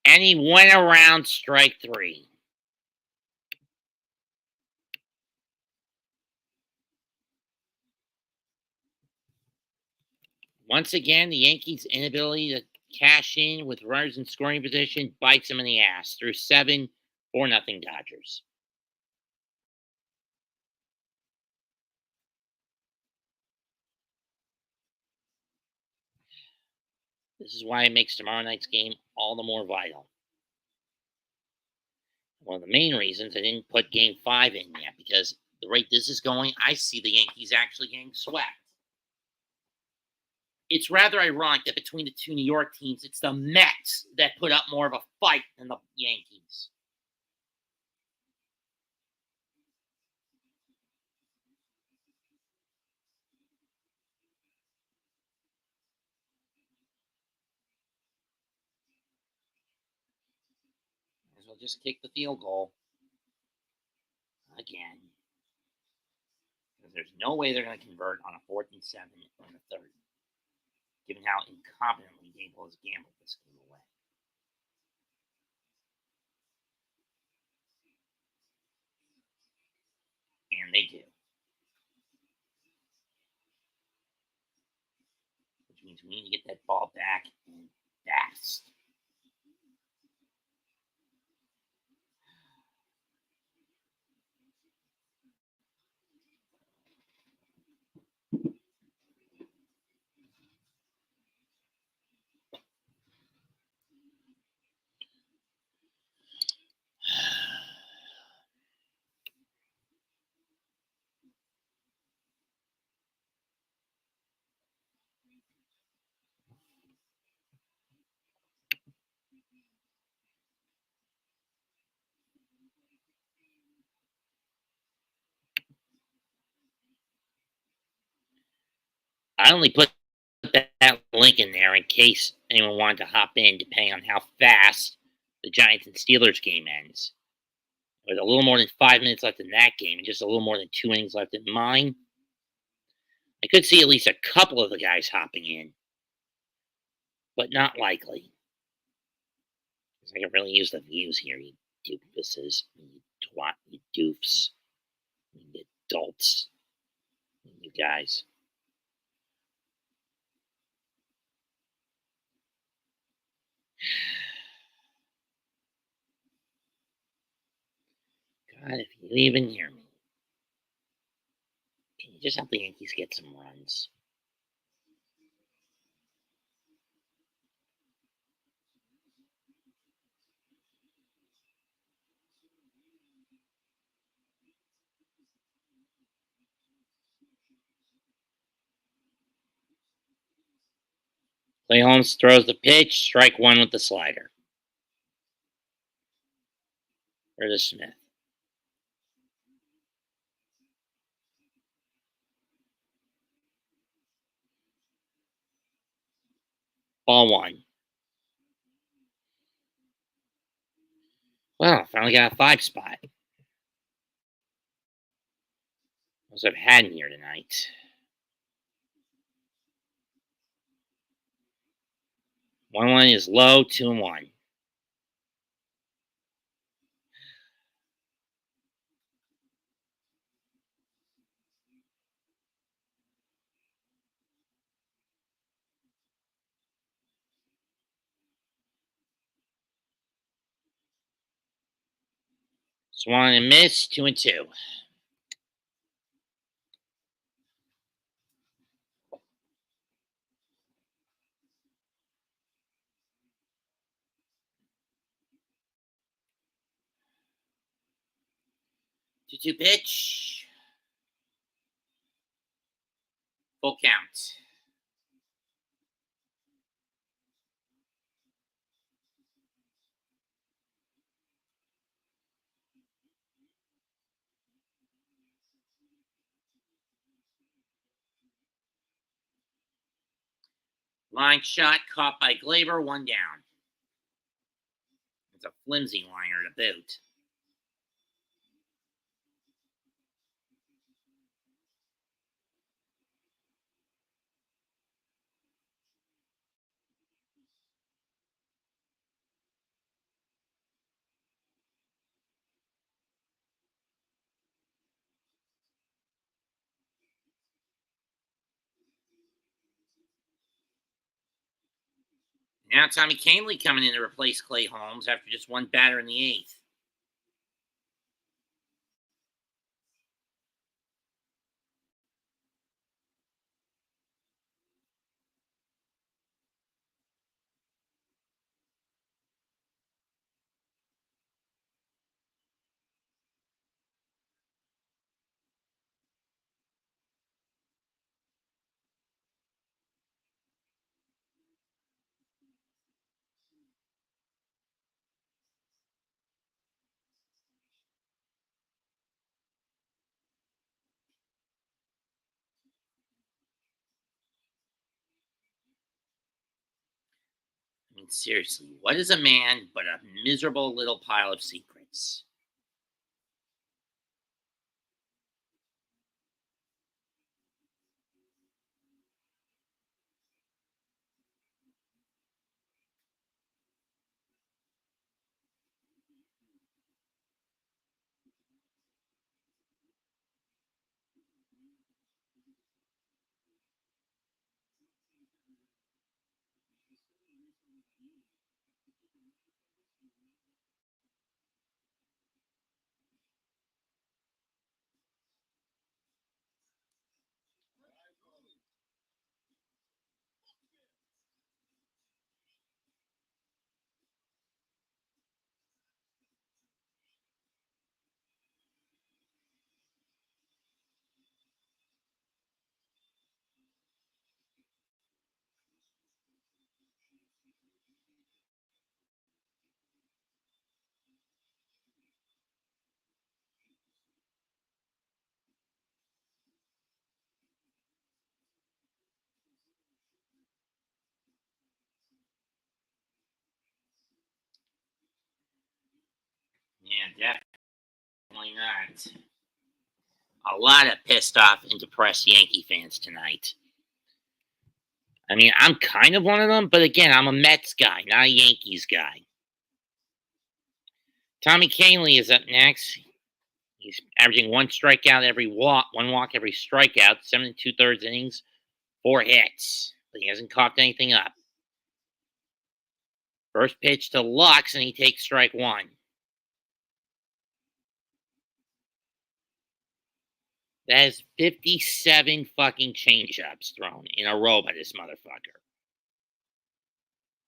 And he went around strike three. Once again, the Yankees' inability to cash in with runners in scoring position bites them in the ass through 7, 4-0 Dodgers. This is why it makes tomorrow night's game all the more vital. One of the main reasons I didn't put Game 5 in yet, because the rate this is going, I see the Yankees actually getting swept. It's rather ironic that between the two New York teams, it's the Mets that put up more of a fight than the Yankees. Might as well just kick the field goal again. Because there's no way they're going to convert on a 4th and 7 in the third, given how incompetently Dable has gambled this game away. And they do. Which means we need to get that ball back and fast. I only put that link in there in case anyone wanted to hop in, depending on how fast the Giants and Steelers game ends. There's a little more than 5 minutes left in that game, and just a little more than 2 innings left in mine. I could see at least a couple of the guys hopping in, but not likely. I can really use the views here, you doofuses, you twat, you doofs, you adults, you guys. God, if you even hear me. You just hope the Yankees get some runs. Clay Holmes throws the pitch, strike one with the slider. Curtis Smith. Ball one. Well, finally got a 5 spot. As I've had in here tonight. One is low, 2-1. Swung and missed, 2-2. Two pitch. Full count. Line shot caught by Glaber, 1 down. It's a flimsy liner to boot. Now Tommy Kahnle coming in to replace Clay Holmes after just one batter in the 8th. I mean, seriously, what is a man but a miserable little pile of secrets? Yeah, definitely not. A lot of pissed off and depressed Yankee fans tonight. I mean, I'm kind of one of them, but again, I'm a Mets guy, not a Yankees guy. Tommy Kahnle is up next. He's averaging 1 strikeout every walk, 1 walk every strikeout, 7 2/3 innings, 4 hits. But he hasn't coughed anything up. First pitch to Lux, and he takes strike 1. That is 57 fucking changeups thrown in a row by this motherfucker.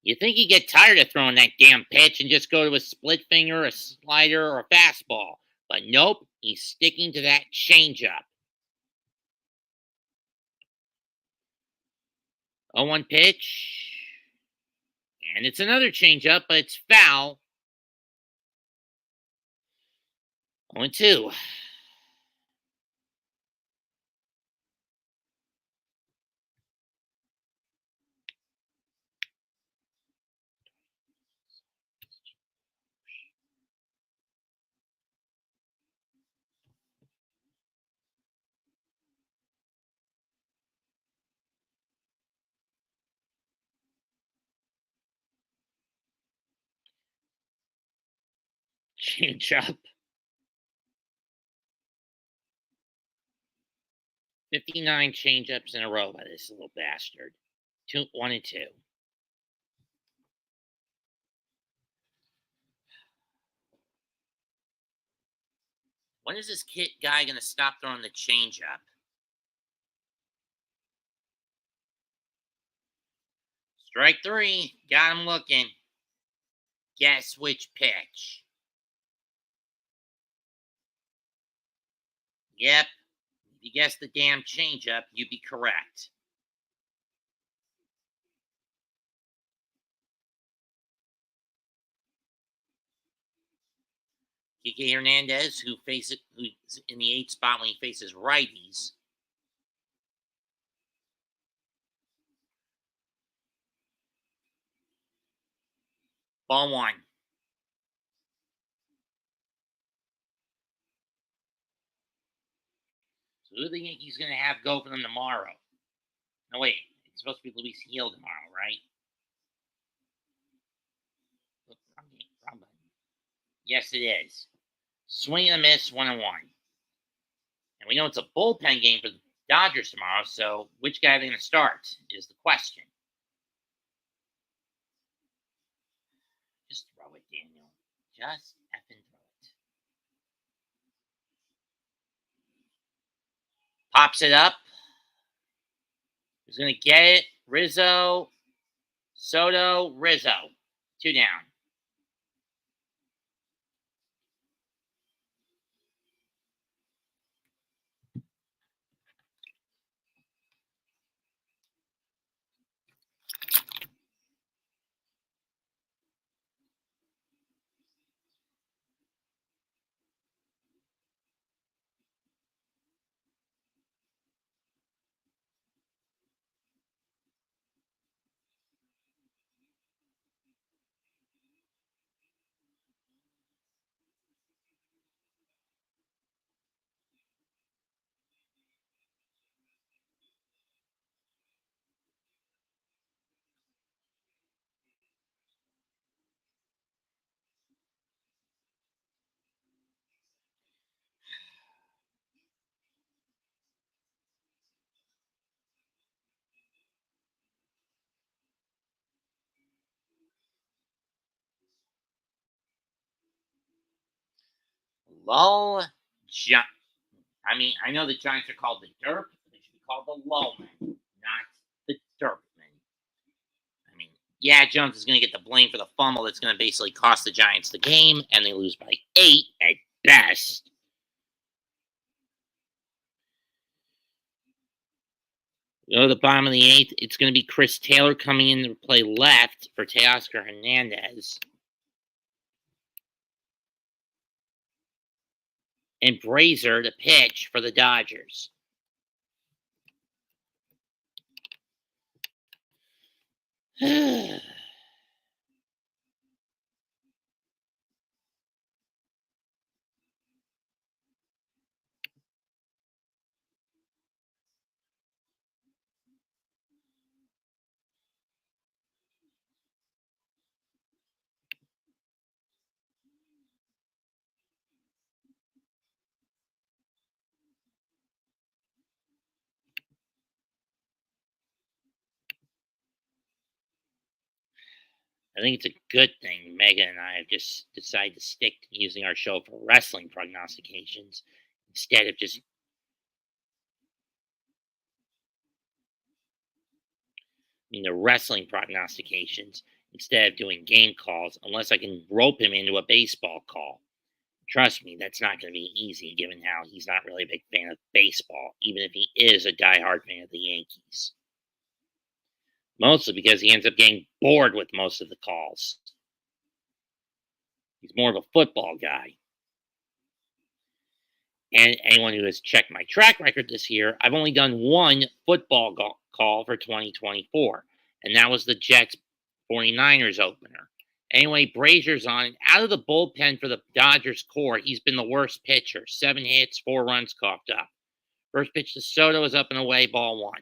You think he'd get tired of throwing that damn pitch and just go to a split finger, a slider, or a fastball. But nope, he's sticking to that changeup. 0-1 pitch. And it's another changeup, but it's foul. 0-2. Changeup. 59 changeups in a row by this little bastard. 1-2. When is this guy going to stop throwing the changeup? Strike 3. Got him looking. Guess which pitch? Yep. If you guessed the damn changeup, you'd be correct. Kike Hernandez, who's in the 8th spot when he faces righties. Ball 1. So who do you think he's going to have go for them tomorrow? No, wait. It's supposed to be Luis Gil tomorrow, right? Yes, it is. Swing and a miss, 1-1. And we know it's a bullpen game for the Dodgers tomorrow, so which guy are they going to start is the question. Just throw it, Daniel. Just effing throw it. Pops it up. Who's going to get it? Rizzo. Soto. Rizzo. 2 down. Lull. I know the Giants are called the Derp, but they should be called the Lowmen, not the Derpmen. Yeah, Jones is going to get the blame for the fumble that's going to basically cost the Giants the game, and they lose by 8 at best. Go to the bottom of the 8th. It's going to be Chris Taylor coming in to play left for Teoscar Hernandez. And Brazier to pitch for the Dodgers. I think it's a good thing Megan and I have just decided to stick to using our show for wrestling prognostications instead of just the wrestling prognostications instead of doing game calls, unless I can rope him into a baseball call. Trust me, that's not going to be easy given how he's not really a big fan of baseball, even if he is a diehard fan of the Yankees. Mostly because he ends up getting bored with most of the calls. He's more of a football guy. And anyone who has checked my track record this year, I've only done one football call for 2024, and that was the Jets 49ers opener. Anyway, Brazier's on. Out of the bullpen for the Dodgers core, he's been the worst pitcher. 7 hits, 4 runs coughed up. First pitch to Soto is up and away, ball 1.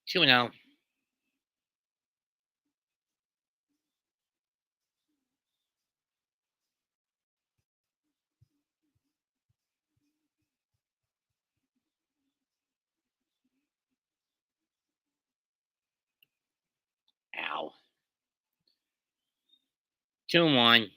Two and 0. Ow. 2 and 1.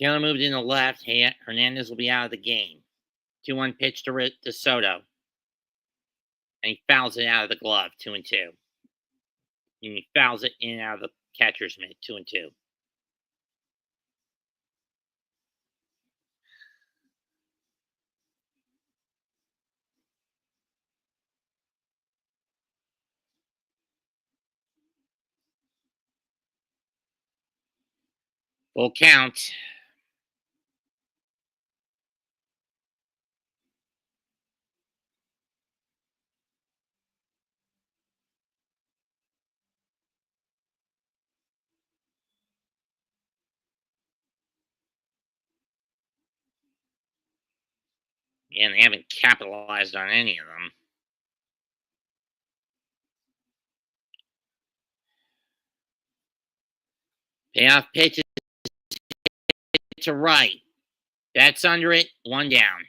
Taylor moved in the left. Hernandez will be out of the game. 2-1 pitch to Soto. And he fouls it out of the glove, 2 and 2. And he fouls it in and out of the catcher's mitt, 2 and 2. Full count. And they haven't capitalized on any of them. Payoff pitch to right. That's under it. 1 down.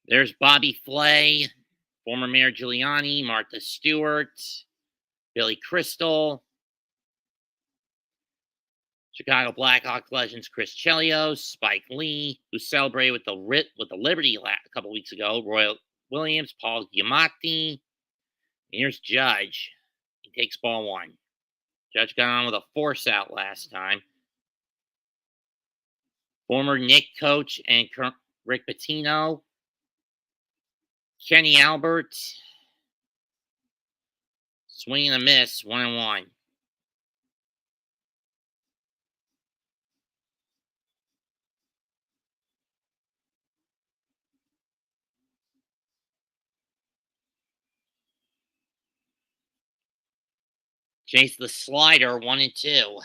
There's Bobby Flay, former Mayor Giuliani, Martha Stewart, Billy Crystal, Chicago Blackhawks legends Chris Chelios, Spike Lee, who celebrated with the Liberty a couple weeks ago, Roy Williams, Paul Giamatti. And here's Judge. He takes ball 1. Judge got on with a force out last time. Former Nick coach and Rick Pitino, Kenny Albert, swing and a miss, 1 and 1. Chase the slider, 1 and 2.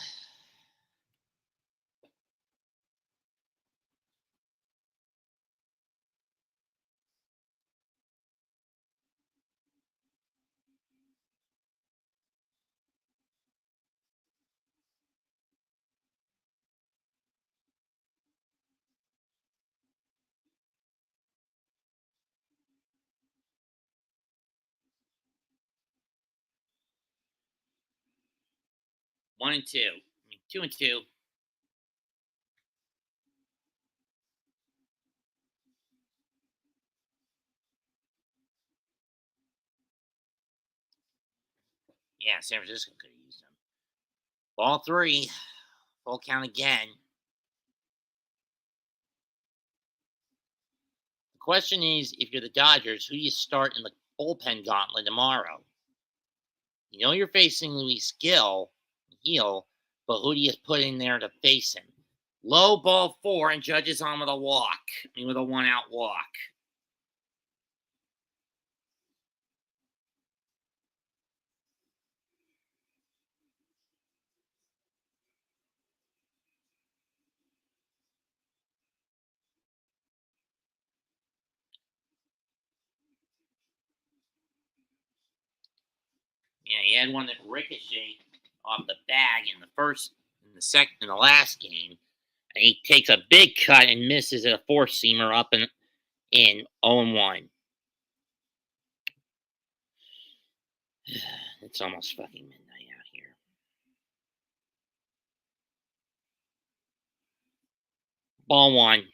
One and 2. 2 and 2. Yeah, San Francisco could have used them. Ball 3. Full count again. The question is, if you're the Dodgers, who do you start in the bullpen gauntlet tomorrow? You know you're facing Luis Gil, but who do you put in there to face him? Low ball 4, and Judge is on with a walk. With a 1-out walk. Yeah, he had one that ricocheted off the bag in the last game, And he takes a big cut and misses a four-seamer up and in 0-1. It's almost fucking midnight out here. Ball one.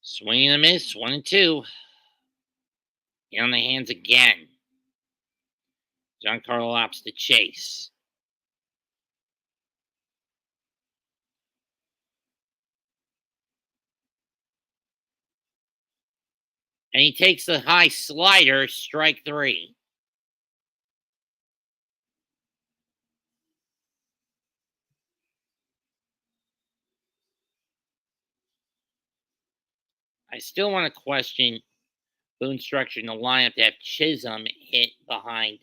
Swing and a miss, 1-2. In on the hands again. Giancarlo opts to chase. And he takes the high slider, strike three. I still want to question Boone structuring the lineup to have Chisholm hit behind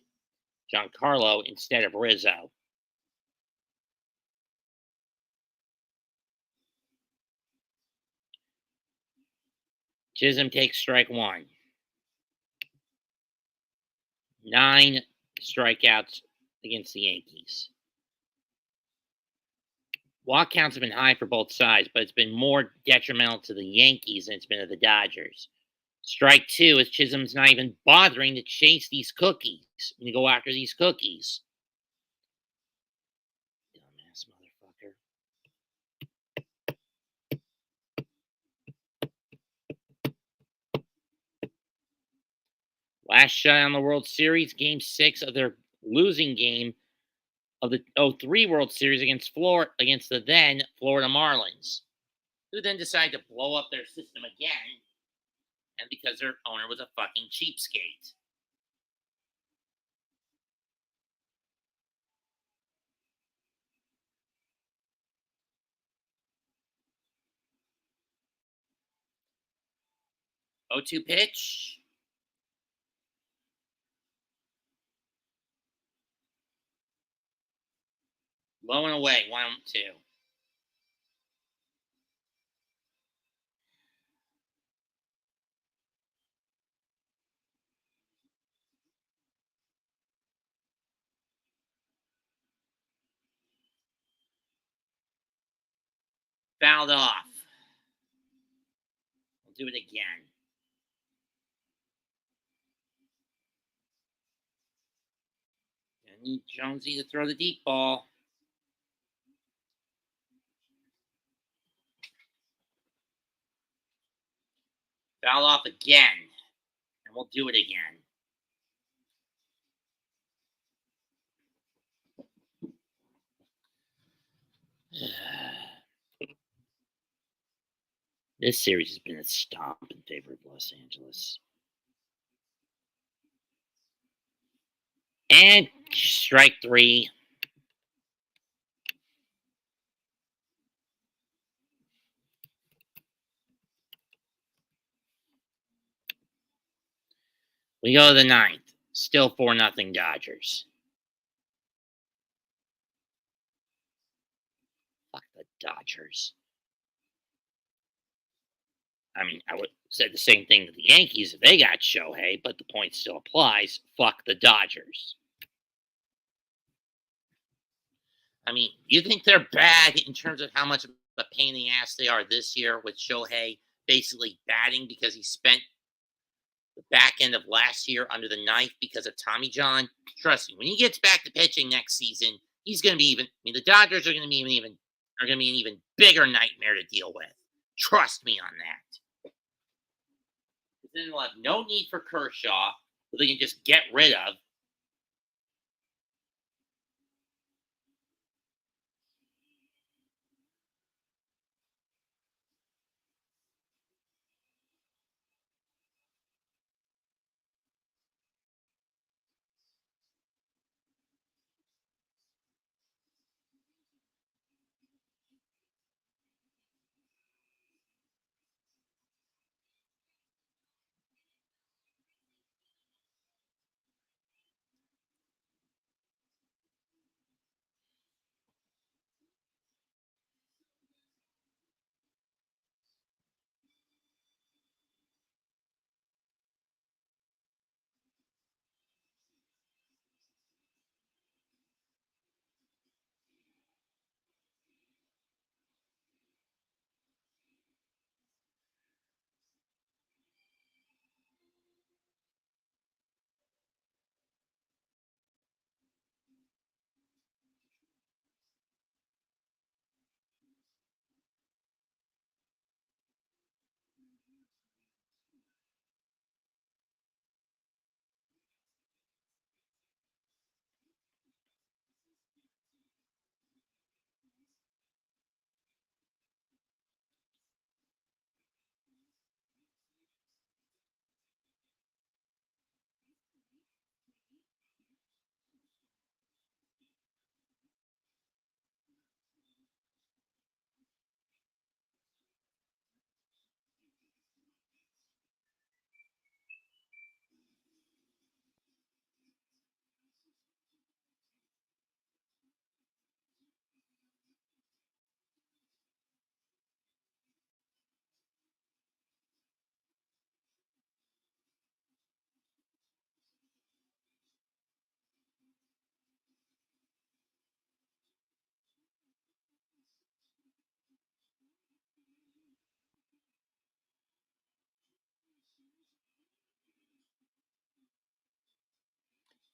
Giancarlo instead of Rizzo. Chisholm takes strike one. 9 strikeouts against the Yankees. Walk counts have been high for both sides, but it's been more detrimental to the Yankees than it's been to the Dodgers. Strike two is Chisholm's not even bothering to chase these cookies and to go after these cookies. Dumbass motherfucker. Last shot on the World Series, Game 6 of their losing game of the 03 World Series against the then Florida Marlins, who then decided to blow up their system again, and because their owner was a fucking cheapskate. O2 pitch. Low and away, 1-2. Fouled off. We'll do it again. I need Jonesy to throw the deep ball. Foul off again. And we'll do it again. This series has been a stomp in favor of Los Angeles. And strike three. We go to the ninth. Still 4-0 Dodgers. Fuck the Dodgers. I mean, I would say the same thing to the Yankees if they got Shohei, but the point still applies. Fuck the Dodgers. I mean, you think they're bad in terms of how much of a pain in the ass they are this year with Shohei basically batting because he spent the back end of last year under the knife because of Tommy John? Trust me, when he gets back to pitching next season, he's going to be even. I mean, the Dodgers are going to be an even bigger nightmare to deal with. Trust me on that. Then they'll have no need for Kershaw, who they can just get rid of.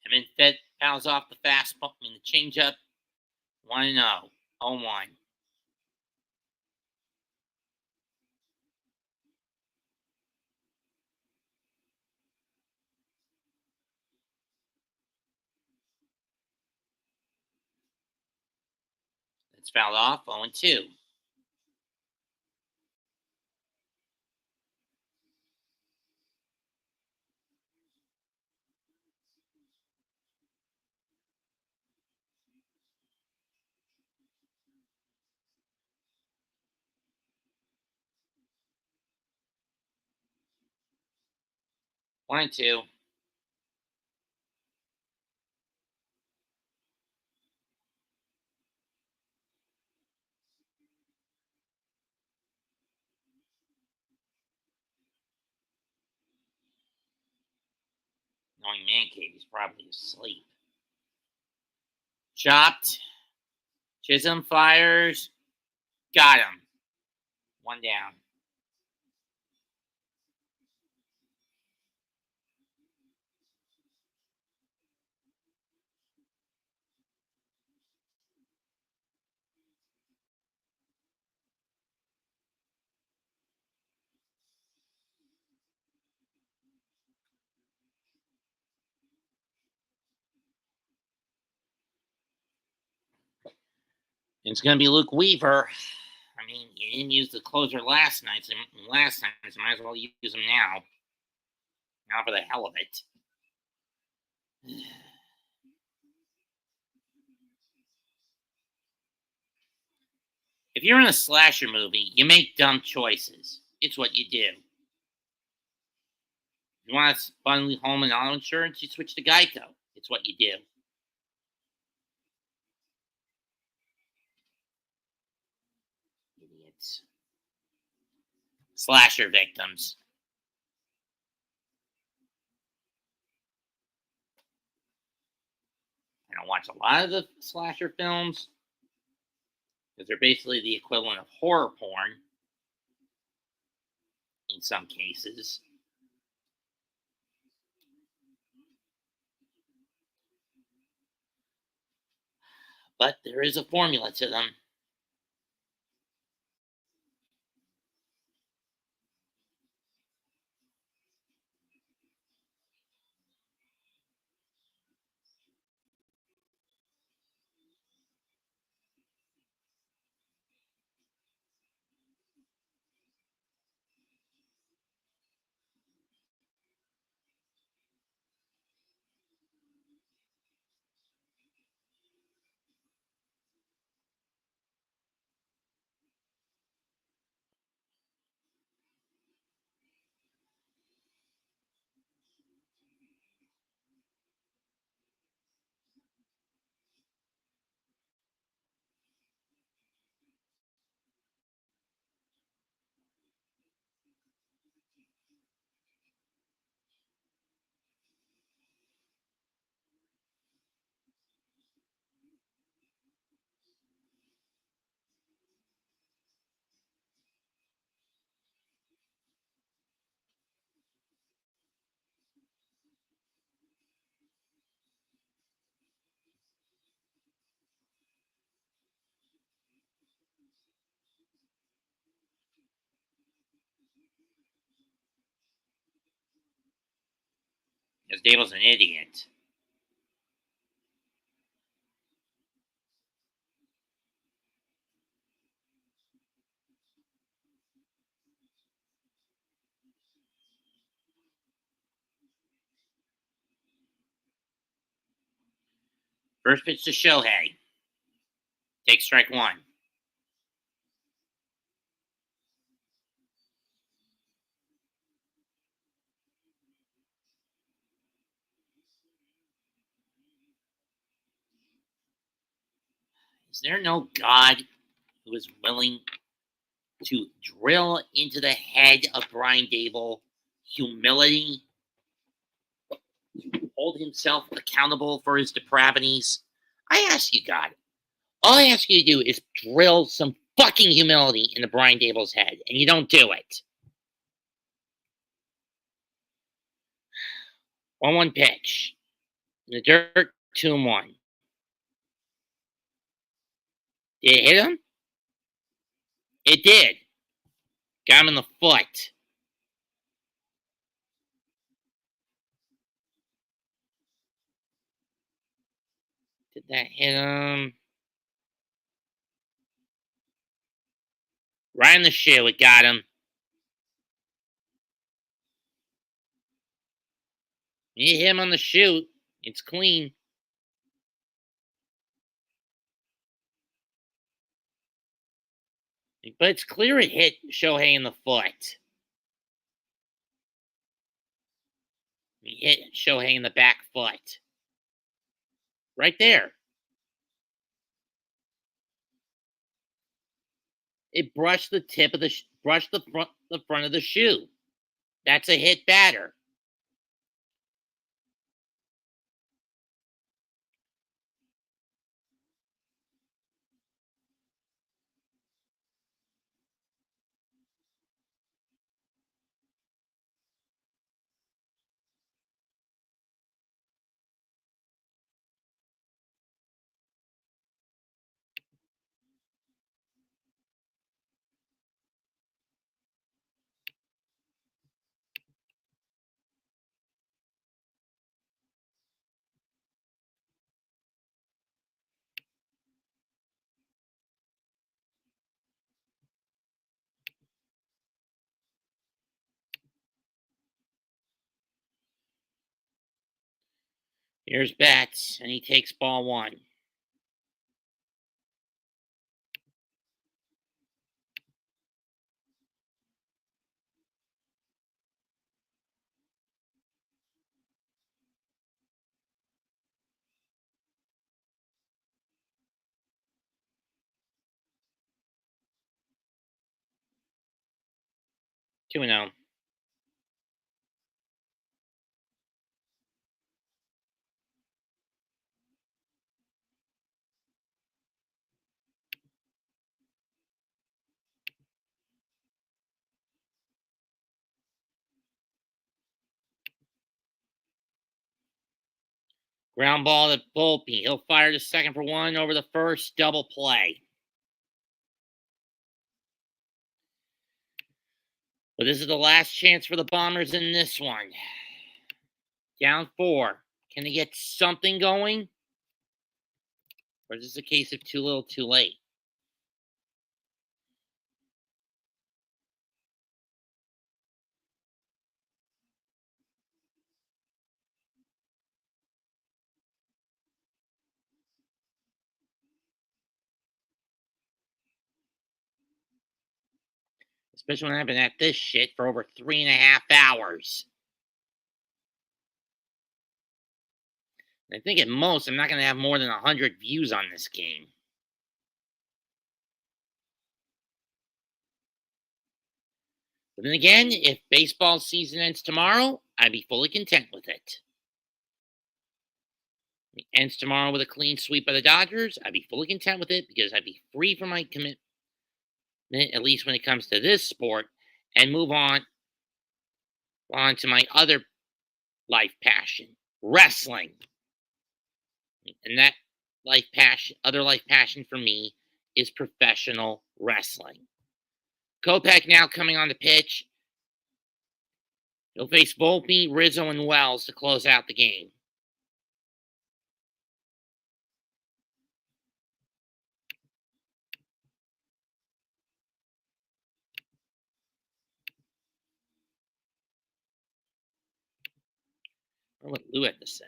And then Fed fouls off the fastball, the changeup. 1-0. 0-1. It's fouled off. 0-2. One and two. Knowing Man Cave, he's probably asleep. Chopped. Chisholm fires. Got him. One down. It's going to be Luke Weaver. I mean, you didn't use the closer last time, so might as well use him now. Now for the hell of it. If you're in a slasher movie, you make dumb choices. It's what you do. If you want to bundle home and auto insurance, you switch to Geico. It's what you do. Idiots. Slasher victims. I don't watch a lot of the slasher films because they're basically the equivalent of horror porn in some cases. But there is a formula to them. Because Dable's an idiot. First pitch to Shohei. Take strike one. Is there no God who is willing to drill into the head of Brian Dable humility, hold himself accountable for his depravities? I ask you, God. All I ask you to do is drill some fucking humility into Brian Dable's head, and you don't do it. 1-1 pitch. In the dirt, 2-1. Did it hit him? It did. Got him in the foot. Did that hit him? Right in the shoe. It got him. You hit him on the shoe. It's clean. But it's clear it hit Shohei in the foot. He hit Shohei in the back foot. Right there. It brushed the tip of the brushed the front of the shoe. That's a hit batter. Here's Betts, and he takes ball one. Two and zero. Ground ball to Bullpen. He'll fire to second for one over the first. Double play. But this is the last chance for the Bombers in this one. Down 4. Can they get something going? Or is this a case of too little, too late? Especially when I've been at this shit for over 3.5 hours. I think at most I'm not going to have more than 100 views on this game. But then again, if baseball season ends tomorrow, I'd be fully content with it. If it ends tomorrow with a clean sweep by the Dodgers, I'd be fully content with it because I'd be free from my commitment, at least when it comes to this sport, and move on to my other life passion, wrestling. And that other life passion for me is professional wrestling. Kopech now coming on the pitch. He'll face Volpe, Rizzo, and Wells to close out the game. I wonder what Lou had to say.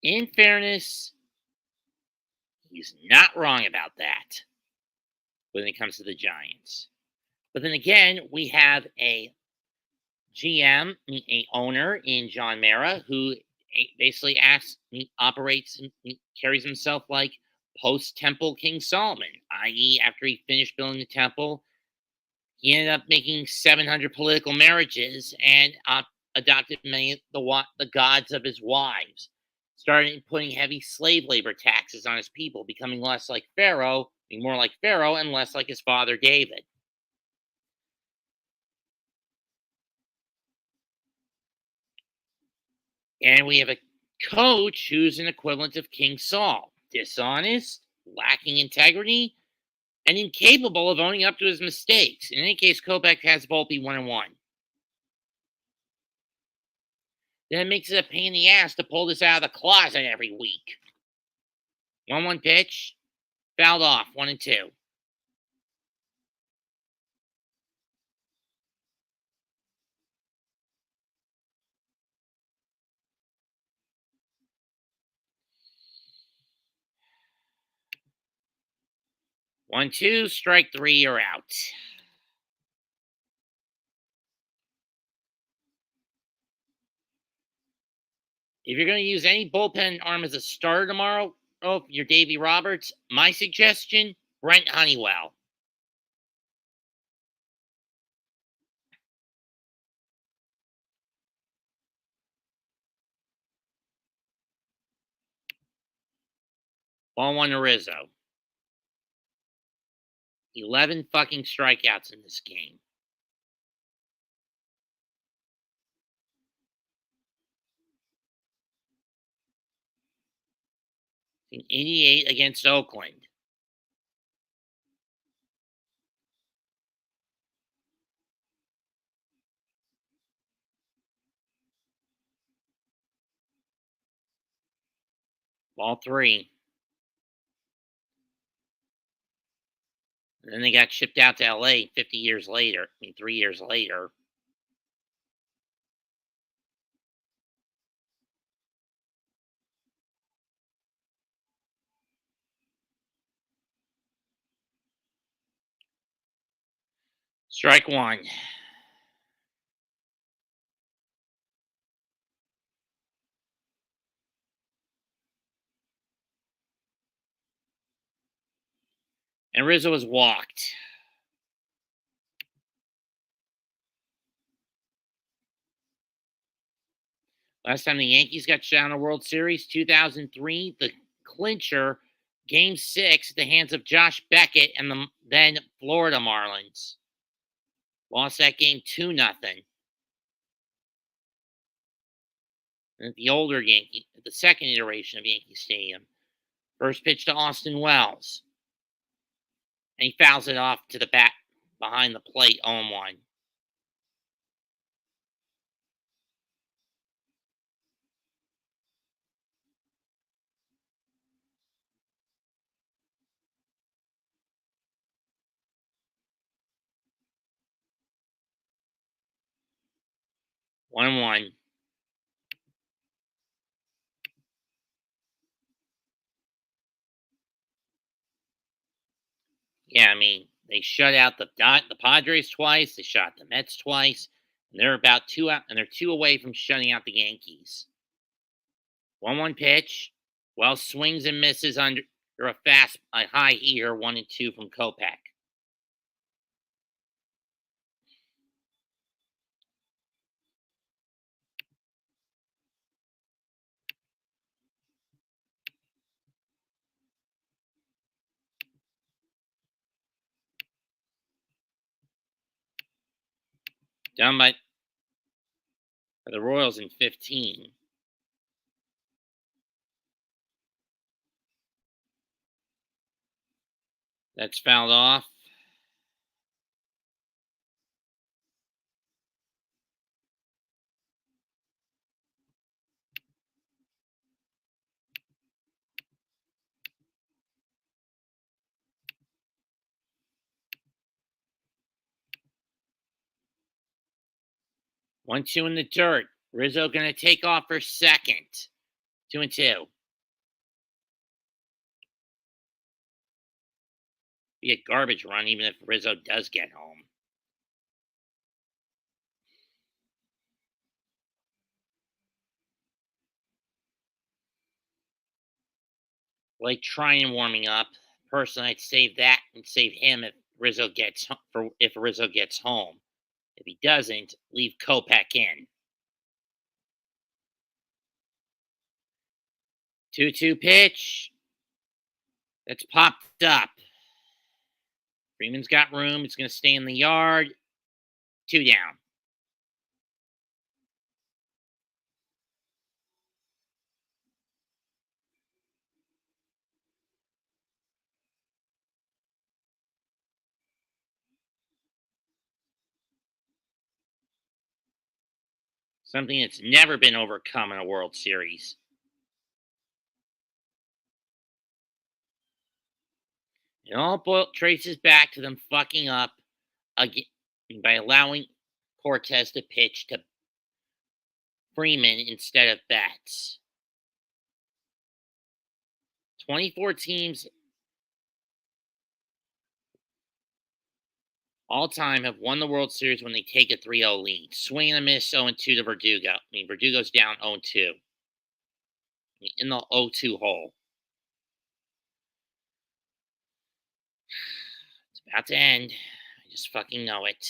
In fairness, he's not wrong about that when it comes to the Giants. But then again, we have a GM, a owner in John Mara, who basically operates, and carries himself like post-Temple King Solomon, i.e., after he finished building the temple, he ended up making 700 political marriages and adopted many of the gods of his wives. Started putting heavy slave labor taxes on his people, becoming less like Pharaoh, being more like Pharaoh, and less like his father David. And we have a coach who's an equivalent of King Saul, dishonest, lacking integrity, and incapable of owning up to his mistakes. In any case, Kopech has Volpe 1-1. Then it makes it a pain in the ass to pull this out of the closet every week. 1-1 pitch, fouled off, 1-2. One, two, strike three, you're out. If you're going to use any bullpen arm as a starter tomorrow, you're Davey Roberts, my suggestion, Brent Honeywell. Ball one to Rizzo. 11 fucking strikeouts in this game. In 88 against Oakland. Ball three. And then they got shipped out to LA 50 years later. 3 years later. Strike one. And Rizzo was walked. Last time the Yankees got shot in a World Series, 2003, the clincher, Game 6, at the hands of Josh Beckett and the then Florida Marlins. Lost that game 2-0. And at the older Yankee, the second iteration of Yankee Stadium, first pitch to Austin Wells. And he fouls it off to the bat behind the plate, 0-1. One one. Yeah, I mean, they shut out the Padres twice. They shut out the Mets twice. And they're about 2 out, and they're 2 away from shutting out the Yankees. 1-1 pitch. Wells swings and misses under a high here, 1-2 from Kopech. Down by the Royals in 15. That's fouled off. One, two in the dirt. Rizzo going to take off for second. 2-2. Be a garbage run even if Rizzo does get home. Like trying warming up. Personally, I'd save that and save him if Rizzo gets home. If he doesn't, leave Kopech in. 2-2 pitch. That's popped up. Freeman's got room. It's going to stay in the yard. 2 down. Something that's never been overcome in a World Series. It all traces back to them fucking up again by allowing Cortez to pitch to Freeman instead of Betts. 24 teams all time have won the World Series when they take a 3-0 lead. Swing and a miss 0-2 to Verdugo. Verdugo's down 0-2. In the 0-2 hole. It's about to end. I just fucking know it.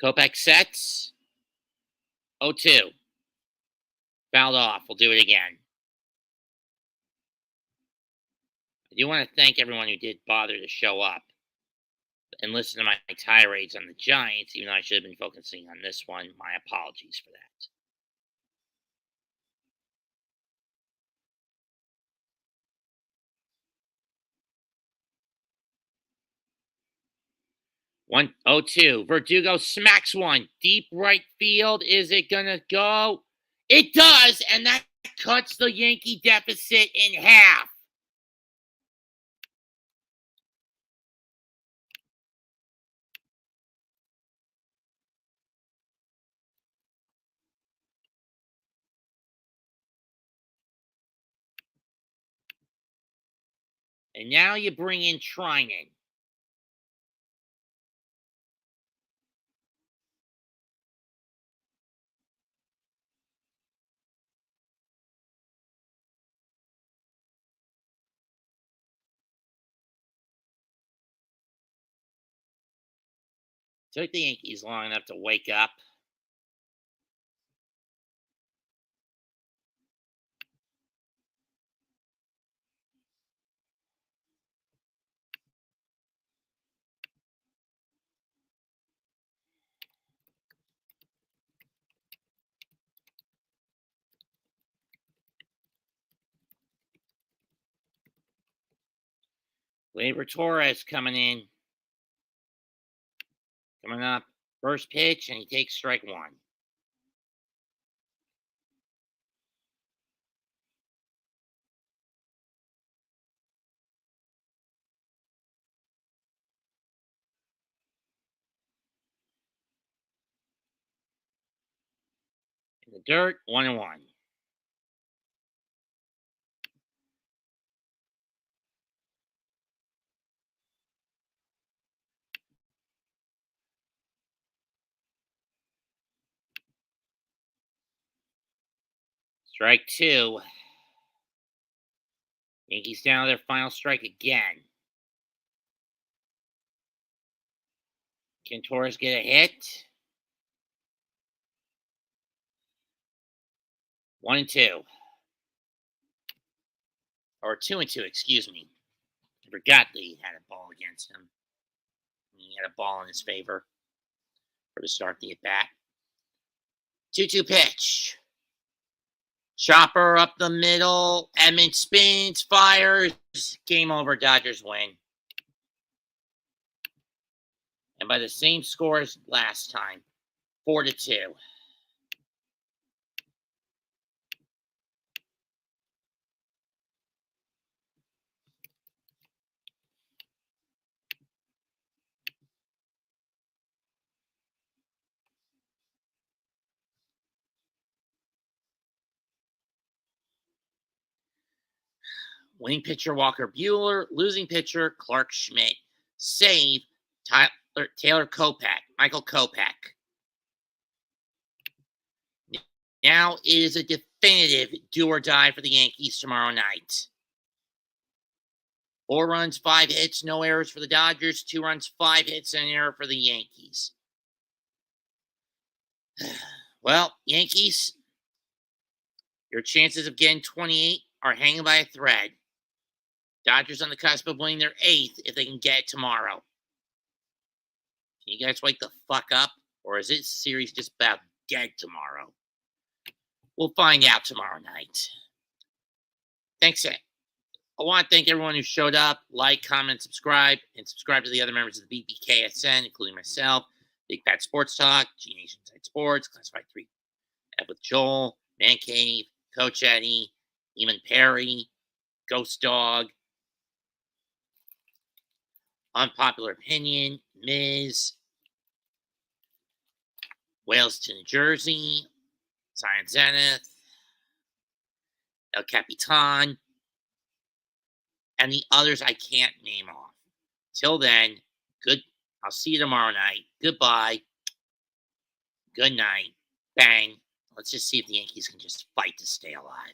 Kopech sets. 0-2. Fouled off. We'll do it again. I do want to thank everyone who did bother to show up and listen to my tirades on the Giants, even though I should have been focusing on this one. My apologies for that. One 0-2. Verdugo smacks one. Deep right field. Is it gonna go? It does, and that cuts the Yankee deficit in half. And now you bring in Trinan. Took the Yankees long enough to wake up. Gleyber Torres coming in. Coming up. First pitch, and he takes strike one. In the dirt, 1-1. Strike two. Yankees down to their final strike again. Can Torres get a hit? 1-2. Or 2-2, excuse me. I forgot that he had a ball against him. He had a ball in his favor for to start the at-bat. 2-2 pitch. Chopper up the middle. Edmund spins, fires. Game over. Dodgers win. And by the same score as last time, 4-2. Winning pitcher Walker Buehler. Losing pitcher Clark Schmidt. Save Taylor Kopech. Michael Kopech. Now it is a definitive do or die for the Yankees tomorrow night. 4 runs, 5 hits, no errors for the Dodgers. 2 runs, 5 hits, and an error for the Yankees. Well, Yankees, your chances of getting 28 are hanging by a thread. Dodgers on the cusp of winning their 8th if they can get it tomorrow. Can you guys wake the fuck up? Or is this series just about dead tomorrow? We'll find out tomorrow night. Thanks. I want to thank everyone who showed up. Like, comment, subscribe, and subscribe to the other members of the BBKSN, including myself, Big Bad Sports Talk, G Nation Inside Sports, Classified 3, Ed with Joel, Man Cave, Coach Eddie, Eamon Perry, Ghost Dog, Unpopular Opinion, Miz, Wales to New Jersey, Zion Zenith, El Capitan, and the others I can't name off. Till then, I'll see you tomorrow night. Goodbye. Good night. Bang. Let's just see if the Yankees can just fight to stay alive.